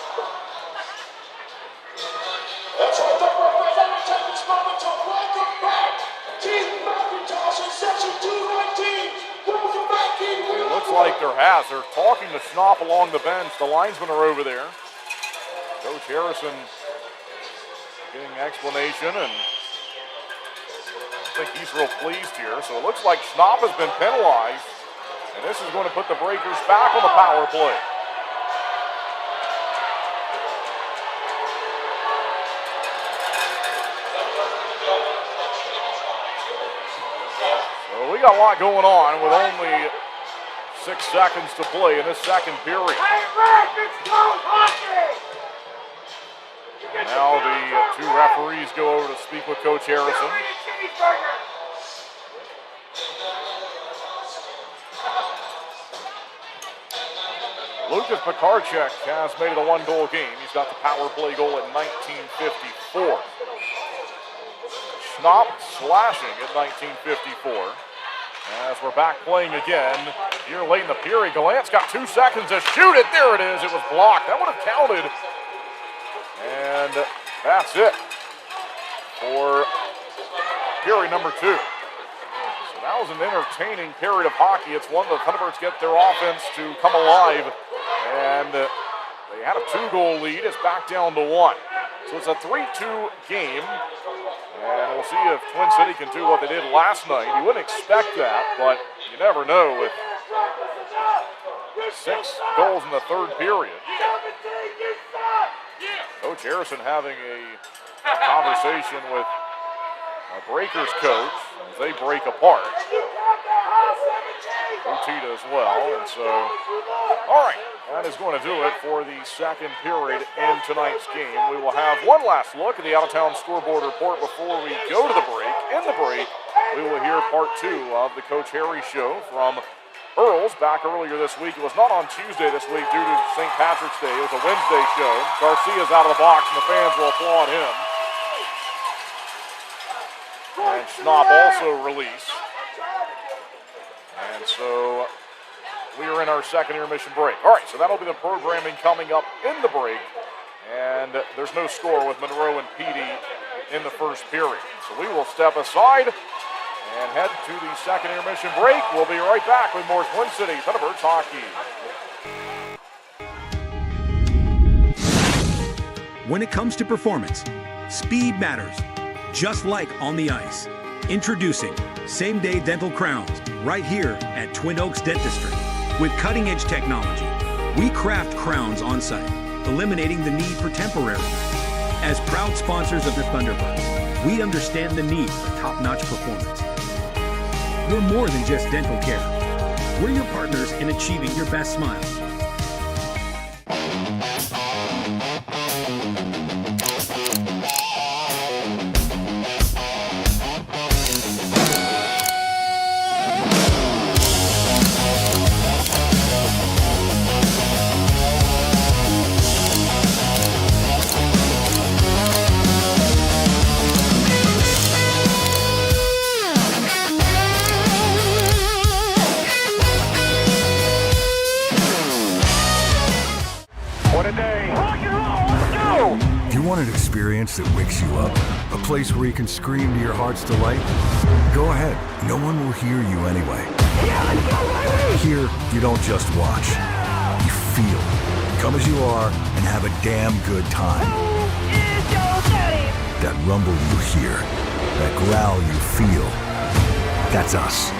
That's right, Thunderbirds. I'm going to take this moment to welcome back Keith McIntosh in section 219. Welcome back, Keith. It looks like there has. They're talking to Schnapp along the bench. The linesmen are over there. Coach Harrison getting explanation, and I think he's real pleased here. So it looks like Schnapp has been penalized, and this is going to put the Breakers back on the power play. So we got a lot going on with only 6 seconds to play in this second period. Hey, Rick, it's close hockey! Now the two referees go over to speak with Coach Harrison. Lucas Pekarchek has made it a one-goal game. He's got the power play goal at 1954. Schnapp slashing at 1954. As we're back playing again here late in the period. Gallant's got 2 seconds to shoot it. There it is. It was blocked. That would have counted. And that's it for period number 2. So that was an entertaining period of hockey. It's one the Thunderbirds get their offense to come alive. And they had a 2-goal lead. It's back down to 1. So it's a 3-2 game. And we'll see if Twin City can do what they did last night. You wouldn't expect that, but you never know with 6 goals in the third period. Coach Harrison having a conversation with a Breakers coach as they break apart. Butita as well. And so, all right, that is going to do it for the second period in tonight's game. We will have one last look at the out-of-town scoreboard report before we go to the break. In the break, we will hear part 2 of the Coach Harry Show from Earls back earlier this week. It was not on Tuesday this week due to St. Patrick's Day. It was a Wednesday show. Garcia's out of the box and the fans will applaud him. And snap also released. And so we are in our second intermission break. All right, so that'll be the programming coming up in the break. And there's no score with Monroe and Petey in the first period. So we will step aside and head to the second intermission break. We'll be right back with more Twin City Thunderbirds hockey. When it comes to performance, speed matters, just like on the ice. Introducing same-day dental crowns right here at Twin Oaks Dentistry. With cutting-edge technology, we craft crowns on site, eliminating the need for temporary. As proud sponsors of the Thunderbirds, we understand the need for top-notch performance. We're more than just dental care. We're your partners in achieving your best smile. Want an experience that wakes you up? A place where you can scream to your heart's delight? Go ahead. No one will hear you anyway. Here, you don't just watch. You feel. Come as you are and have a damn good time. That rumble you hear, that growl you feel, that's us.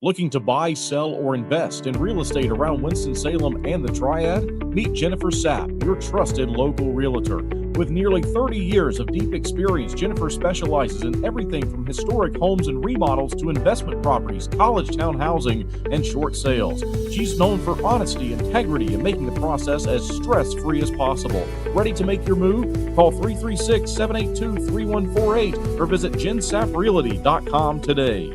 Looking to buy, sell, or invest in real estate around Winston-Salem and the Triad? Meet Jennifer Sapp, your trusted local realtor. With nearly 30 years of deep experience, Jennifer specializes in everything from historic homes and remodels to investment properties, college town housing, and short sales. She's known for honesty, integrity, and making the process as stress-free as possible. Ready to make your move? Call 336-782-3148 or visit jensapprealty.com today.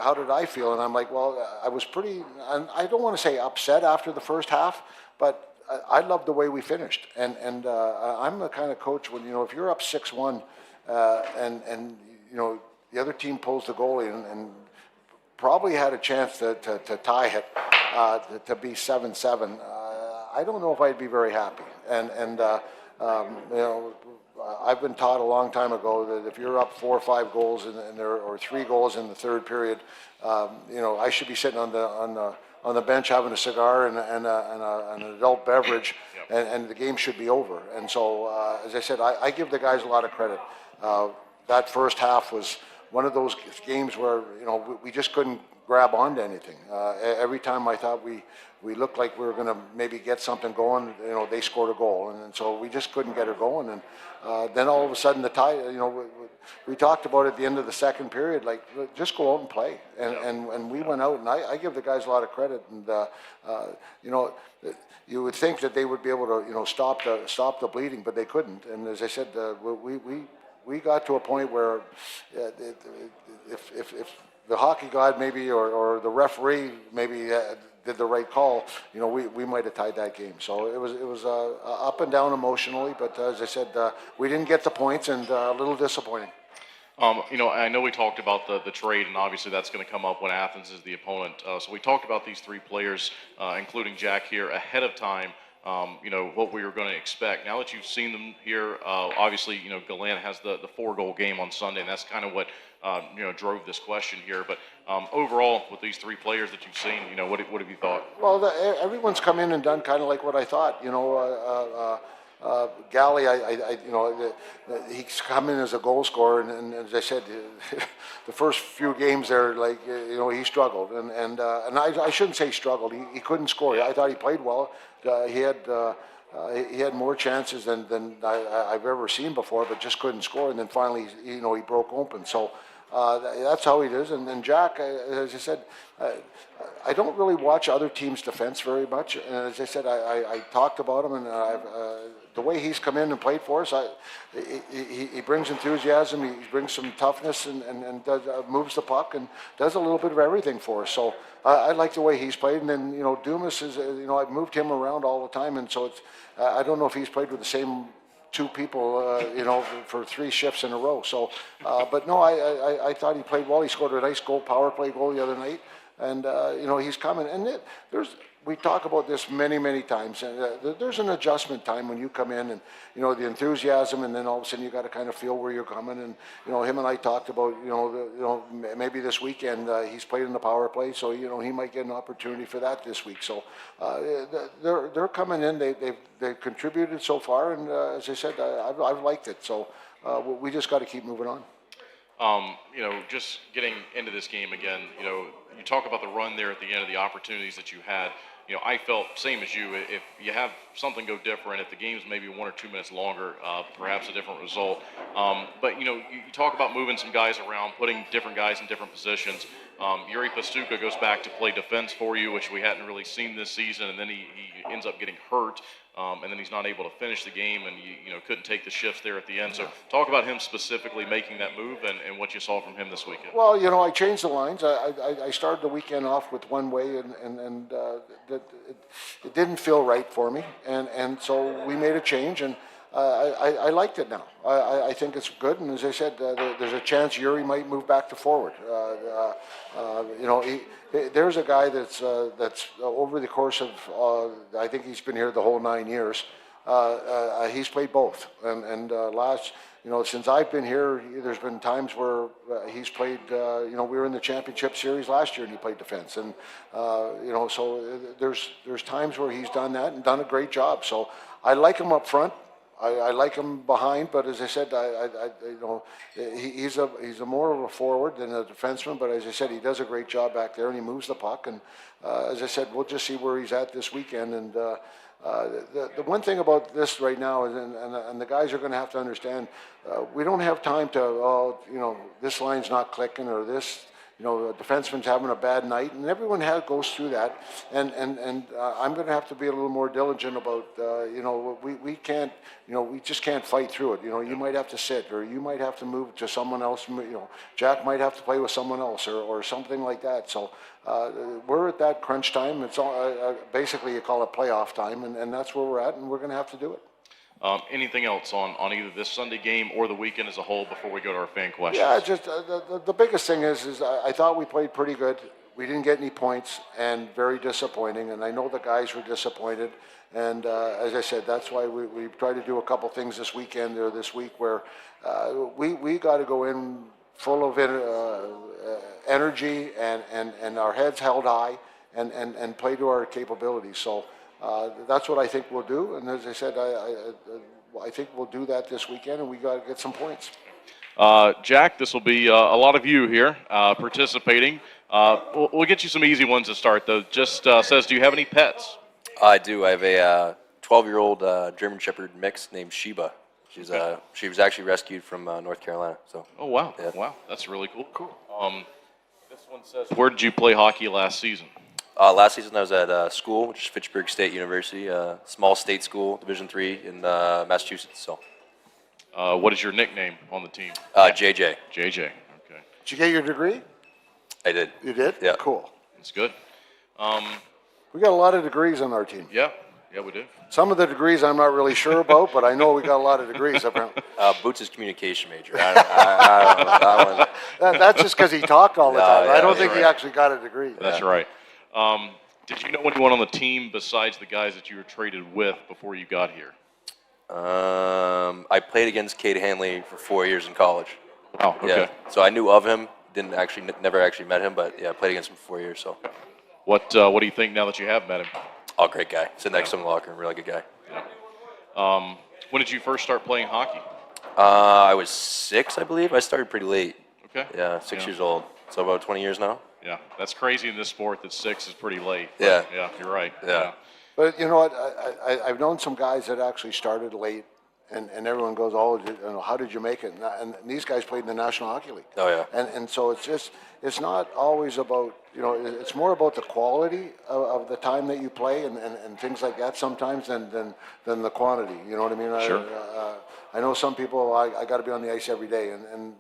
How did I feel? And I'm like, well, I was pretty, and I don't want to say upset after the first half, but I loved the way we finished. And I'm the kind of coach when, if you're up 6-1 and the other team pulls the goalie and probably had a chance to tie it, to be 7-7, I don't know if I'd be very happy. I've been taught a long time ago that if you're up 4 or 5 goals or 3 goals in the third period, I should be sitting on the bench having a cigar and an adult beverage, and the game should be over. And so, as I said, I give the guys a lot of credit. That first half was one of those games where we just couldn't grab onto anything. Every time I thought we looked like we were going to maybe get something going, they scored a goal, and so we just couldn't get her going. And then all of a sudden the tie, we talked about at the end of the second period, like, just go out and play. And we went out, and I give the guys a lot of credit. And you would think that they would be able to stop the bleeding, but they couldn't. And as I said, we got to a point where if the hockey god maybe or the referee maybe did the right call, we might have tied that game. So it was up and down emotionally, but as I said, we didn't get the points, and a little disappointing. I know we talked about the trade, and obviously that's going to come up when Athens is the opponent. So we talked about these 3 players, including Jack here, ahead of time. What we were going to expect. Now that you've seen them here, obviously, Gallant has the 4-goal game on Sunday, and that's kind of what, drove this question here. But overall, with these 3 players that you've seen, what have you thought? Well, everyone's come in and done kind of like what I thought. Galley, he's come in as a goal scorer, and as I said, the first few games there, he struggled, and I shouldn't say struggled. He couldn't score. I thought he played well. He had more chances than I've ever seen before, but just couldn't score. And then finally, he broke open. So That's how he is. And Jack, as I said, I don't really watch other teams' defense very much. And as I said, I talked about him, and the way he's come in and played for us, he brings enthusiasm, he brings some toughness, and does, moves the puck and does a little bit of everything for us. So I like the way he's played. And then, Dumas is, I've moved him around all the time, and so it's, I don't know if he's played with the same two people, for 3 shifts in a row. So, but no, I thought he played well. He scored a nice power play goal the other night. And, he's coming. And we talk about this many, many times. And there's an adjustment time when you come in and, the enthusiasm, and then all of a sudden you got to kind of feel where you're coming. And, him and I talked about, maybe this weekend he's played in the power play, so, he might get an opportunity for that this week. So they're coming in. They've contributed so far. And as I said, I've liked it. So we just got to keep moving on. Just getting into this game again, you talk about the run there at the end of the opportunities that you had. I felt same as you. If you have something go different, if the game's maybe 1 or 2 minutes longer, perhaps a different result. But you talk about moving some guys around, putting different guys in different positions. Yuri Pastuka goes back to play defense for you, which we hadn't really seen this season, and then he ends up getting hurt. And then he's not able to finish the game, and you couldn't take the shifts there at the end. So talk about him specifically making that move and what you saw from him this weekend. Well, I changed the lines. I started the weekend off with one way, and it didn't feel right for me, and so we made a change, and I liked it now. I think it's good, and as I said, there's a chance Yuri might move back to forward. There's a guy that's over the course of I think he's been here the whole 9 years. He's played both, and since I've been here, there's been times where he's played. We were in the championship series last year, and he played defense, and so there's times where he's done that and done a great job. So I like him up front. I like him behind, but as I said, he's a more of a forward than a defenseman. But as I said, he does a great job back there, and he moves the puck. And as I said, we'll just see where he's at this weekend. And the one thing about this right now is, and the guys are going to have to understand, we don't have time to, this line's not clicking, or this. A defenseman's having a bad night, and everyone goes through that. And I'm going to have to be a little more diligent about, we can't, we just can't fight through it. You might have to sit, or you might have to move to someone else. Jack might have to play with someone else, or something like that. So we're at that crunch time. It's all, basically you call it playoff time, and that's where we're at, and we're going to have to do it. Anything else on either this Sunday game or the weekend as a whole before we go to our fan questions? Yeah, just the biggest thing is I thought we played pretty good. We didn't get any points, and very disappointing. And I know the guys were disappointed. And as I said, that's why we tried to do a couple things this weekend or this week where we got to go in full of energy and our heads held high and play to our capabilities. So. That's what I think we'll do, and as I said, I think we'll do that this weekend, and we got to get some points. Jack, this will be a lot of you here participating. We'll get you some easy ones to start, though. Just says, do you have any pets? I do. I have a 12-year-old German Shepherd mix named Sheba. She was actually rescued from North Carolina. So. Oh wow! Yeah. Wow, that's really cool. Cool. This one says, where did you play hockey last season? Last season I was at school, which is Fitchburg State University, small state school, Division III in Massachusetts. So, what is your nickname on the team? JJ. JJ. Okay. Did you get your degree? I did. You did? Yeah. Cool. That's good. We got a lot of degrees on our team. Yeah, we do. Some of the degrees I'm not really sure about, but I know we got a lot of degrees apparently. Boots is communication major. I don't know that one. That's just because he talked all the time. Yeah, I don't think he actually got a degree. That's right. Did you know anyone on the team besides the guys that you were traded with before you got here? I played against Cade Hanley for 4 years in college. Wow. Okay. Yeah. So I knew of him. Never actually met him, but yeah, I played against him for 4 years. So. What do you think now that you have met him? Oh, great guy. Sit next to him in the locker room. Really good guy. Yeah. When did you first start playing hockey? I was 6, I believe. I started pretty late. Okay. Yeah, 6 years old. So about 20 years now. Yeah, that's crazy in this sport that 6 is pretty late. Yeah. Yeah, you're right. Yeah. But you know what? I've known some guys that actually started late and everyone goes, oh, how did you make it? And these guys played in the National Hockey League. Oh yeah. And so it's not always about, it's more about the quality of the time that you play and things like that sometimes than the quantity. You know what I mean? Sure. I know some people, I got to be on the ice every day, and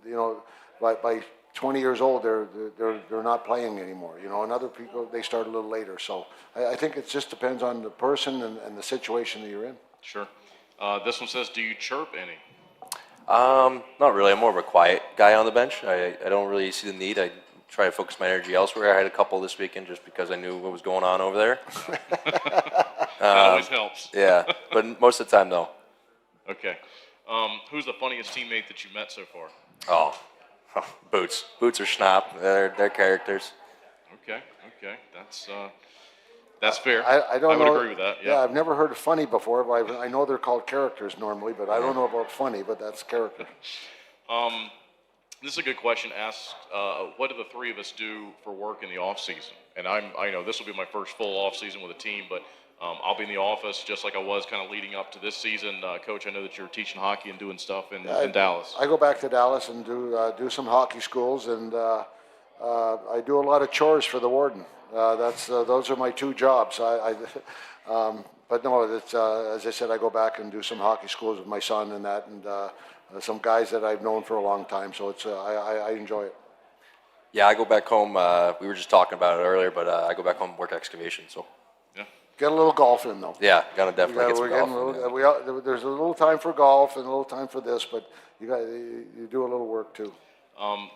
by 20 years old, they're not playing anymore. And other people, they start a little later. So I think it just depends on the person and the situation that you're in. Sure. This one says, do you chirp any? Not really. I'm more of a quiet guy on the bench. I don't really see the need. I try to focus my energy elsewhere. I had a couple this weekend just because I knew what was going on over there. That always helps. Yeah, but most of the time, no. Okay. Who's the funniest teammate that you met so far? Oh, Boots. Boots or Schnapp. They're characters. Okay. That's fair. I don't would know. agree with that. Yeah, I've never heard of funny before, but I know they're called characters normally, but I don't know about funny, but that's character. This is a good question. Asked, what do the three of us do for work in the off season? And I know this will be my first full off season with a team, but I'll be in the office just like I was kind of leading up to this season. Coach, I know that you're teaching hockey and doing stuff in Dallas. I go back to Dallas and do some hockey schools, and I do a lot of chores for the warden. Those are my two jobs. But no, it's, as I said, I go back and do some hockey schools with my son and that, and some guys that I've known for a long time. So it's I enjoy it. Yeah, I go back home. We were just talking about it earlier, but I go back home and work excavation. So. Yeah. Get a little golf in though. Yeah, gotta definitely get some golf. There's a little time for golf and a little time for this, but you do a little work too.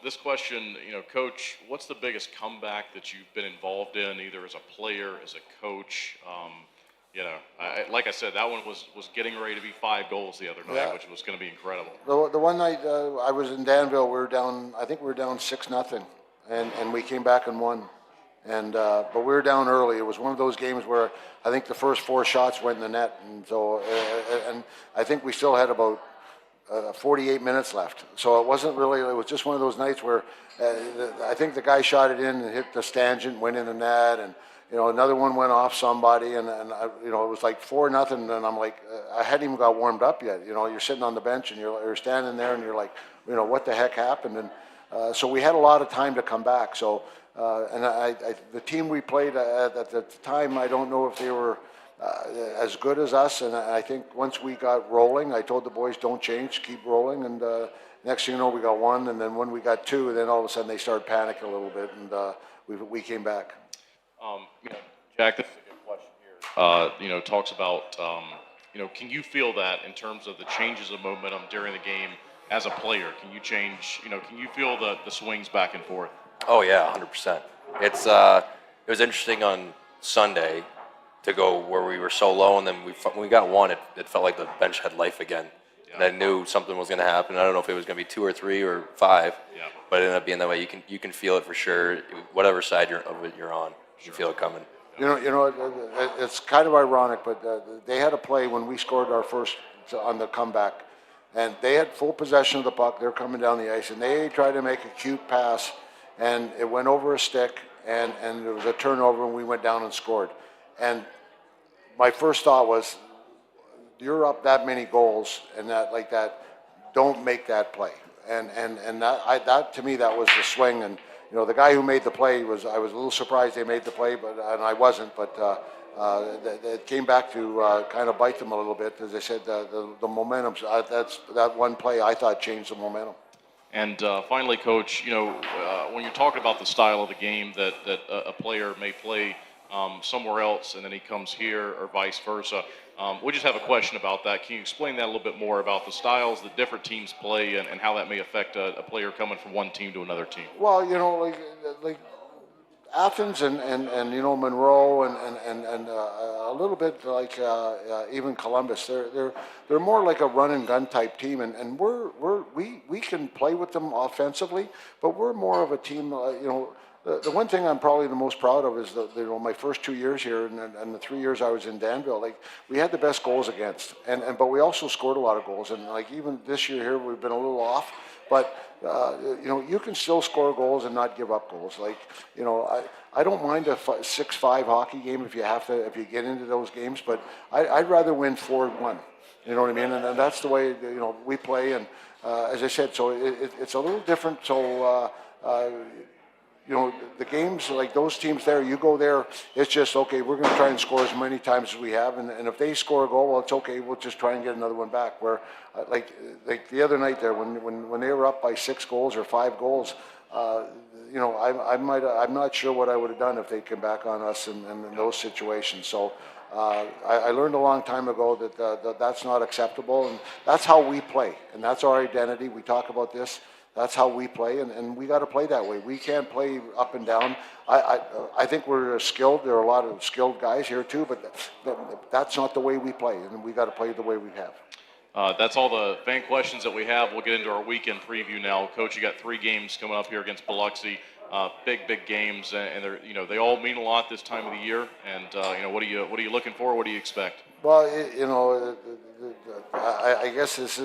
This question, Coach, what's the biggest comeback that you've been involved in, either as a player, as a coach? Like I said, that one was getting ready to be 5 goals the other night, which was going to be incredible. The one night I was in Danville, I think we were down 6-0, and we came back and won. But we were down early. It was one of those games where I think the first 4 shots went in the net, and so and I think we still had about 48 minutes left. So it wasn't really. It was just one of those nights where I think the guy shot it in and hit the stanchion, went in the net, and another one went off somebody, and it was like 4-0, and I'm like, I hadn't even got warmed up yet. You're sitting on the bench and you're standing there and you're like, what the heck happened? And so we had a lot of time to come back. So and the team we played at the time, I don't know if they were as good as us, and I think once we got rolling, I told the boys, don't change, keep rolling, and next thing you know, we got 1, and then when we got 2, then all of a sudden they started panicking a little bit, and we came back. Jack, this is a good question here. Talks about, can you feel that in terms of the changes of momentum during the game as a player? Can you change, can you feel the swings back and forth? Oh yeah, 100%. It was interesting on Sunday to go where we were so low, and then when we got 1, it felt like the bench had life again. Yeah. And I knew something was going to happen. I don't know if it was going to be 2 or 3 or 5, but it ended up being that way. You can feel it for sure. Whatever side you're on, you feel it coming. It's kind of ironic, but they had a play when we scored our first on the comeback, and they had full possession of the puck. They're coming down the ice, and they tried to make a cute pass, and it went over a stick, and there was a turnover, and we went down and scored. And my first thought was, you're up that many goals and that like that, don't make that play. And that to me, that was the swing. And the guy who made the play I was a little surprised they made the play, and I wasn't. But it came back to kind of bite them a little bit. As I said, the momentum. That one play I thought changed the momentum. And finally, Coach, when you're talking about the style of the game that a player may play somewhere else and then he comes here or vice versa, we just have a question about that. Can you explain that a little bit more about the styles that different teams play and how that may affect a player coming from one team to another team? Well, like Athens and Monroe and a little bit like even Columbus, they're more like a run and gun type team, and we can play with them offensively, but we're more of a team. The one thing I'm probably the most proud of is my first 2 years here and the 3 years I was in Danville. Like, we had the best goals against, but we also scored a lot of goals. And like even this year here, we've been a little off. But you can still score goals and not give up goals. Like, I don't mind a 6-5 hockey game if you get into those games. But I'd rather win 4-1 You know what I mean? And that's the way we play. And as I said, so it's a little different. So the games like those teams there, you go there, it's just okay. We're going to try and score as many times as we have, and if they score a goal, well, it's okay. We'll just try and get another one back. Where like the other night there, when they were up by 6 goals or 5 goals. I'm not sure what I would have done if they came back on us in those situations. So I learned a long time ago that that's not acceptable, and that's how we play, and that's our identity. We talk about this. That's how we play, and we got to play that way. We can't play up and down. I think we're skilled. There are a lot of skilled guys here too, but that's not the way we play, and we got to play the way we have. That's all the fan questions that we have. We'll get into our weekend preview now. Coach, you got 3 games coming up here against Biloxi. Big games, and they're they all mean a lot this time of the year. And what are you looking for? What do you expect? Well, I guess this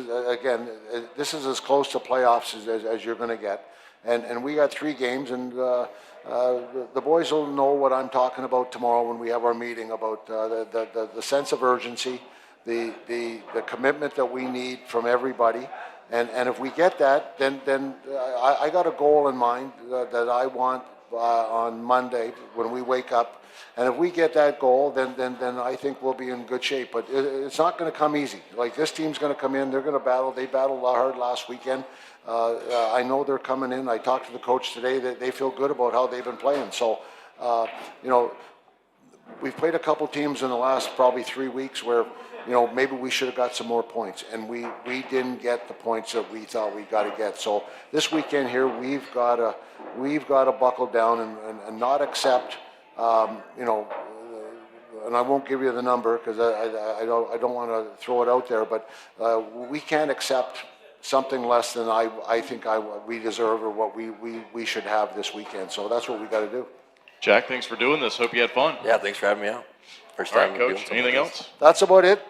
is as close to playoffs as you're going to get, and we got 3 games, and the boys will know what I'm talking about tomorrow when we have our meeting about the sense of urgency. The commitment that we need from everybody, and if we get that, then I got a goal in mind that I want on Monday when we wake up, and if we get that goal, then I think we'll be in good shape. But it's not going to come easy. Like, this team's going to come in, they're going to battle. They battled hard last weekend. I know they're coming in. I talked to the coach today that they feel good about how they've been playing. So we've played a couple teams in the last probably 3 weeks where maybe we should have got some more points, and we didn't get the points that we thought we got to get. So this weekend here, we've got to buckle down and not accept, and I won't give you the number because I don't want to throw it out there, but we can't accept something less than I think we deserve or what we should have this weekend. So that's what we got to do. Jack, thanks for doing this. Hope you had fun. Yeah, thanks for having me out. First All time right, doing Coach, something anything like else? this. That's about it.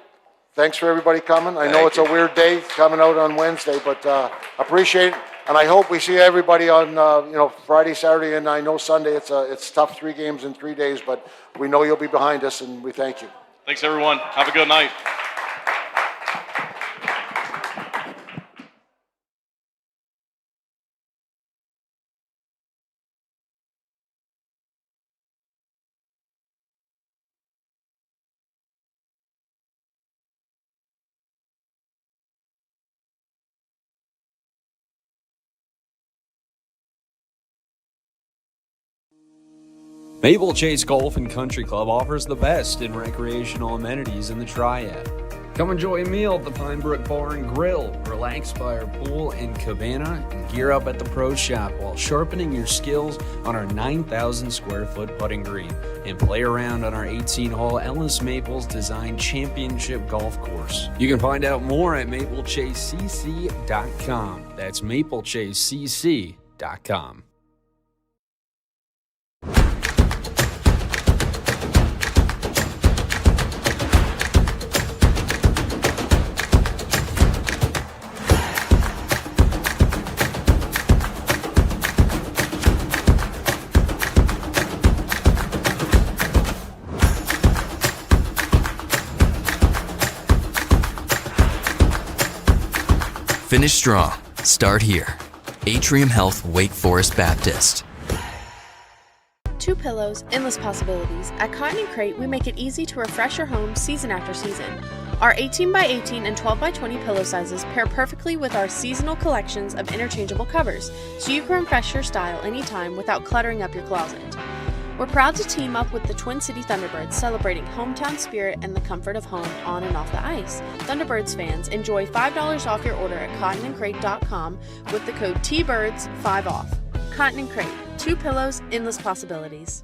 Thanks for everybody coming. I know it's a weird day coming out on Wednesday, but appreciate it. And I hope we see everybody on Friday, Saturday, and I know Sunday. It's tough, 3 games in 3 days, but we know you'll be behind us, and we thank you. Thanks, everyone. Have a good night. Maple Chase Golf and Country Club offers the best in recreational amenities in the Triad. Come enjoy a meal at the Pine Brook Bar and Grill, relax by our pool and cabana, and gear up at the Pro Shop while sharpening your skills on our 9,000 square foot putting green, and play around on our 18-hole Ellis Maples designed championship golf course. You can find out more at maplechasecc.com. That's maplechasecc.com. Finish strong. Start here. Atrium Health Wake Forest Baptist. 2 pillows, endless possibilities. At Cotton & Crate, we make it easy to refresh your home season after season. Our 18x18 and 12x20 pillow sizes pair perfectly with our seasonal collections of interchangeable covers, so you can refresh your style anytime without cluttering up your closet. We're proud to team up with the Twin City Thunderbirds, celebrating hometown spirit and the comfort of home on and off the ice. Thunderbirds fans, enjoy $5 off your order at cottonandcrate.com with the code TBIRDS5OFF. Cotton & Crate, 2 pillows, endless possibilities.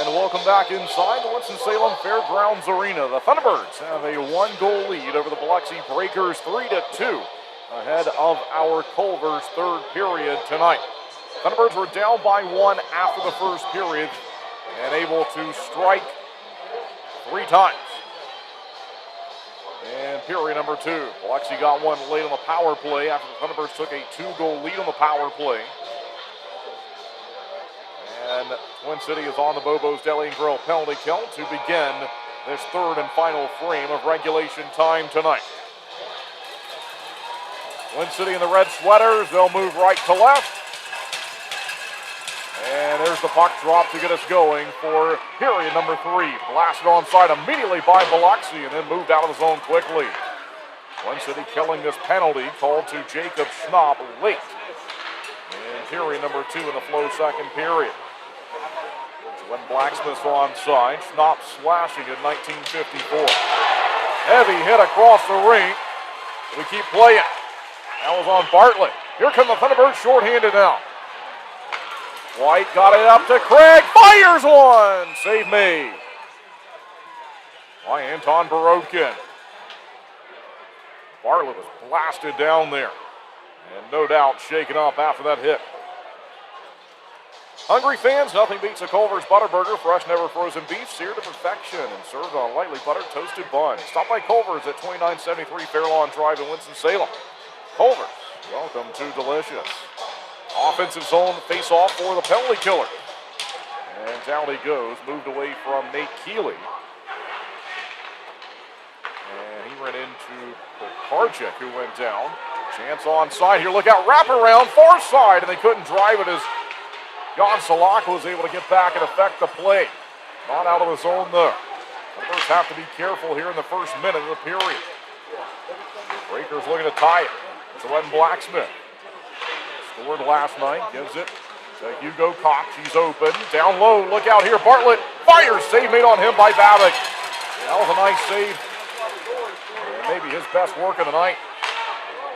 Welcome back inside the Winston-Salem Fairgrounds Arena. The Thunderbirds have a 1-goal lead over the Biloxi Breakers, 3-2. ahead of our Culver's third period tonight. Thunderbirds were down by 1 after the first period and able to strike 3 times. And period number 2. Biloxi got one late on the power play after the Thunderbirds took a 2-goal lead on the power play. And Twin City is on the Bobo's Deli and Grill penalty kill to begin this third and final frame of regulation time tonight. Twin City in the red sweaters, they'll move right to left. And there's the puck drop to get us going for period number 3. Blasted onside immediately by Biloxi and then moved out of the zone quickly. Twin City killing this penalty called to Jacob Schnapp late in period number 2 in the flow second period. When Blacksmith's onside, Schnapp slashing in 1954. Heavy hit across the ring. We keep playing. That was on Bartlett. Here come the Thunderbirds shorthanded now. White got it up to Craig. Fires one. Save made by Anton Borodkin. Bartlett was blasted down there. And no doubt shaken up after that hit. Hungry fans, nothing beats a Culver's Butterburger. Fresh, never frozen beef, seared to perfection and served on a lightly buttered toasted bun. Stop by Culver's at 2973 Fairlawn Drive in Winston-Salem. Culver's, welcome to delicious. Offensive zone face-off for the penalty killer. And down he goes, moved away from Nate Keeley. And he ran into Karchik, who went down. Chance onside here, look out, wrap around, far side, and they couldn't drive it as Jan Salaka was able to get back and affect the play. Not out of the zone though. Thunderbirds have to be careful here in the first minute of the period. Breakers looking to tie it. It's Wetton Blacksmith. Scored last night, gives it to Hugo Cox. He's open. Down low, look out here. Bartlett fires. Save made on him by Babick. That was a nice save. And maybe his best work of the night.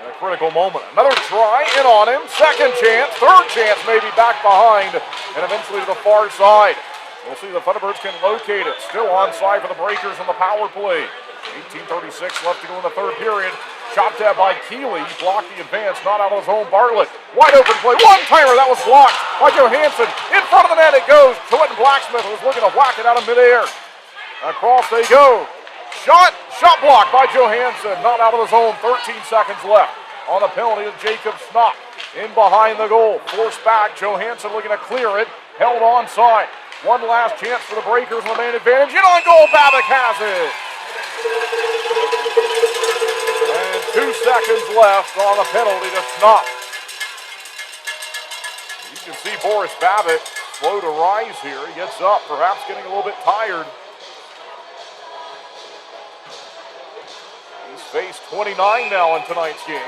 In a critical moment. Another try in on him. Second chance. Third chance maybe back behind. And eventually to the far side. We'll see if the Thunderbirds can locate it. Still onside for the Breakers on the power play. 18:36 left to go in the third period. Chopped at by Keeley. Blocked the advance. Not out of his own. Bartlett. Wide open play. One-timer. That was blocked by Johansson. In front of the net it goes. Wetton Blacksmith was looking to whack it out of midair. Across they go. Shot blocked by Johansson. Not out of the zone. 13 seconds left on the penalty of Jacob Schnapp. In behind the goal. Forced back. Johansson looking to clear it. Held onside. One last chance for the Breakers on the man advantage. In on goal. Babick has it. And 2 seconds left on the penalty to Schnapp. You can see Boris Babick slow to rise here. He gets up, perhaps getting a little bit tired. He's faced 29 now in tonight's game.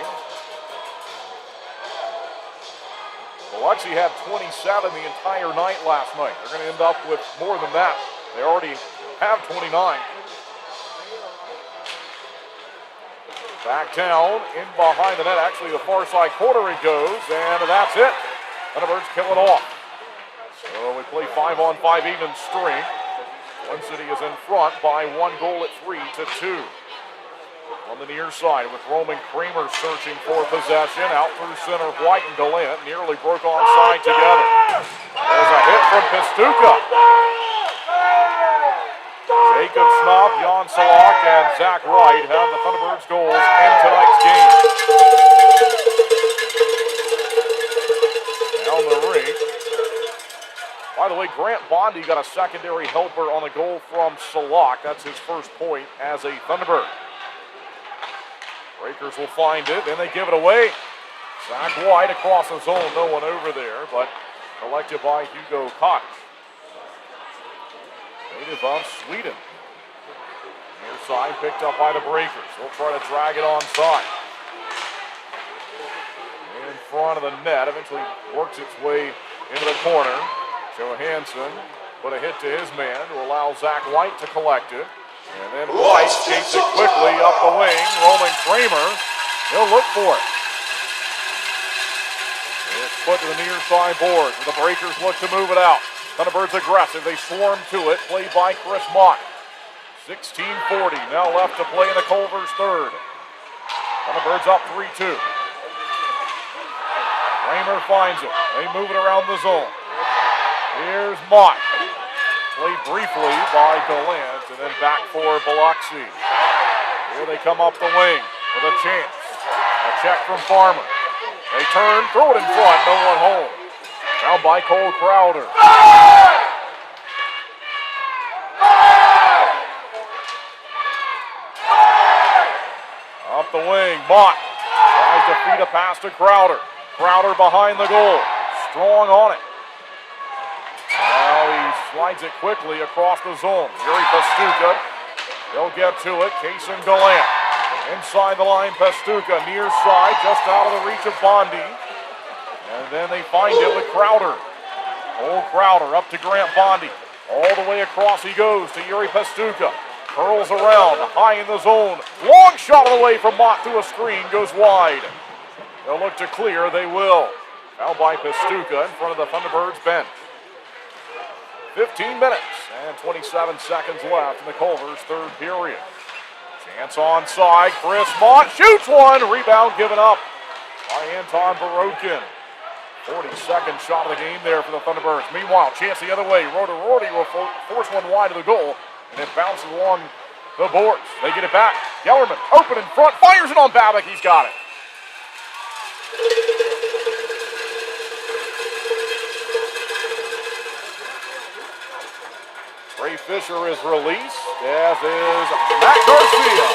Biloxi had 27 the entire night last night. They're going to end up with more than that. They already have 29. Back down, in behind the net, actually the far side corner it goes, and that's it. Thunderbirds kill it off. So we play 5-on-5 even strength. Twin City is in front by 1 goal at 3-2. On the near side with Roman Kramer searching for possession. Out through center, White and Gallant nearly broke onside together. There's a hit from Pistuka. Jacob Schnapp, Jan Salak, and Zach Wright have the Thunderbirds goals in tonight's game. Down the ring. By the way, Grant Bondi got a secondary helper on the goal from Salak. That's his first point as a Thunderbird. Breakers will find it, then they give it away. Zach White across the zone, no one over there, but collected by Hugo Koch. Native of Sweden. Near side picked up by the Breakers. They'll try to drag it onside. In front of the net, eventually works its way into the corner. Johansson put a hit to his man to allow Zach White to collect it. And then White skates it quickly up the wing. Roman Kramer, he'll look for it. It's put to the near side boards. The Breakers look to move it out. Thunderbirds aggressive. They swarm to it. Played by Chris Mott. 16:40 now left to play in the Culver's third. Thunderbirds up 3-2. Kramer finds it. They move it around the zone. Here's Mott. Played briefly by Gallant, and then back for Biloxi. Here they come up the wing with a chance. A check from Farmer. They turn, throw it in front, no one home. Fouled by Cole Crowder. Up the wing, Mott tries to feed a pass to Crowder. Crowder behind the goal, strong on it. Now he slides it quickly across the zone. Yuri Pastuka, they'll get to it. Kason Gallant inside the line. Pastuka near side, just out of the reach of Bondi. And then they find it with Crowder. Old Crowder up to Grant Bondi. All the way across he goes to Yuri Pastuka. Curls around, high in the zone. Long shot away from Mott through a screen, goes wide. They'll look to clear, they will. Fouled by Pastuka in front of the Thunderbirds bench. 15 minutes and 27 seconds left in the Culver's third period. Chance onside, Chris Mott shoots one, rebound given up by Anton Barokin. 42nd shot of the game there for the Thunderbirds. Meanwhile, chance the other way. Rorty will force one wide of the goal, and it bounces along the boards. They get it back. Gellerman open in front, fires it on Babick. He's got it. Trey Fisher is released, as is Matt Garcia.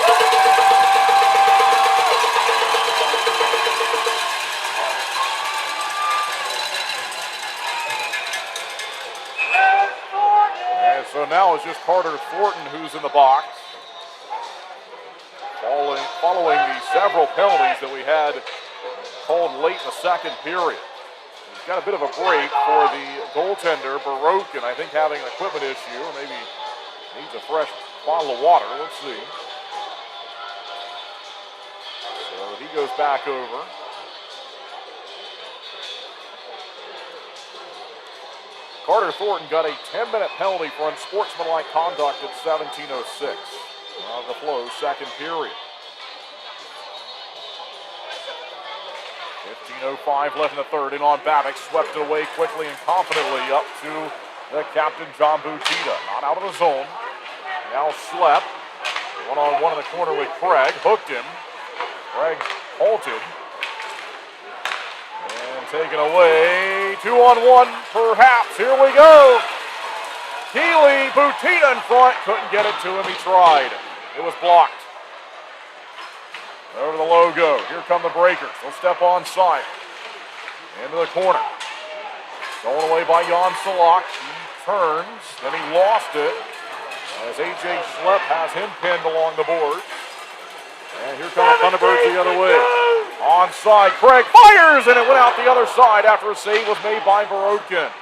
And so now it's just Carter Thornton who's in the box. Following the several penalties that we had called late in the second period. He's got a bit of a break for the goaltender, Barokin, I think having an equipment issue, or maybe needs a fresh bottle of water. Let's see. So he goes back over. Carter Thornton got a 10-minute penalty for unsportsmanlike conduct at 17:06 of the Flow's second period. 15:05 left in the third, and on Babick, swept it away quickly and confidently up to the captain, John Butita. Not out of the zone. Now Schlepp, one-on-one in the corner with Craig, hooked him. Craig halted. And taken away, 2-on-1 perhaps, here we go. Keeley, Butita in front, couldn't get it to him, he tried. It was blocked. Over the logo, here come the Breakers. They'll step onside. Into the corner. Stolen away by Jan Salak. He turns, then he lost it. As A.J. Schlepp has him pinned along the boards. And here come the Thunderbirds the other way. Onside, Craig fires, and it went out the other side after a save was made by Barokin.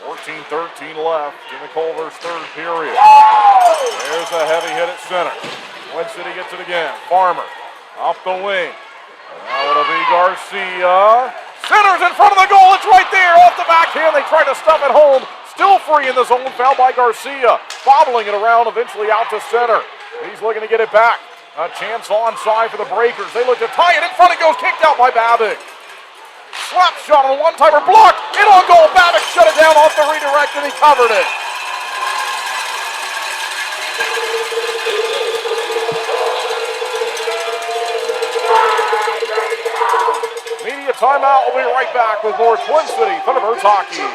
14-13 left in the Culver's third period. There's a heavy hit at center. Twin City gets it again. Farmer up the wing. Now it'll be Garcia. Centers in front of the goal. It's right there off the backhand. They tried to stuff it home. Still free in the zone. Fouled by Garcia. Bobbling it around, eventually out to center. He's looking to get it back. A chance onside for the Breakers. They look to tie it in front. It goes kicked out by Babick. Slap shot on a one-timer, blocked, in on goal. Babick shut it down off the redirect, and he covered it. Media timeout. We'll be right back with more Twin City Thunderbirds hockey.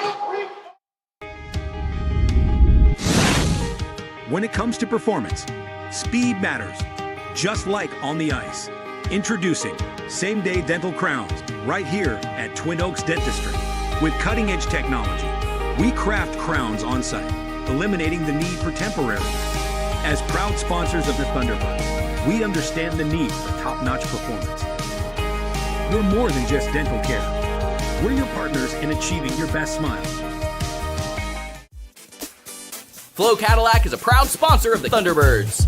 When it comes to performance, speed matters, just like on the ice. Introducing same-day dental crowns right here at Twin Oaks Dentistry. With cutting-edge technology, we craft crowns on site, eliminating the need for temporary. As proud sponsors of the Thunderbirds, we understand the need for top-notch performance. We're more than just dental care. We're your partners in achieving your best smile. Flow Cadillac is a proud sponsor of the Thunderbirds.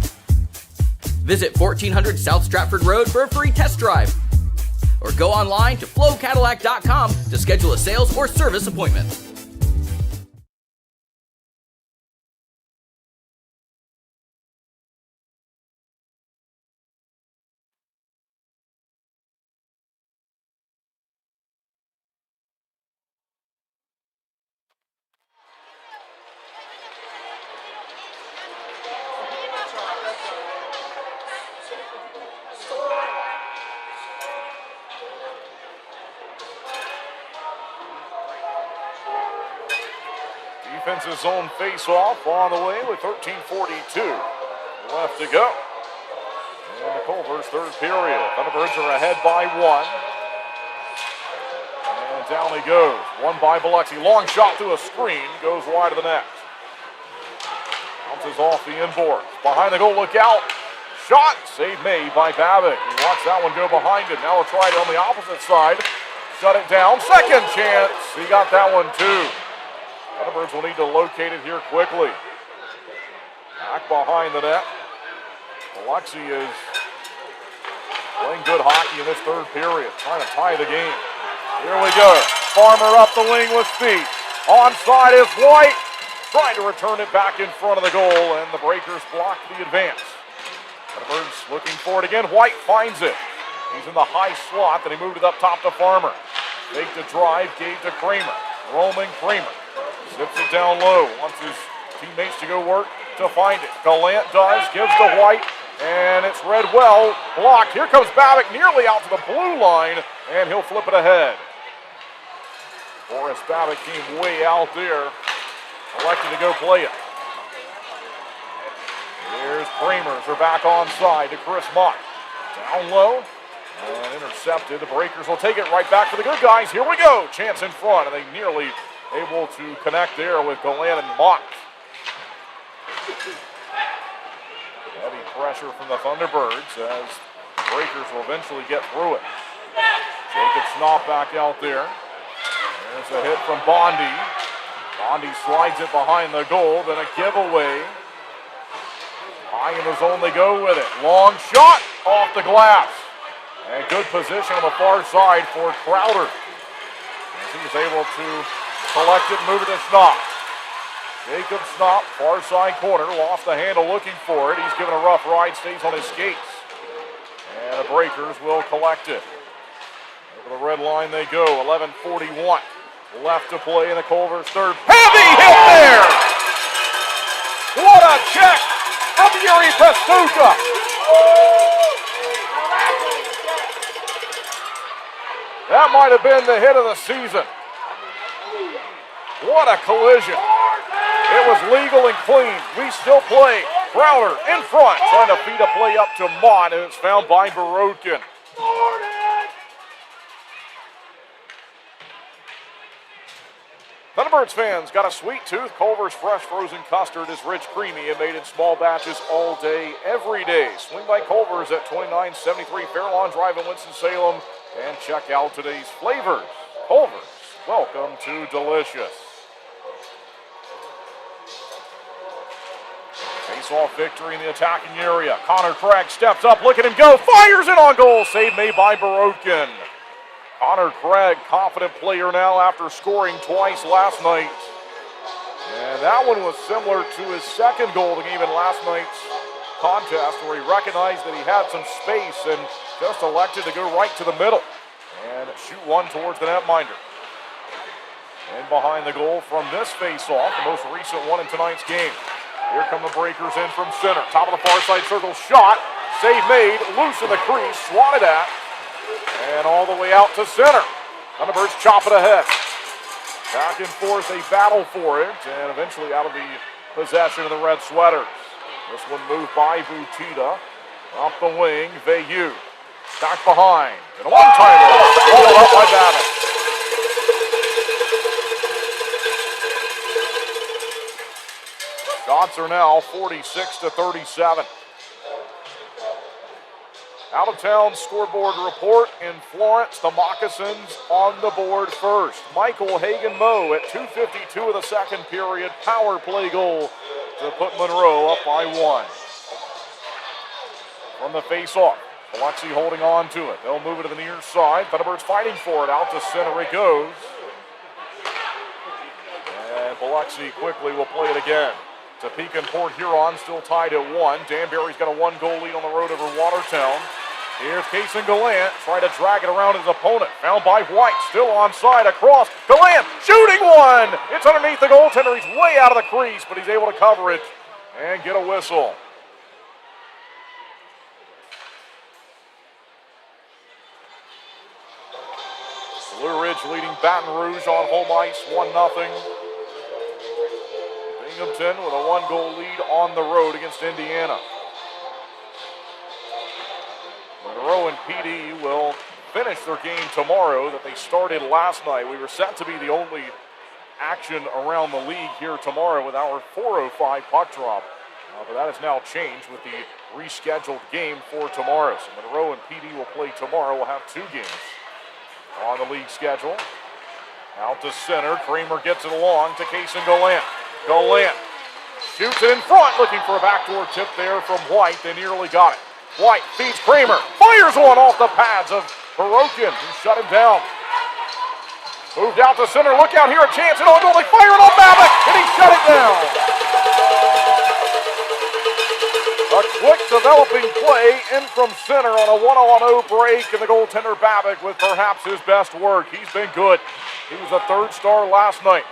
Visit 1400 South Stratford Road for a free test drive. Or go online to flowcadillac.com to schedule a sales or service appointment. wins his own face-off on the way with 13:42 left to go. And the Culver's third period. Thunderbirds are ahead by 1. And down he goes. One by Biloxi. Long shot through a screen. Goes wide of the net. Bounces off the inboard. Behind the goal, look out. Shot. Save made by Babick. He watched that one go behind him. Now he'll try it on the opposite side. Shut it down. Second chance. He got that one too. Thunderbirds will need to locate it here quickly. Back behind the net. Biloxi is playing good hockey in this third period, trying to tie the game. Here we go. Farmer up the wing with speed. Onside is White. Trying to return it back in front of the goal, and the Breakers block the advance. Thunderbirds looking for it again. White finds it. He's in the high slot, then he moved it up top to Farmer. Fake to drive, gave to Kramer. Roaming Kramer. Zips it down low. Wants his teammates to go work to find it. Gallant does, gives to White, and it's read well. Blocked. Here comes Babick nearly out to the blue line, and he'll flip it ahead. Boris Babick came way out there, elected to go play it. Here's Kramer. They're back on side to Chris Mott. Down low and intercepted. The Breakers will take it right back to the good guys. Here we go. Chance in front, and they nearly able to connect there with Gallant and Mott. Heavy pressure from the Thunderbirds as Breakers will eventually get through it. Jacob Snopp back out there. There's a hit from Bondi. Bondi slides it behind the goal, then a giveaway. High in the zone they go with it. Long shot off the glass. And good position on the far side for Crowder. He's able to collect it and move it to Snopp. Jacob Snopp, far side corner, lost the handle looking for it. He's given a rough ride, stays on his skates. And the Breakers will collect it. Over the red line they go, 11:41 left to play in the Culver's third. Heavy hit there! What a check from Yuri Pastuka! That might have been the hit of the season. What a collision. It was legal and clean. We still play. Crowder in front, trying to feed a play up to Mott, and it's found by Borodkin. Thunderbirds fans got a sweet tooth. Culver's fresh frozen custard is rich, creamy, and made in small batches all day, every day. Swing by Culver's at 2973 Fairlawn Drive in Winston-Salem and check out today's flavors. Culver's, welcome to delicious. Face-off victory in the attacking area. Connor Craig steps up, look at him go, fires it on goal. Save made by Borodkin. Connor Craig, confident player now after scoring twice last night. And that one was similar to his second goal of the game in last night's contest, where he recognized that he had some space and just elected to go right to the middle and shoot one towards the netminder. And behind the goal from this face-off, the most recent one in tonight's game. Here come the Breakers in from center. Top of the far side circle, shot. Save made, loose in the crease, swatted at. And all the way out to center. Thunderbirds chop it ahead. Back and forth, they battle for it, and eventually out of the possession of the Red Sweaters. This one moved by Butita. Up the wing, Veyu. Back behind. And a one-timer. Rolled up by Babbitt. Shots are now 46-37. Out-of-town scoreboard report in Florence. The Moccasins on the board first. Michael Hagen-Moe at 2:52 of the second period. Power play goal to put Monroe up by 1. From the face-off, Biloxi holding on to it. They'll move it to the near side. Thunderbirds fighting for it. Out to center it goes. And Biloxi quickly will play it again. Topeka and Port Huron still tied at 1. Danbury's got a 1-goal lead on the road over Watertown. Here's Kason Gallant trying to drag it around his opponent. Found by White, still onside, across. Gallant shooting one! It's underneath the goaltender. He's way out of the crease, but he's able to cover it and get a whistle. Blue Ridge leading Baton Rouge on home ice, 1-0. Binghamton with a 1-goal lead on the road against Indiana. Monroe and PD will finish their game tomorrow that they started last night. We were set to be the only action around the league here tomorrow with our 4:05 puck drop. But that has now changed with the rescheduled game for tomorrow. So Monroe and PD will play tomorrow. We'll have 2 games on the league schedule. Out to center. Kramer gets it along to Kason Gallant. Gallant shoots it in front, looking for a backdoor tip there from White. They nearly got it. White feeds Kramer. Fires one off the pads of Barokin, who shut him down. Moved out to center. Look out here, a chance. And on goal, they fire it on Babbitt, and he shut it down. A quick developing play in from center on a 1-on-0 break, and the goaltender Babbitt with perhaps his best work. He's been good. He was a 3rd star last night.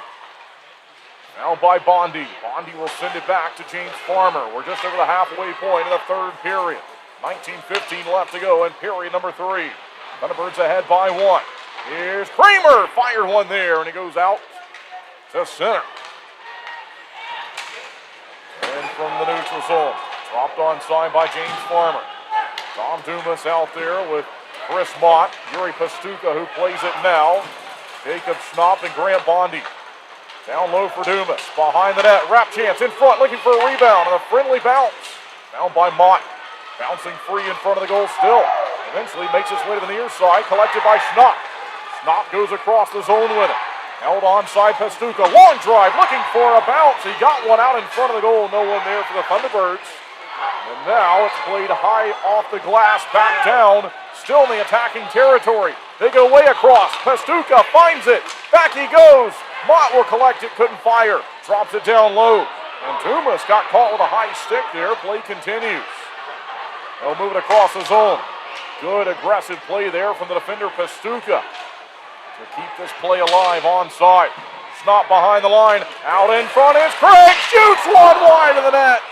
Now by Bondi. Bondi will send it back to James Farmer. We're just over the halfway point of the 3rd period. 19:15 left to go in period number 3. Thunderbirds ahead by 1. Here's Kramer. Fired one there, and it goes out to center. And from the neutral zone. Dropped onside by James Farmer. Tom Dumas out there with Chris Mott. Yuri Pastuka, who plays it now. Jacob Schnapp and Grant Bondi. Down low for Dumas. Behind the net. Wrap chance in front, looking for a rebound. And a friendly bounce. Found by Mott. Bouncing free in front of the goal still. Eventually makes its way to the near side. Collected by Schnapp. Schnapp goes across the zone with it. Held onside Pastuka. Long drive, looking for a bounce. He got one out in front of the goal. No one there for the Thunderbirds. And now it's played high off the glass, back down, still in the attacking territory. They go way across. Pastuka finds it. Back he goes. Mott will collect it, couldn't fire. Drops it down low. And Dumas got caught with a high stick there. Play continues. They'll move it across the zone. Good aggressive play there from the defender Pastuka to keep this play alive onside. Schnapp behind the line. Out in front is Craig. Shoots one wide of the net.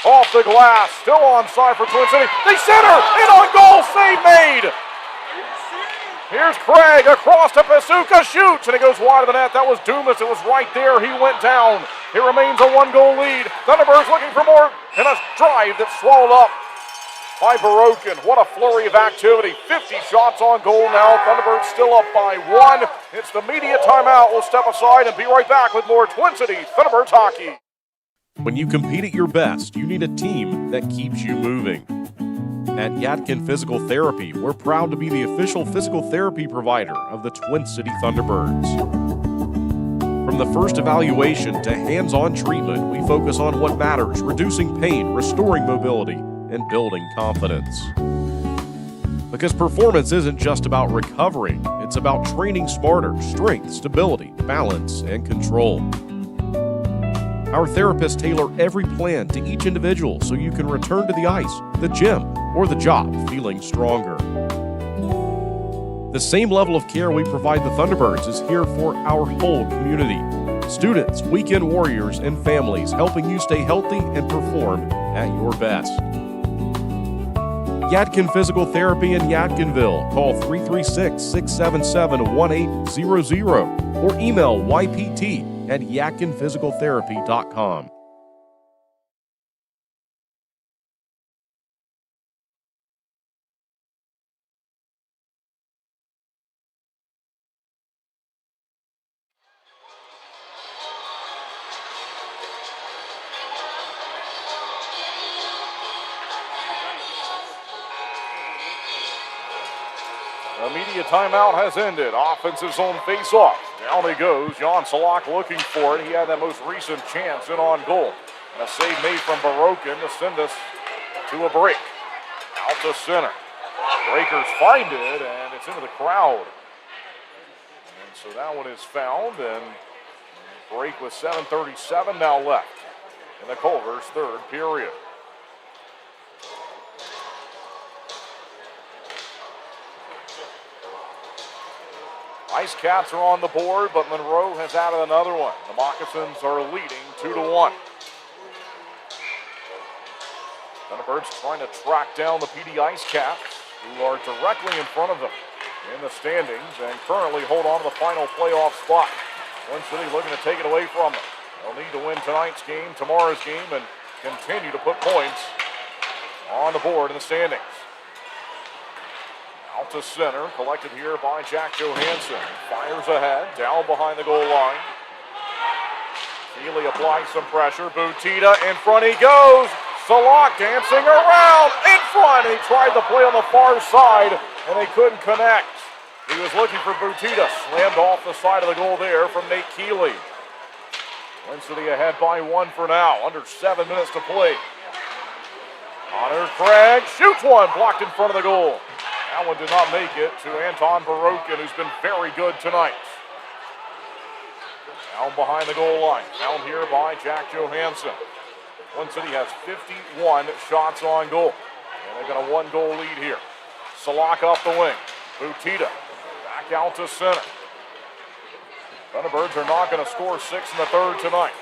Off the glass, still onside for Twin City. They center, and on goal, save made. Here's Craig across to Pastuka, shoots, and it goes wide of the net. That was Dumas, it was right there, he went down. It remains a 1-goal lead. Thunderbirds looking for more, and a drive that's swallowed up by Barokin. What a flurry of activity. 50 shots on goal now. Thunderbirds still up by 1. It's the media timeout. We'll step aside and be right back with more Twin City Thunderbirds hockey. When you compete at your best, you need a team that keeps you moving. At Yadkin Physical Therapy, we're proud to be the official physical therapy provider of the Twin City Thunderbirds. From the first evaluation to hands-on treatment, we focus on what matters, reducing pain, restoring mobility, and building confidence. Because performance isn't just about recovering, it's about training smarter, strength, stability, balance, and control. Our therapists tailor every plan to each individual so you can return to the ice, the gym, or the job feeling stronger. The same level of care we provide the Thunderbirds is here for our whole community. Students, weekend warriors, and families helping you stay healthy and perform at your best. Yadkin Physical Therapy in Yadkinville. Call 336-677-1800 or email ypt@yadkinphysicaltherapy.com. The media timeout has ended. Offensive zone face-off. Down he goes. Jan Salak looking for it. He had that most recent chance in on goal. And a save made from Barokin to send us to a break. Out to center. Breakers find it, and it's into the crowd. And so that one is found, and break with 7:37 now left in the Culver's third period. Ice Cats are on the board, but Monroe has added another one. The Moccasins are leading 2-1. Thunderbirds trying to track down the PD Ice Cats, who are directly in front of them in the standings and currently hold on to the final playoff spot. Twin City looking to take it away from them. They'll need to win tonight's game, tomorrow's game, and continue to put points on the board in the standings. Out to center, collected here by Jack Johansson. Fires ahead, down behind the goal line. Keeley applies some pressure. Butita in front he goes. Salak dancing around in front. He tried to play on the far side, and they couldn't connect. He was looking for Butita. Slammed off the side of the goal there from Nate Keeley. Twin City ahead by 1 for now. Under 7 minutes to play. Connor Craig shoots one, blocked in front of the goal. That one did not make it to Anton Barokin, who's been very good tonight. Down behind the goal line. Found here by Jack Johansson. Twin City has 51 shots on goal. And they've got a 1-goal lead here. Salak off the wing. Butita back out to center. Thunderbirds are not going to score 6 in the third tonight,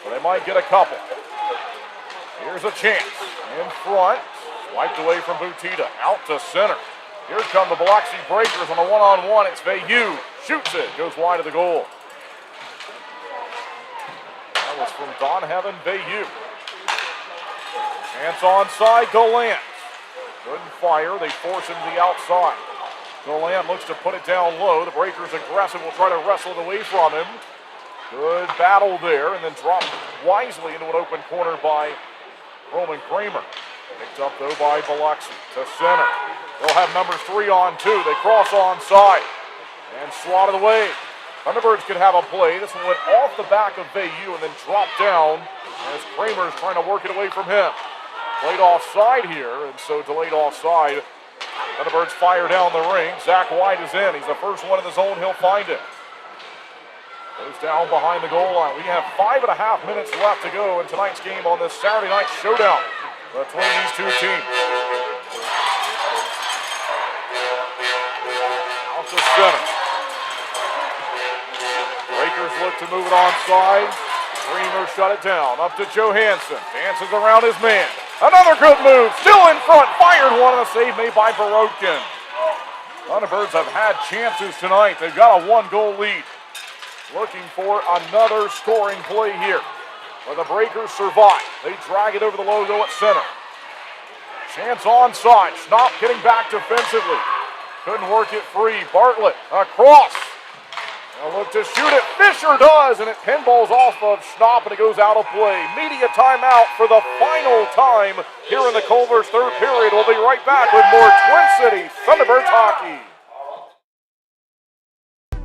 but they might get a couple. Here's a chance. In front. Wiped away from Butita. Out to center. Here come the Biloxi Breakers on a one-on-one. It's Veilleux. Shoots it. Goes wide of the goal. That was from Don Heaven Veilleux. Chance onside. Gallant. Couldn't fire. They force him to the outside. Gallant looks to put it down low. The Breakers aggressive. Will try to wrestle it away from him. Good battle there, and then dropped wisely into an open corner by Roman Kramer. Picked up, though, by Biloxi to center. They'll have numbers 3 on 2. They cross onside and slotted away. Thunderbirds could have a play. This one went off the back of Veilleux and then dropped down as Kramer's trying to work it away from him. Played offside here, and so delayed offside. Thunderbirds fire down the ring. Zach White is in. He's the first one in the zone. He'll find it. Goes down behind the goal line. We have 5.5 minutes left to go in tonight's game on this Saturday night showdown between these two teams. Out to center. Breakers look to move it onside. Kramer shut it down. Up to Johansson. Dances around his man. Another good move. Still in front. Fired one, and a save made by Barokin. Thunderbirds have had chances tonight. They've got a 1-goal lead. Looking for another scoring play here. But the Breakers survive. They drag it over the logo at center. Chance onside. Schnapp getting back defensively. Couldn't work it free. Bartlett across. They'll look to shoot it. Fisher does, and it pinballs off of Schnapp, and it goes out of play. Media timeout for the final time here in the Culver's third period. We'll be right back with more Twin City Thunderbirds hockey.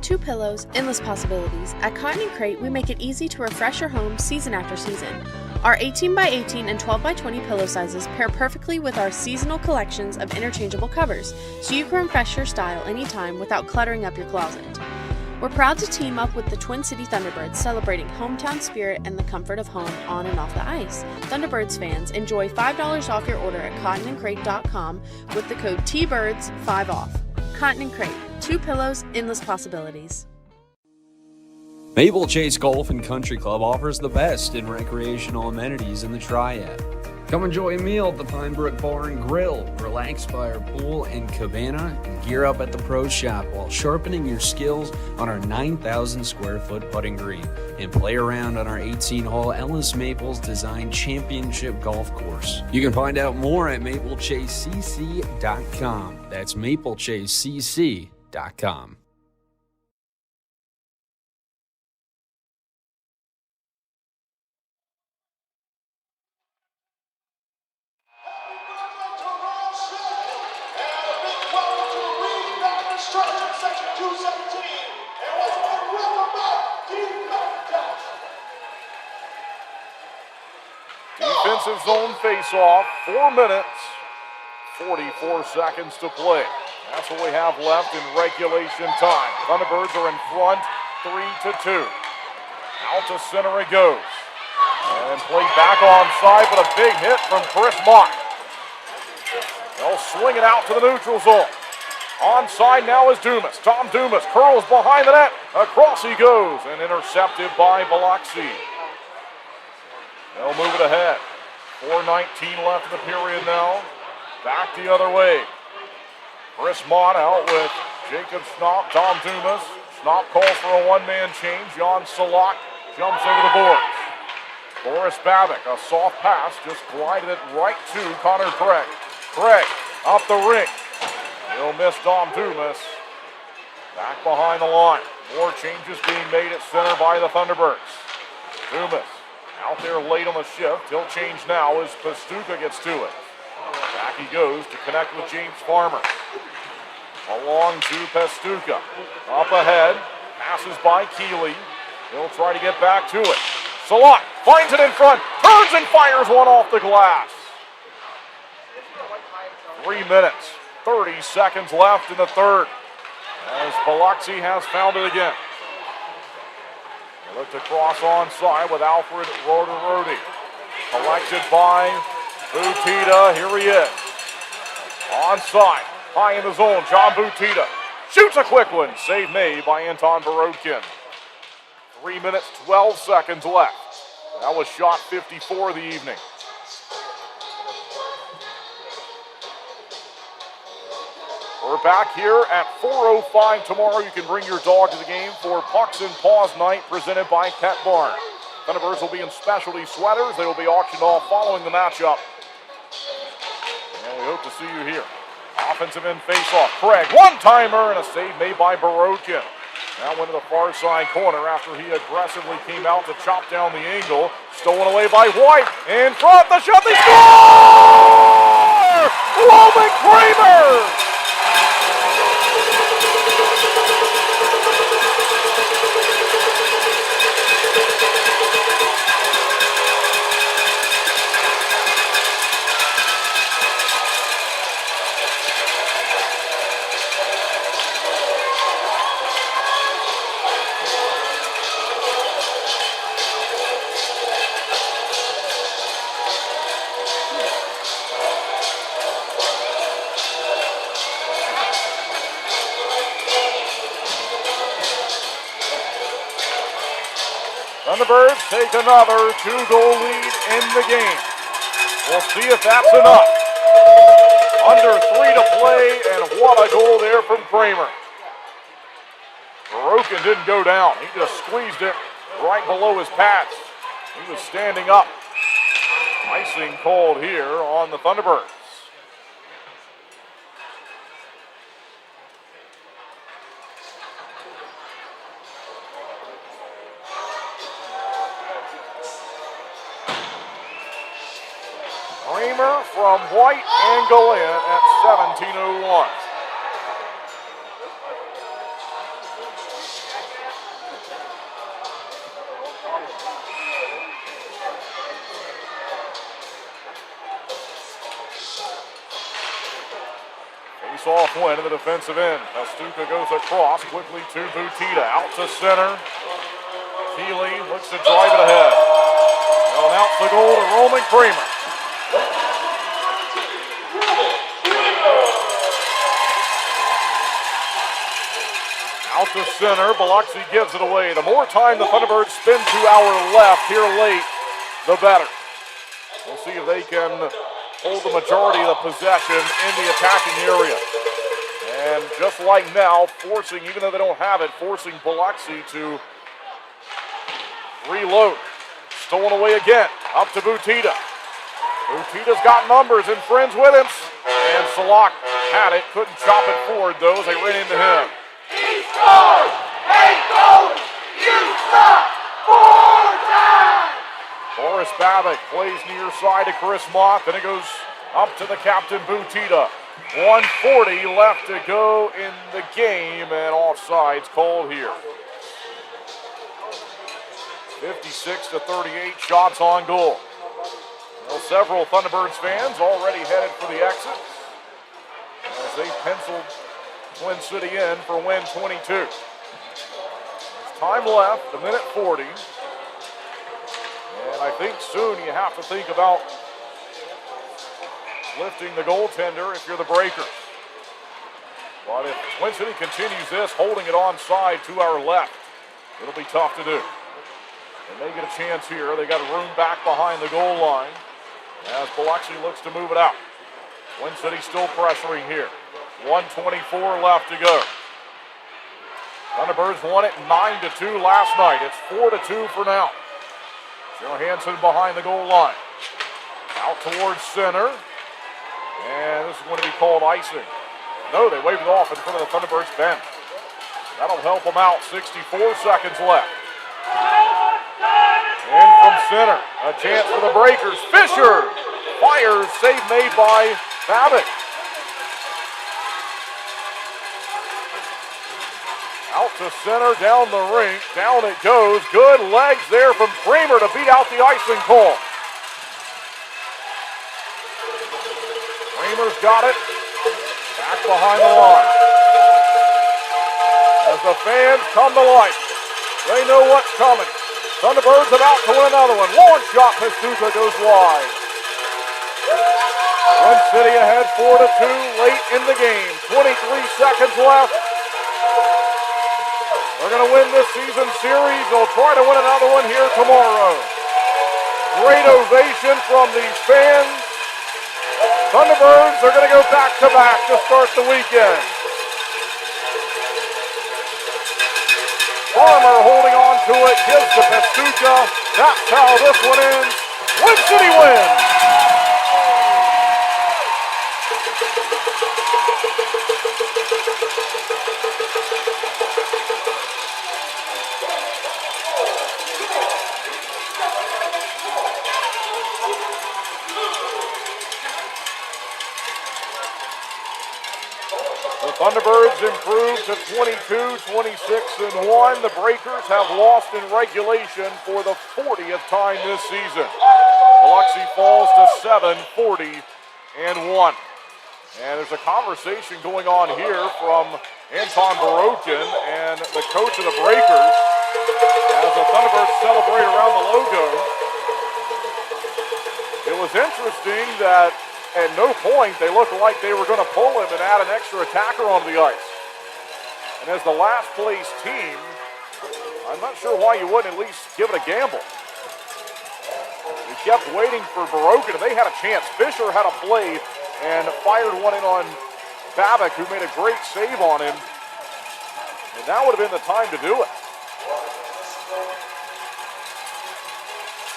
2 pillows, endless possibilities. At Cotton & Crate, we make it easy to refresh your home season after season. Our 18x18 and 12x20 pillow sizes pair perfectly with our seasonal collections of interchangeable covers, so you can refresh your style anytime without cluttering up your closet. We're proud to team up with the Twin City Thunderbirds, celebrating hometown spirit and the comfort of home on and off the ice. Thunderbirds fans, enjoy $5 off your order at cottonandcrate.com with the code TBIRDS5OFF. Cotton & Crate, 2 pillows, endless possibilities. Maple Chase Golf and Country Club offers the best in recreational amenities in the Triad. Come enjoy a meal at the Pine Brook Bar and Grill, relax by our pool and cabana, and gear up at the Pro Shop while sharpening your skills on our 9,000 square foot putting green, and play around on our 18-hole Ellis Maples designed championship golf course. You can find out more at maplechasecc.com. That's maplechasecc.com. Defensive zone face-off, 4 minutes, 44 seconds to play. That's what we have left in regulation time. Thunderbirds are in front, 3-2. Out to center it goes. And played back onside, but a big hit from Chris Mott. They'll swing it out to the neutral zone. Onside now is Dumas. Tom Dumas curls behind the net. Across he goes, and intercepted by Biloxi. They'll move it ahead. 4:19 left in the period now. Back the other way. Chris Mott out with Jacob Schnapp, Tom Dumas. Schnapp calls for a one-man change. Jan Salak jumps over the boards. Boris Babick, a soft pass, just glided it right to Connor Craig. Craig up the ring. He'll miss Dom Dumas. Back behind the line. More changes being made at center by the Thunderbirds. Dumas out there late on the shift. He'll change now as Pastuca gets to it. Back he goes to connect with James Farmer. Along to Pastuca. Up ahead. Passes by Keeley. He'll try to get back to it. Salot finds it in front. Turns and fires one off the glass. 3 minutes, 30 seconds left in the third. As Biloxi has found it again. They look to cross onside with Alfred Roderodi. Collected by Butita. Here he is. Onside. High in the zone. John Butita shoots a quick one. Save made by Anton Borodkin. 3 minutes, 12 seconds left. That was shot 54 of the evening. We're back here at 4:05 tomorrow. You can bring your dog to the game for Pucks and Paws Night presented by Pet Barn. Thunderbirds will be in specialty sweaters. They will be auctioned off following the matchup. And we hope to see you here. Offensive end face-off. Craig, one-timer and a save made by Borodkin. Now went to the far side corner after he aggressively came out to chop down the angle. Stolen away by White. In front, the shot, they score! Roman Kramer! Thunderbirds take another 2-goal lead in the game. We'll see if that's enough. Under 3 to play, and what a goal there from Kramer. Borodkin didn't go down. He just squeezed it right below his pads. He was standing up. Icing called here on the Thunderbirds. Kramer from White and go in at 17:01. Face-off win in the defensive end. Pastuca goes across quickly to Butita. Out to center. Keeley looks to drive it ahead. They'll announce the goal to Roman Kramer. Out to center, Biloxi gives it away. The more time the Thunderbirds spend to our left here late, the better. We'll see if they can hold the majority of the possession in the attacking area. And just like now, forcing, even though they don't have it, forcing Biloxi to reload. Stolen away again, up to Butita. Butita's got numbers and friends with him. And Salak had it, couldn't chop it forward though as they ran into him. He scores! Hey, goals! You suck! 4 times! Boris Babick plays near side to Chris Mott. Then it goes up to the captain, Butita. 1:40 left to go in the game, and offsides called here. 56-38 shots on goal. Well, several Thunderbirds fans already headed for the exit as they penciled Twin City in for win 22. There's time left, 1:40. And I think soon you have to think about lifting the goaltender if you're the Breakers. But if Twin City continues this, holding it onside to our left, it'll be tough to do. And they get a chance here. They got room back behind the goal line as Biloxi looks to move it out. Twin City still pressuring here. 1:24 left to go. Thunderbirds won it 9-2 last night. It's 4-2 for now. Johansson behind the goal line. Out towards center. And this is going to be called icing. No, they waved it off in front of the Thunderbirds bench. That'll help them out. 64 seconds left. In from center. A chance for the Breakers. Fisher fires. Save made by Babbitt. Out to center, down the rink. Down it goes. Good legs there from Kramer to beat out the icing call. Kramer's got it. Back behind the line. As the fans come to life, they know what's coming. Thunderbirds about to win another one. Long shot, Pastuca goes wide. Twin City ahead 4-2 late in the game. 23 seconds left. They're going to win this season series. They'll try to win another one here tomorrow. Great ovation from these fans. Thunderbirds are going to go back-to-back to start the weekend. Farmer holding on to it, gives to Pastuca. That's how this one ends. Twin City wins. Thunderbirds improved to 22-26-1. The Breakers have lost in regulation for the 40th time this season. Biloxi falls to 7-40-1. And there's a conversation going on here from Anton Barokin and the coach of the Breakers as the Thunderbirds celebrate around the logo. It was interesting that at no point they looked like they were going to pull him and add an extra attacker onto the ice. And as the last place team, I'm not sure why you wouldn't at least give it a gamble. We kept waiting for Barokin, and they had a chance. Fisher had a play and fired one in on Babbitt, who made a great save on him. And that would have been the time to do it.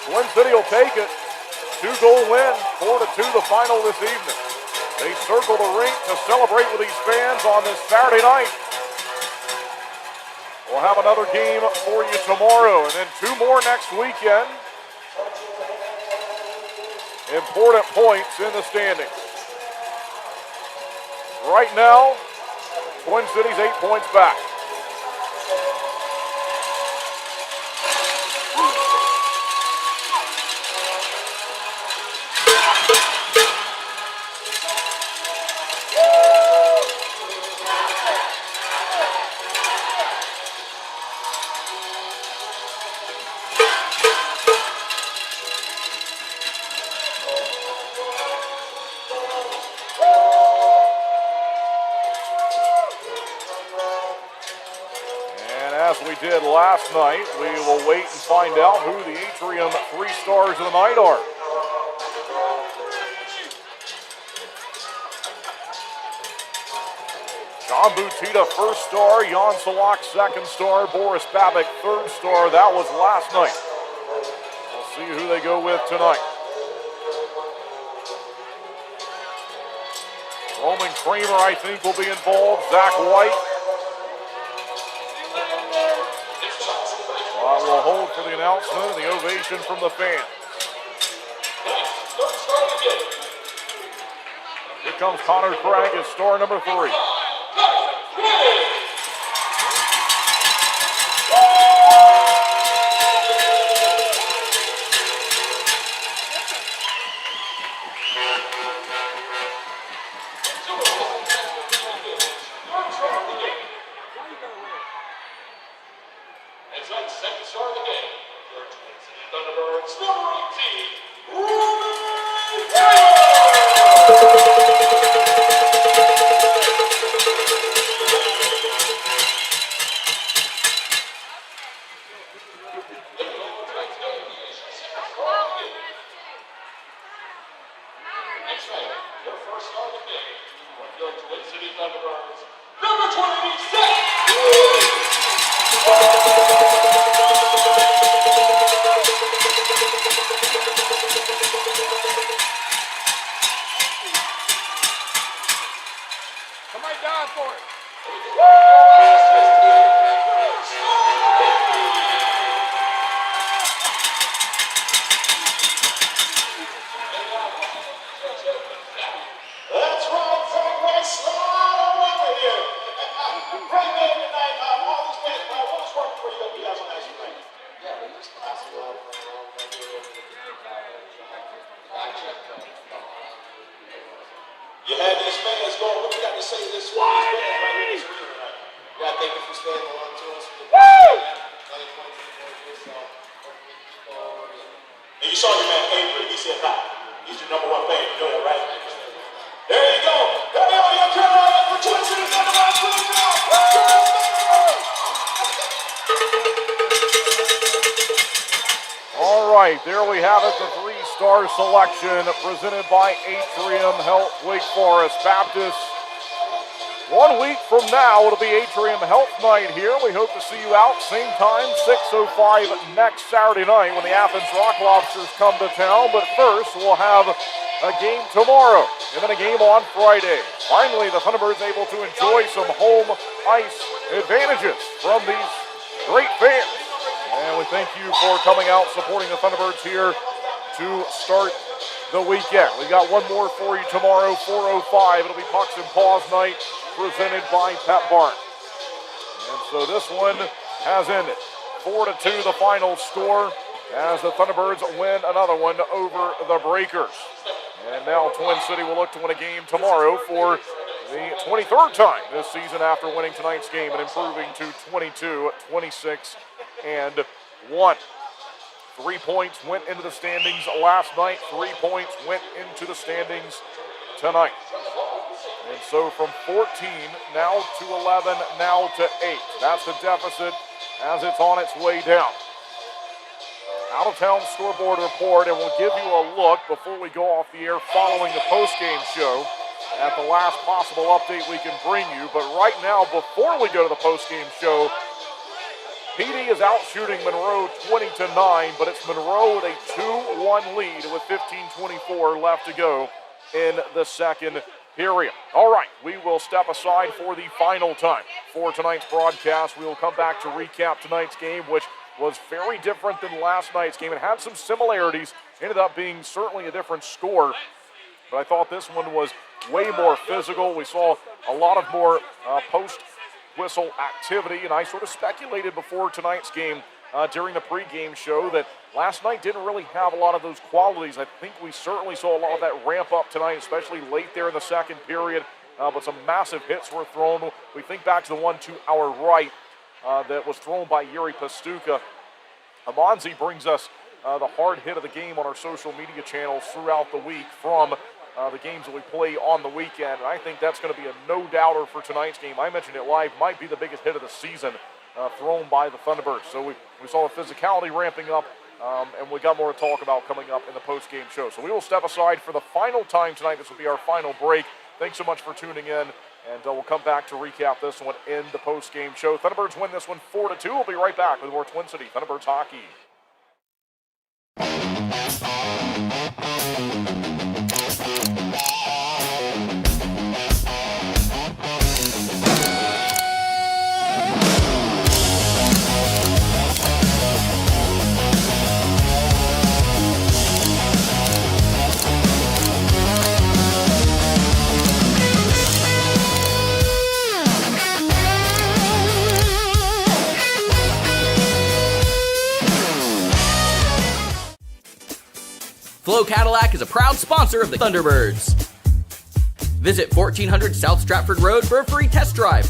Twin City will take it. 2-goal win, 4-2 the final this evening. They circle the rink to celebrate with these fans on this Saturday night. We'll have another game for you tomorrow, and then 2 more next weekend. Important points in the standings. Right now, Twin City's 8 points back. Did last night. We will wait and find out who the Atrium 3 stars of the night are. John Butita, first star. Jan Salak, second star. Boris Babbitt, third star. That was last night. We'll see who they go with tonight. Roman Kramer, I think, will be involved. Zach White. Will hold for the announcement and the ovation from the fans. Here comes Connor Craig as star number 3. Second star of the game for Twin City Thunderbirds, number 18, Ruben Taylor! Next night, your first star of the game for your Twin City Thunderbirds, number 26, Ruben Taylor! right, there we have it, the three-star selection presented by Atrium Health Wake Forest Baptist. 1 week from now, it'll be Atrium Health Night here. We hope to see you out, same time, 6:05 next Saturday night when the Athens Rock Lobsters come to town. But first, we'll have a game tomorrow and then a game on Friday. Finally, the Thunderbirds able to enjoy some home ice advantages from these great fans. And we thank you for coming out, supporting the Thunderbirds here to start the weekend. We've got one more for you tomorrow, 4:05. It'll be Pucks and Paws Night, presented by Pep Barn. And so this one has ended. 4-2 the final score as the Thunderbirds win another one over the Breakers. And now Twin City will look to win a game tomorrow for the 23rd time this season after winning tonight's game and improving to 22-26-1. 3 points went into the standings last night. 3 points went into the standings tonight. And so from 14 now to 11, now to 8. That's the deficit as it's on its way down. Out-of-town scoreboard report, and we'll give you a look before we go off the air following the post-game show at the last possible update we can bring you. But right now, before we go to the post-game show, PD is out shooting Monroe 20-9, but it's Monroe with a 2-1 lead with 15:24 left to go in the second period. All right, we will step aside for the final time for tonight's broadcast. We will come back to recap tonight's game, which was very different than last night's game. It had some similarities, ended up being certainly a different score, but I thought this one was way more physical. We saw a lot of more post-whistle activity, and I sort of speculated before tonight's game during the pregame show that last night didn't really have a lot of those qualities. I think we certainly saw a lot of that ramp up tonight, especially late there in the second period, but some massive hits were thrown. We think back to the one to our right that was thrown by Yuri Pastuka. Amanzi brings us the hard hit of the game on our social media channels throughout the week from the games that we play on the weekend. And I think that's going to be a no-doubter for tonight's game. I mentioned it live, might be the biggest hit of the season thrown by the Thunderbirds. So we saw the physicality ramping up, and we got more to talk about coming up in the post-game show. So we will step aside for the final time tonight. This will be our final break. Thanks so much for tuning in, and we'll come back to recap this one in the post-game show. Thunderbirds win this one 4-2. We'll be right back with more Twin City Thunderbirds hockey. Flo Cadillac is a proud sponsor of the Thunderbirds. Visit 1400 South Stratford Road for a free test drive.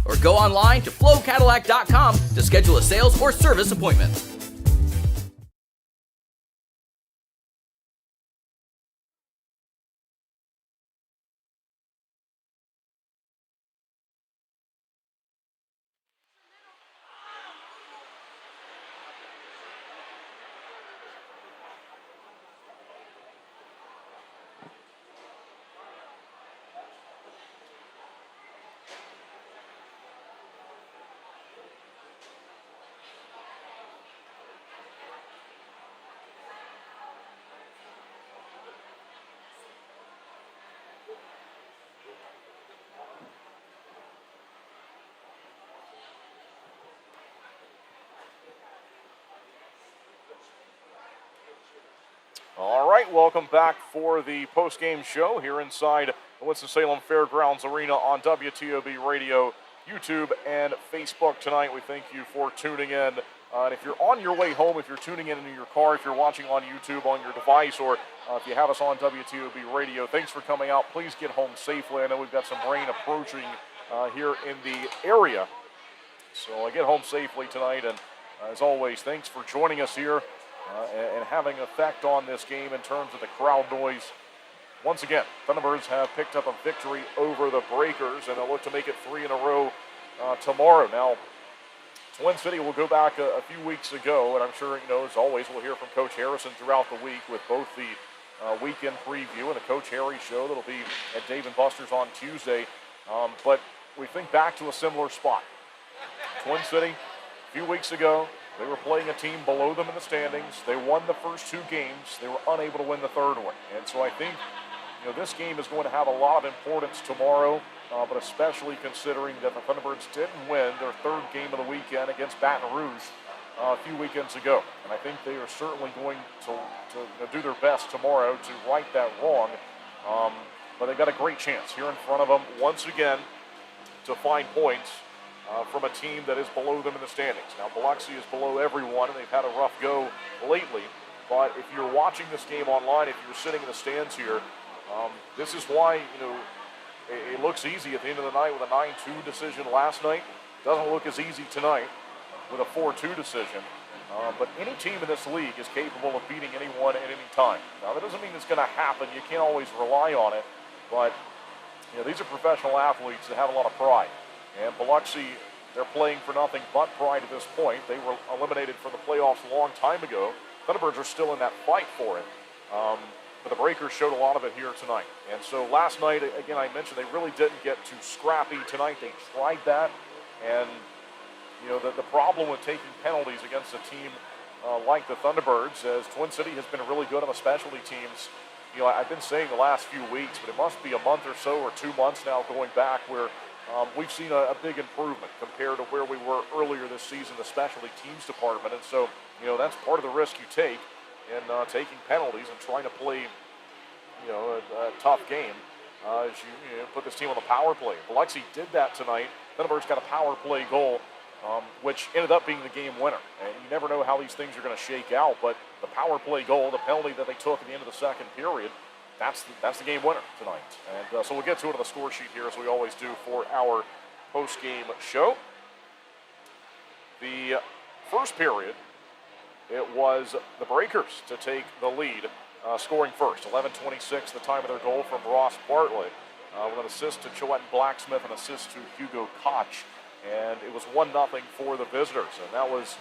Or go online to flowcadillac.com to schedule a sales or service appointment. All right, welcome back for the post-game show here inside the Winston-Salem Fairgrounds Arena on WTOB Radio, YouTube, and Facebook tonight. We thank you for tuning in. And if you're on your way home, if you're tuning in your car, if you're watching on YouTube on your device, or if you have us on WTOB Radio, thanks for coming out. Please get home safely. I know we've got some rain approaching here in the area. So get home safely tonight. And as always, thanks for joining us here. And having an effect on this game in terms of the crowd noise. Once again, Thunderbirds have picked up a victory over the Breakers, and they'll look to make it 3 in a row tomorrow. Now, Twin City will go back a few weeks ago, and I'm sure, as always, we'll hear from Coach Harrison throughout the week with both the weekend preview and the Coach Harry show that'll be at Dave & Buster's on Tuesday. But we think back to a similar spot. Twin City, a few weeks ago, they were playing a team below them in the standings. They won the first 2 games. They were unable to win the third one. And so I think, this game is going to have a lot of importance tomorrow, but especially considering that the Thunderbirds didn't win their 3rd game of the weekend against Baton Rouge a few weekends ago. And I think they are certainly going to do their best tomorrow to right that wrong. But they've got a great chance here in front of them once again to find points from a team that is below them in the standings. Now, Biloxi is below everyone, and they've had a rough go lately. But if you're watching this game online, if you're sitting in the stands here, this is why, it looks easy at the end of the night with a 9-2 decision last night. Doesn't look as easy tonight with a 4-2 decision. But any team in this league is capable of beating anyone at any time. Now, that doesn't mean it's going to happen. You can't always rely on it. But, these are professional athletes that have a lot of pride. And Biloxi, they're playing for nothing but pride at this point. They were eliminated from the playoffs a long time ago. Thunderbirds are still in that fight for it. But the Breakers showed a lot of it here tonight. And so last night, again, I mentioned they really didn't get too scrappy tonight. They tried that. And, the problem with taking penalties against a team like the Thunderbirds, as Twin City has been really good on the specialty teams. I've been saying the last few weeks, but it must be a month or so or 2 months now going back where we've seen a big improvement compared to where we were earlier this season, the specialty teams department. And so, that's part of the risk you take in taking penalties and trying to play, a tough game as you put this team on the power play. Biloxi did that tonight. Thunderbirds got a power play goal, which ended up being the game winner. And you never know how these things are going to shake out, but the power play goal, the penalty that they took at the end of the second period, that's the game winner tonight. And so we'll get to it on the score sheet here, as we always do for our post-game show. The first period, it was the Breakers to take the lead, scoring first. 11:26, the time of their goal from Ross Bartlett, with an assist to Choette Blacksmith, an assist to Hugo Koch. And it was 1-0 for the visitors. And that was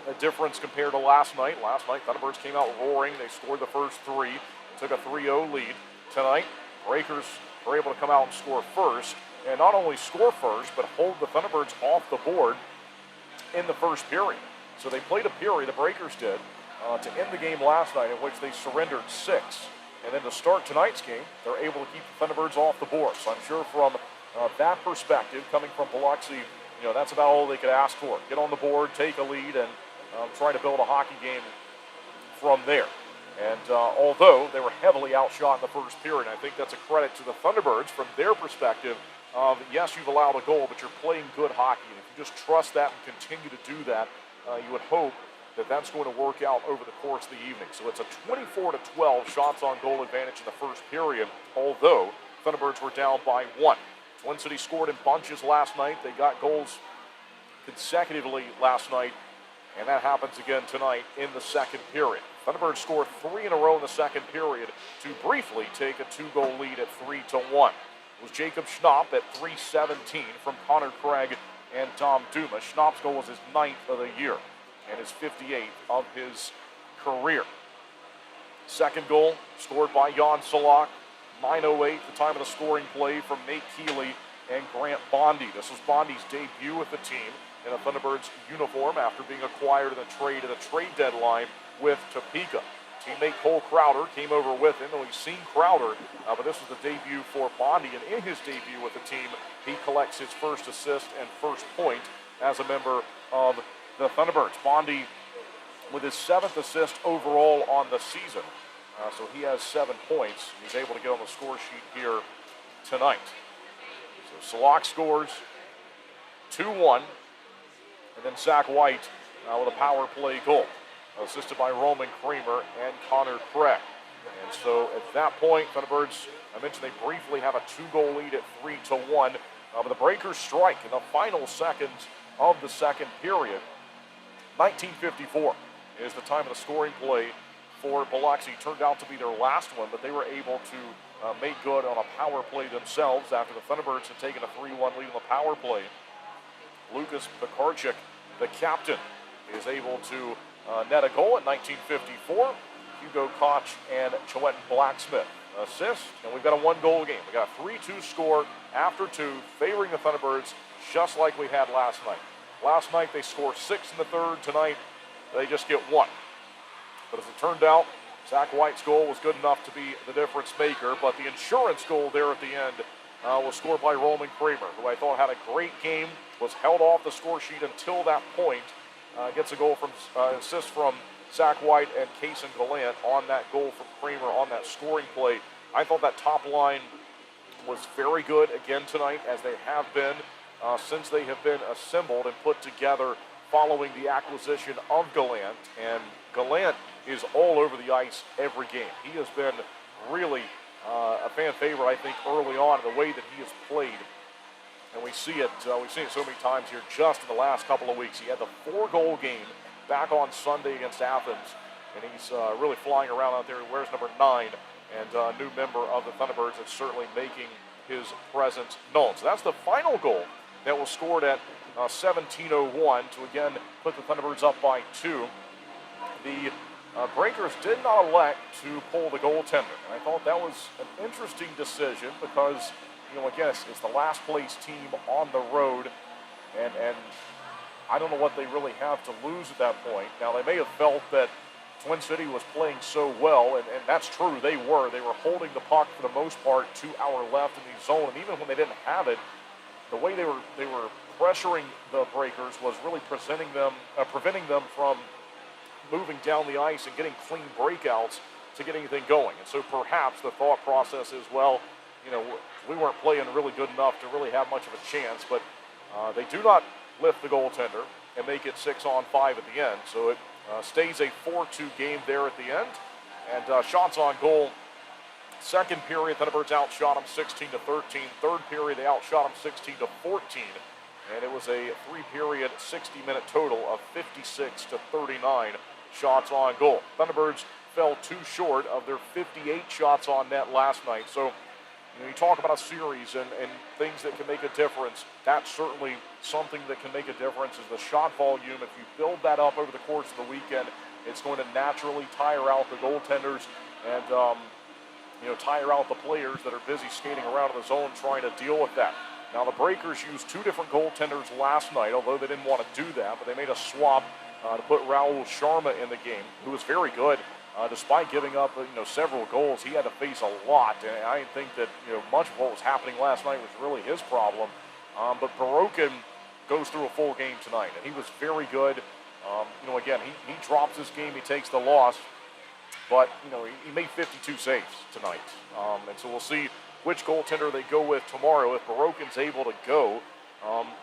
a difference compared to last night. Last night, Thunderbirds came out roaring. They scored the first 3, took a 3-0 lead. Tonight, Breakers were able to come out and score first. And not only score first, but hold the Thunderbirds off the board in the first period. So they played a period, the Breakers did, to end the game last night, in which they surrendered 6. And then to start tonight's game, they're able to keep the Thunderbirds off the board. So I'm sure from that perspective, coming from Biloxi, that's about all they could ask for. Get on the board, take a lead, and try to build a hockey game from there. And although they were heavily outshot in the first period, I think that's a credit to the Thunderbirds from their perspective of, yes, you've allowed a goal, but you're playing good hockey. And if you just trust that and continue to do that, you would hope that that's going to work out over the course of the evening. So it's a 24-12 shots on goal advantage in the first period, although Thunderbirds were down by 1. Twin City scored in bunches last night. They got goals consecutively last night, and that happens again tonight in the second period. Thunderbirds scored 3 in a row in the second period to briefly take a 2-goal lead at 3-1. It was Jacob Schnapp at 3:17 from Connor Craig and Tom Dumas. Schnapp's goal was his 9th of the year and his 58th of his career. Second goal scored by Jan Salak. 9:08, the time of the scoring play from Nate Keeley and Grant Bondi. This was Bondi's debut with the team in a Thunderbirds uniform after being acquired in a trade at a trade deadline with Topeka. Teammate Cole Crowder came over with him, and we've seen Crowder, but this was the debut for Bondi, and in his debut with the team, he collects his first assist and first point as a member of the Thunderbirds. Bondi with his 7th assist overall on the season. So he has 7 points. He's able to get on the score sheet here tonight. So Salak scores 2-1. And then Zach White with a power play goal, assisted by Roman Kramer and Connor Craig. And so at that point, Thunderbirds, I mentioned they briefly have a 2-goal lead at 3-1. But the Breakers strike in the final seconds of the second period. 19:54 is the time of the scoring play for Biloxi. Turned out to be their last one, but they were able to make good on a power play themselves after the Thunderbirds had taken a 3-1 lead on the power play. Lucas Pekarchik the captain, is able to net a goal at 1954. Hugo Koch and Choetin Blacksmith assist, and we've got a one-goal game. We got a 3-2 score after 2, favoring the Thunderbirds, just like we had last night. Last night they scored 6 in the third. Tonight they just get 1. But as it turned out, Zach White's goal was good enough to be the difference maker, but the insurance goal there at the end was scored by Roman Kramer, who I thought had a great game, was held off the score sheet until that point. Gets a goal from assist from Zach White and Kason Gallant on that goal from Kramer on that scoring play. I thought that top line was very good again tonight, as they have been since they have been assembled and put together following the acquisition of Gallant. And Gallant is all over the ice every game. He has been really a fan favorite, I think, early on in the way that he has played. And we see it, we've seen it so many times here just in the last couple of weeks. He had the 4-goal game back on Sunday against Athens, and he's really flying around out there. He wears number 9, and a new member of the Thunderbirds is certainly making his presence known. So that's the final goal that was scored at 17:01 to again put the Thunderbirds up by 2. The Breakers did not elect to pull the goaltender, and I thought that was an interesting decision because, you know, again, it's the last place team on the road, and I don't know what they really have to lose at that point. Now, they may have felt that Twin City was playing so well, and that's true, they were. They were holding the puck for the most part to our left in the zone, and even when they didn't have it, the way they were pressuring the Breakers was really preventing them from moving down the ice and getting clean breakouts to get anything going. And so perhaps the thought process is, well, you know, we weren't playing really good enough to really have much of a chance, but they do not lift the goaltender and make it 6-on-5 at the end. So it stays a 4-2 game there at the end. And shots on goal, second period, Thunderbirds outshot them 16-13. Third period, they outshot them 16-14. And it was a 3-period, 60-minute total of 56-39 shots on goal. Thunderbirds fell too short of their 58 shots on net last night. So, you know, you talk about a series and things that can make a difference. That's certainly something that can make a difference is the shot volume. If you build that up over the course of the weekend, it's going to naturally tire out the goaltenders and, you know, tire out the players that are busy skating around in the zone trying to deal with that. Now, the Breakers used 2 different goaltenders last night, although they didn't want to do that, but they made a swap to put Raul Sharma in the game, who was very good. Despite giving up, you know, several goals, he had to face a lot, and I didn't think that, you know, much of what was happening last night was really his problem. But Barokin goes through a full game tonight, and he was very good. You know, again, he drops this game, he takes the loss, but, you know, he made 52 saves tonight. And so we'll see which goaltender they go with tomorrow. If Barokin's able to go,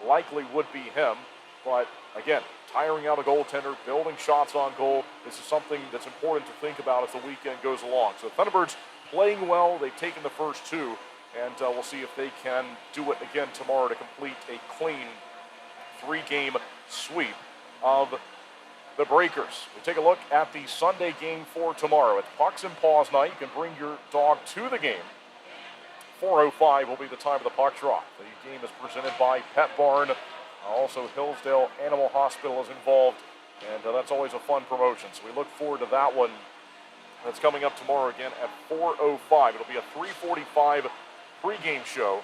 likely would be him. But, again, tiring out a goaltender, building shots on goal, this is something that's important to think about as the weekend goes along. So Thunderbirds playing well. They've taken the first 2, and we'll see if they can do it again tomorrow to complete a clean 3-game sweep of the Breakers. We take a look at the Sunday game for tomorrow. It's Pucks and Paws night. You can bring your dog to the game. 4:05 will be the time of the puck drop. The game is presented by Pet Barn. Also, Hillsdale Animal Hospital is involved, and that's always a fun promotion. So we look forward to that one. That's coming up tomorrow again at 4:05. It'll be a 3:45 pregame show.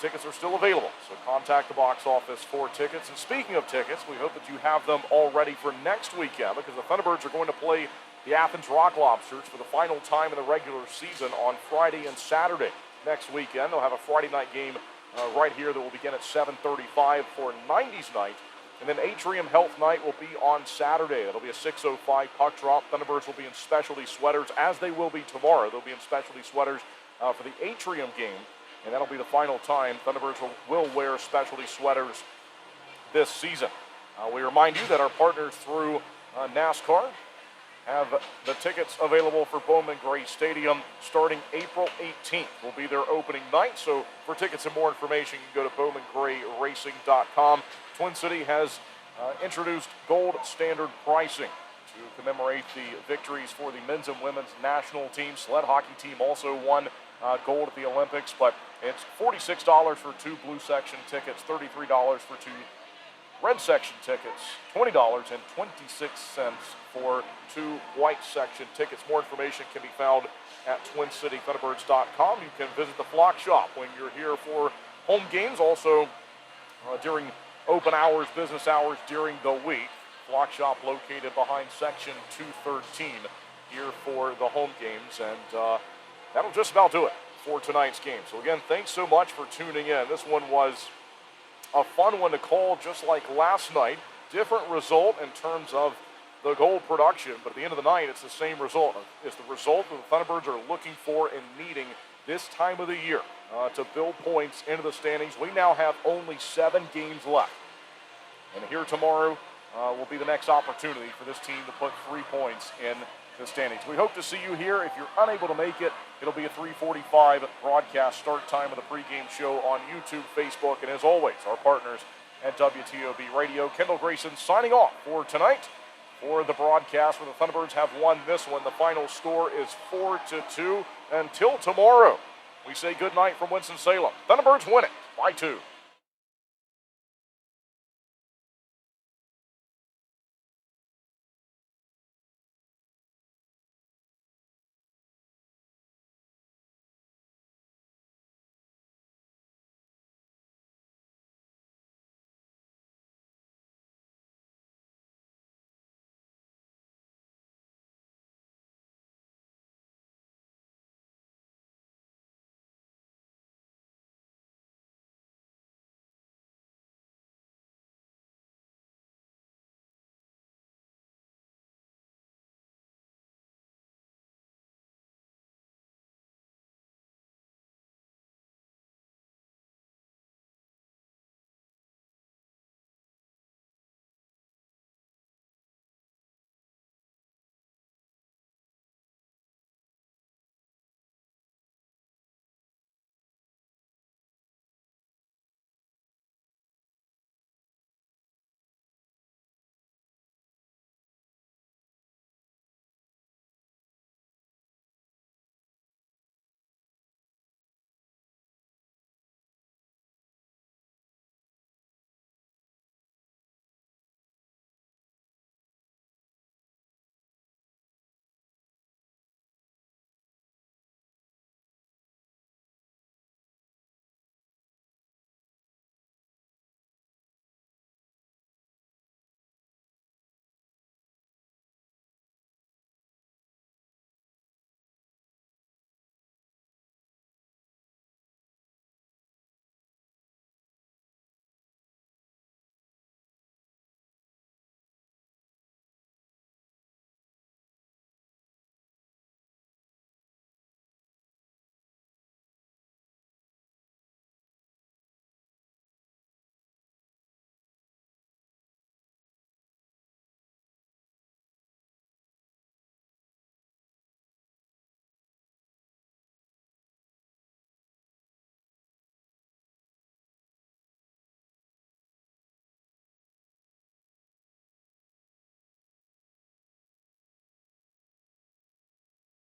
Tickets are still available, so contact the box office for tickets. And speaking of tickets, we hope that you have them all ready for next weekend, because the Thunderbirds are going to play the Athens Rock Lobsters for the final time in the regular season on Friday and Saturday. Next weekend, they'll have a Friday night game right here that will begin at 7:35 for 90s night. And then Atrium Health Night will be on Saturday. That'll be a 6:05 puck drop. Thunderbirds will be in specialty sweaters, as they will be tomorrow. They'll be in specialty sweaters for the Atrium game, and that'll be the final time Thunderbirds will wear specialty sweaters this season. We remind you that our partners through NASCAR have the tickets available for Bowman Gray Stadium starting April 18th. Will be their opening night. So for tickets and more information, you can go to bowmangrayracing.com. Twin City has introduced gold standard pricing to commemorate the victories for the men's and women's national team. Sled hockey team also won gold at the Olympics, but it's $46 for 2 blue section tickets, $33 for 2 Red section tickets, $20.26 for 2 white section tickets. More information can be found at TwinCityThunderbirds.com. You can visit the Flock Shop when you're here for home games. Also, during open hours, business hours during the week. Flock Shop located behind section 213 here for the home games. And that'll just about do it for tonight's game. So again, thanks so much for tuning in. This one was a fun one to call, just like last night. Different result in terms of the goal production, but at the end of the night, it's the same result. It's the result that the Thunderbirds are looking for and needing this time of the year to build points into the standings. We now have only 7 games left. And here tomorrow will be the next opportunity for this team to put 3 points in the standings. We hope to see you here. If you're unable to make it, it'll be a 3:45 broadcast start time of the pregame show on YouTube, Facebook, and as always, our partners at WTOB Radio. Kendall Grayson signing off for tonight for the broadcast where the Thunderbirds have won this one. The final score is 4-2. Until tomorrow, we say good night from Winston-Salem. Thunderbirds win it by 2.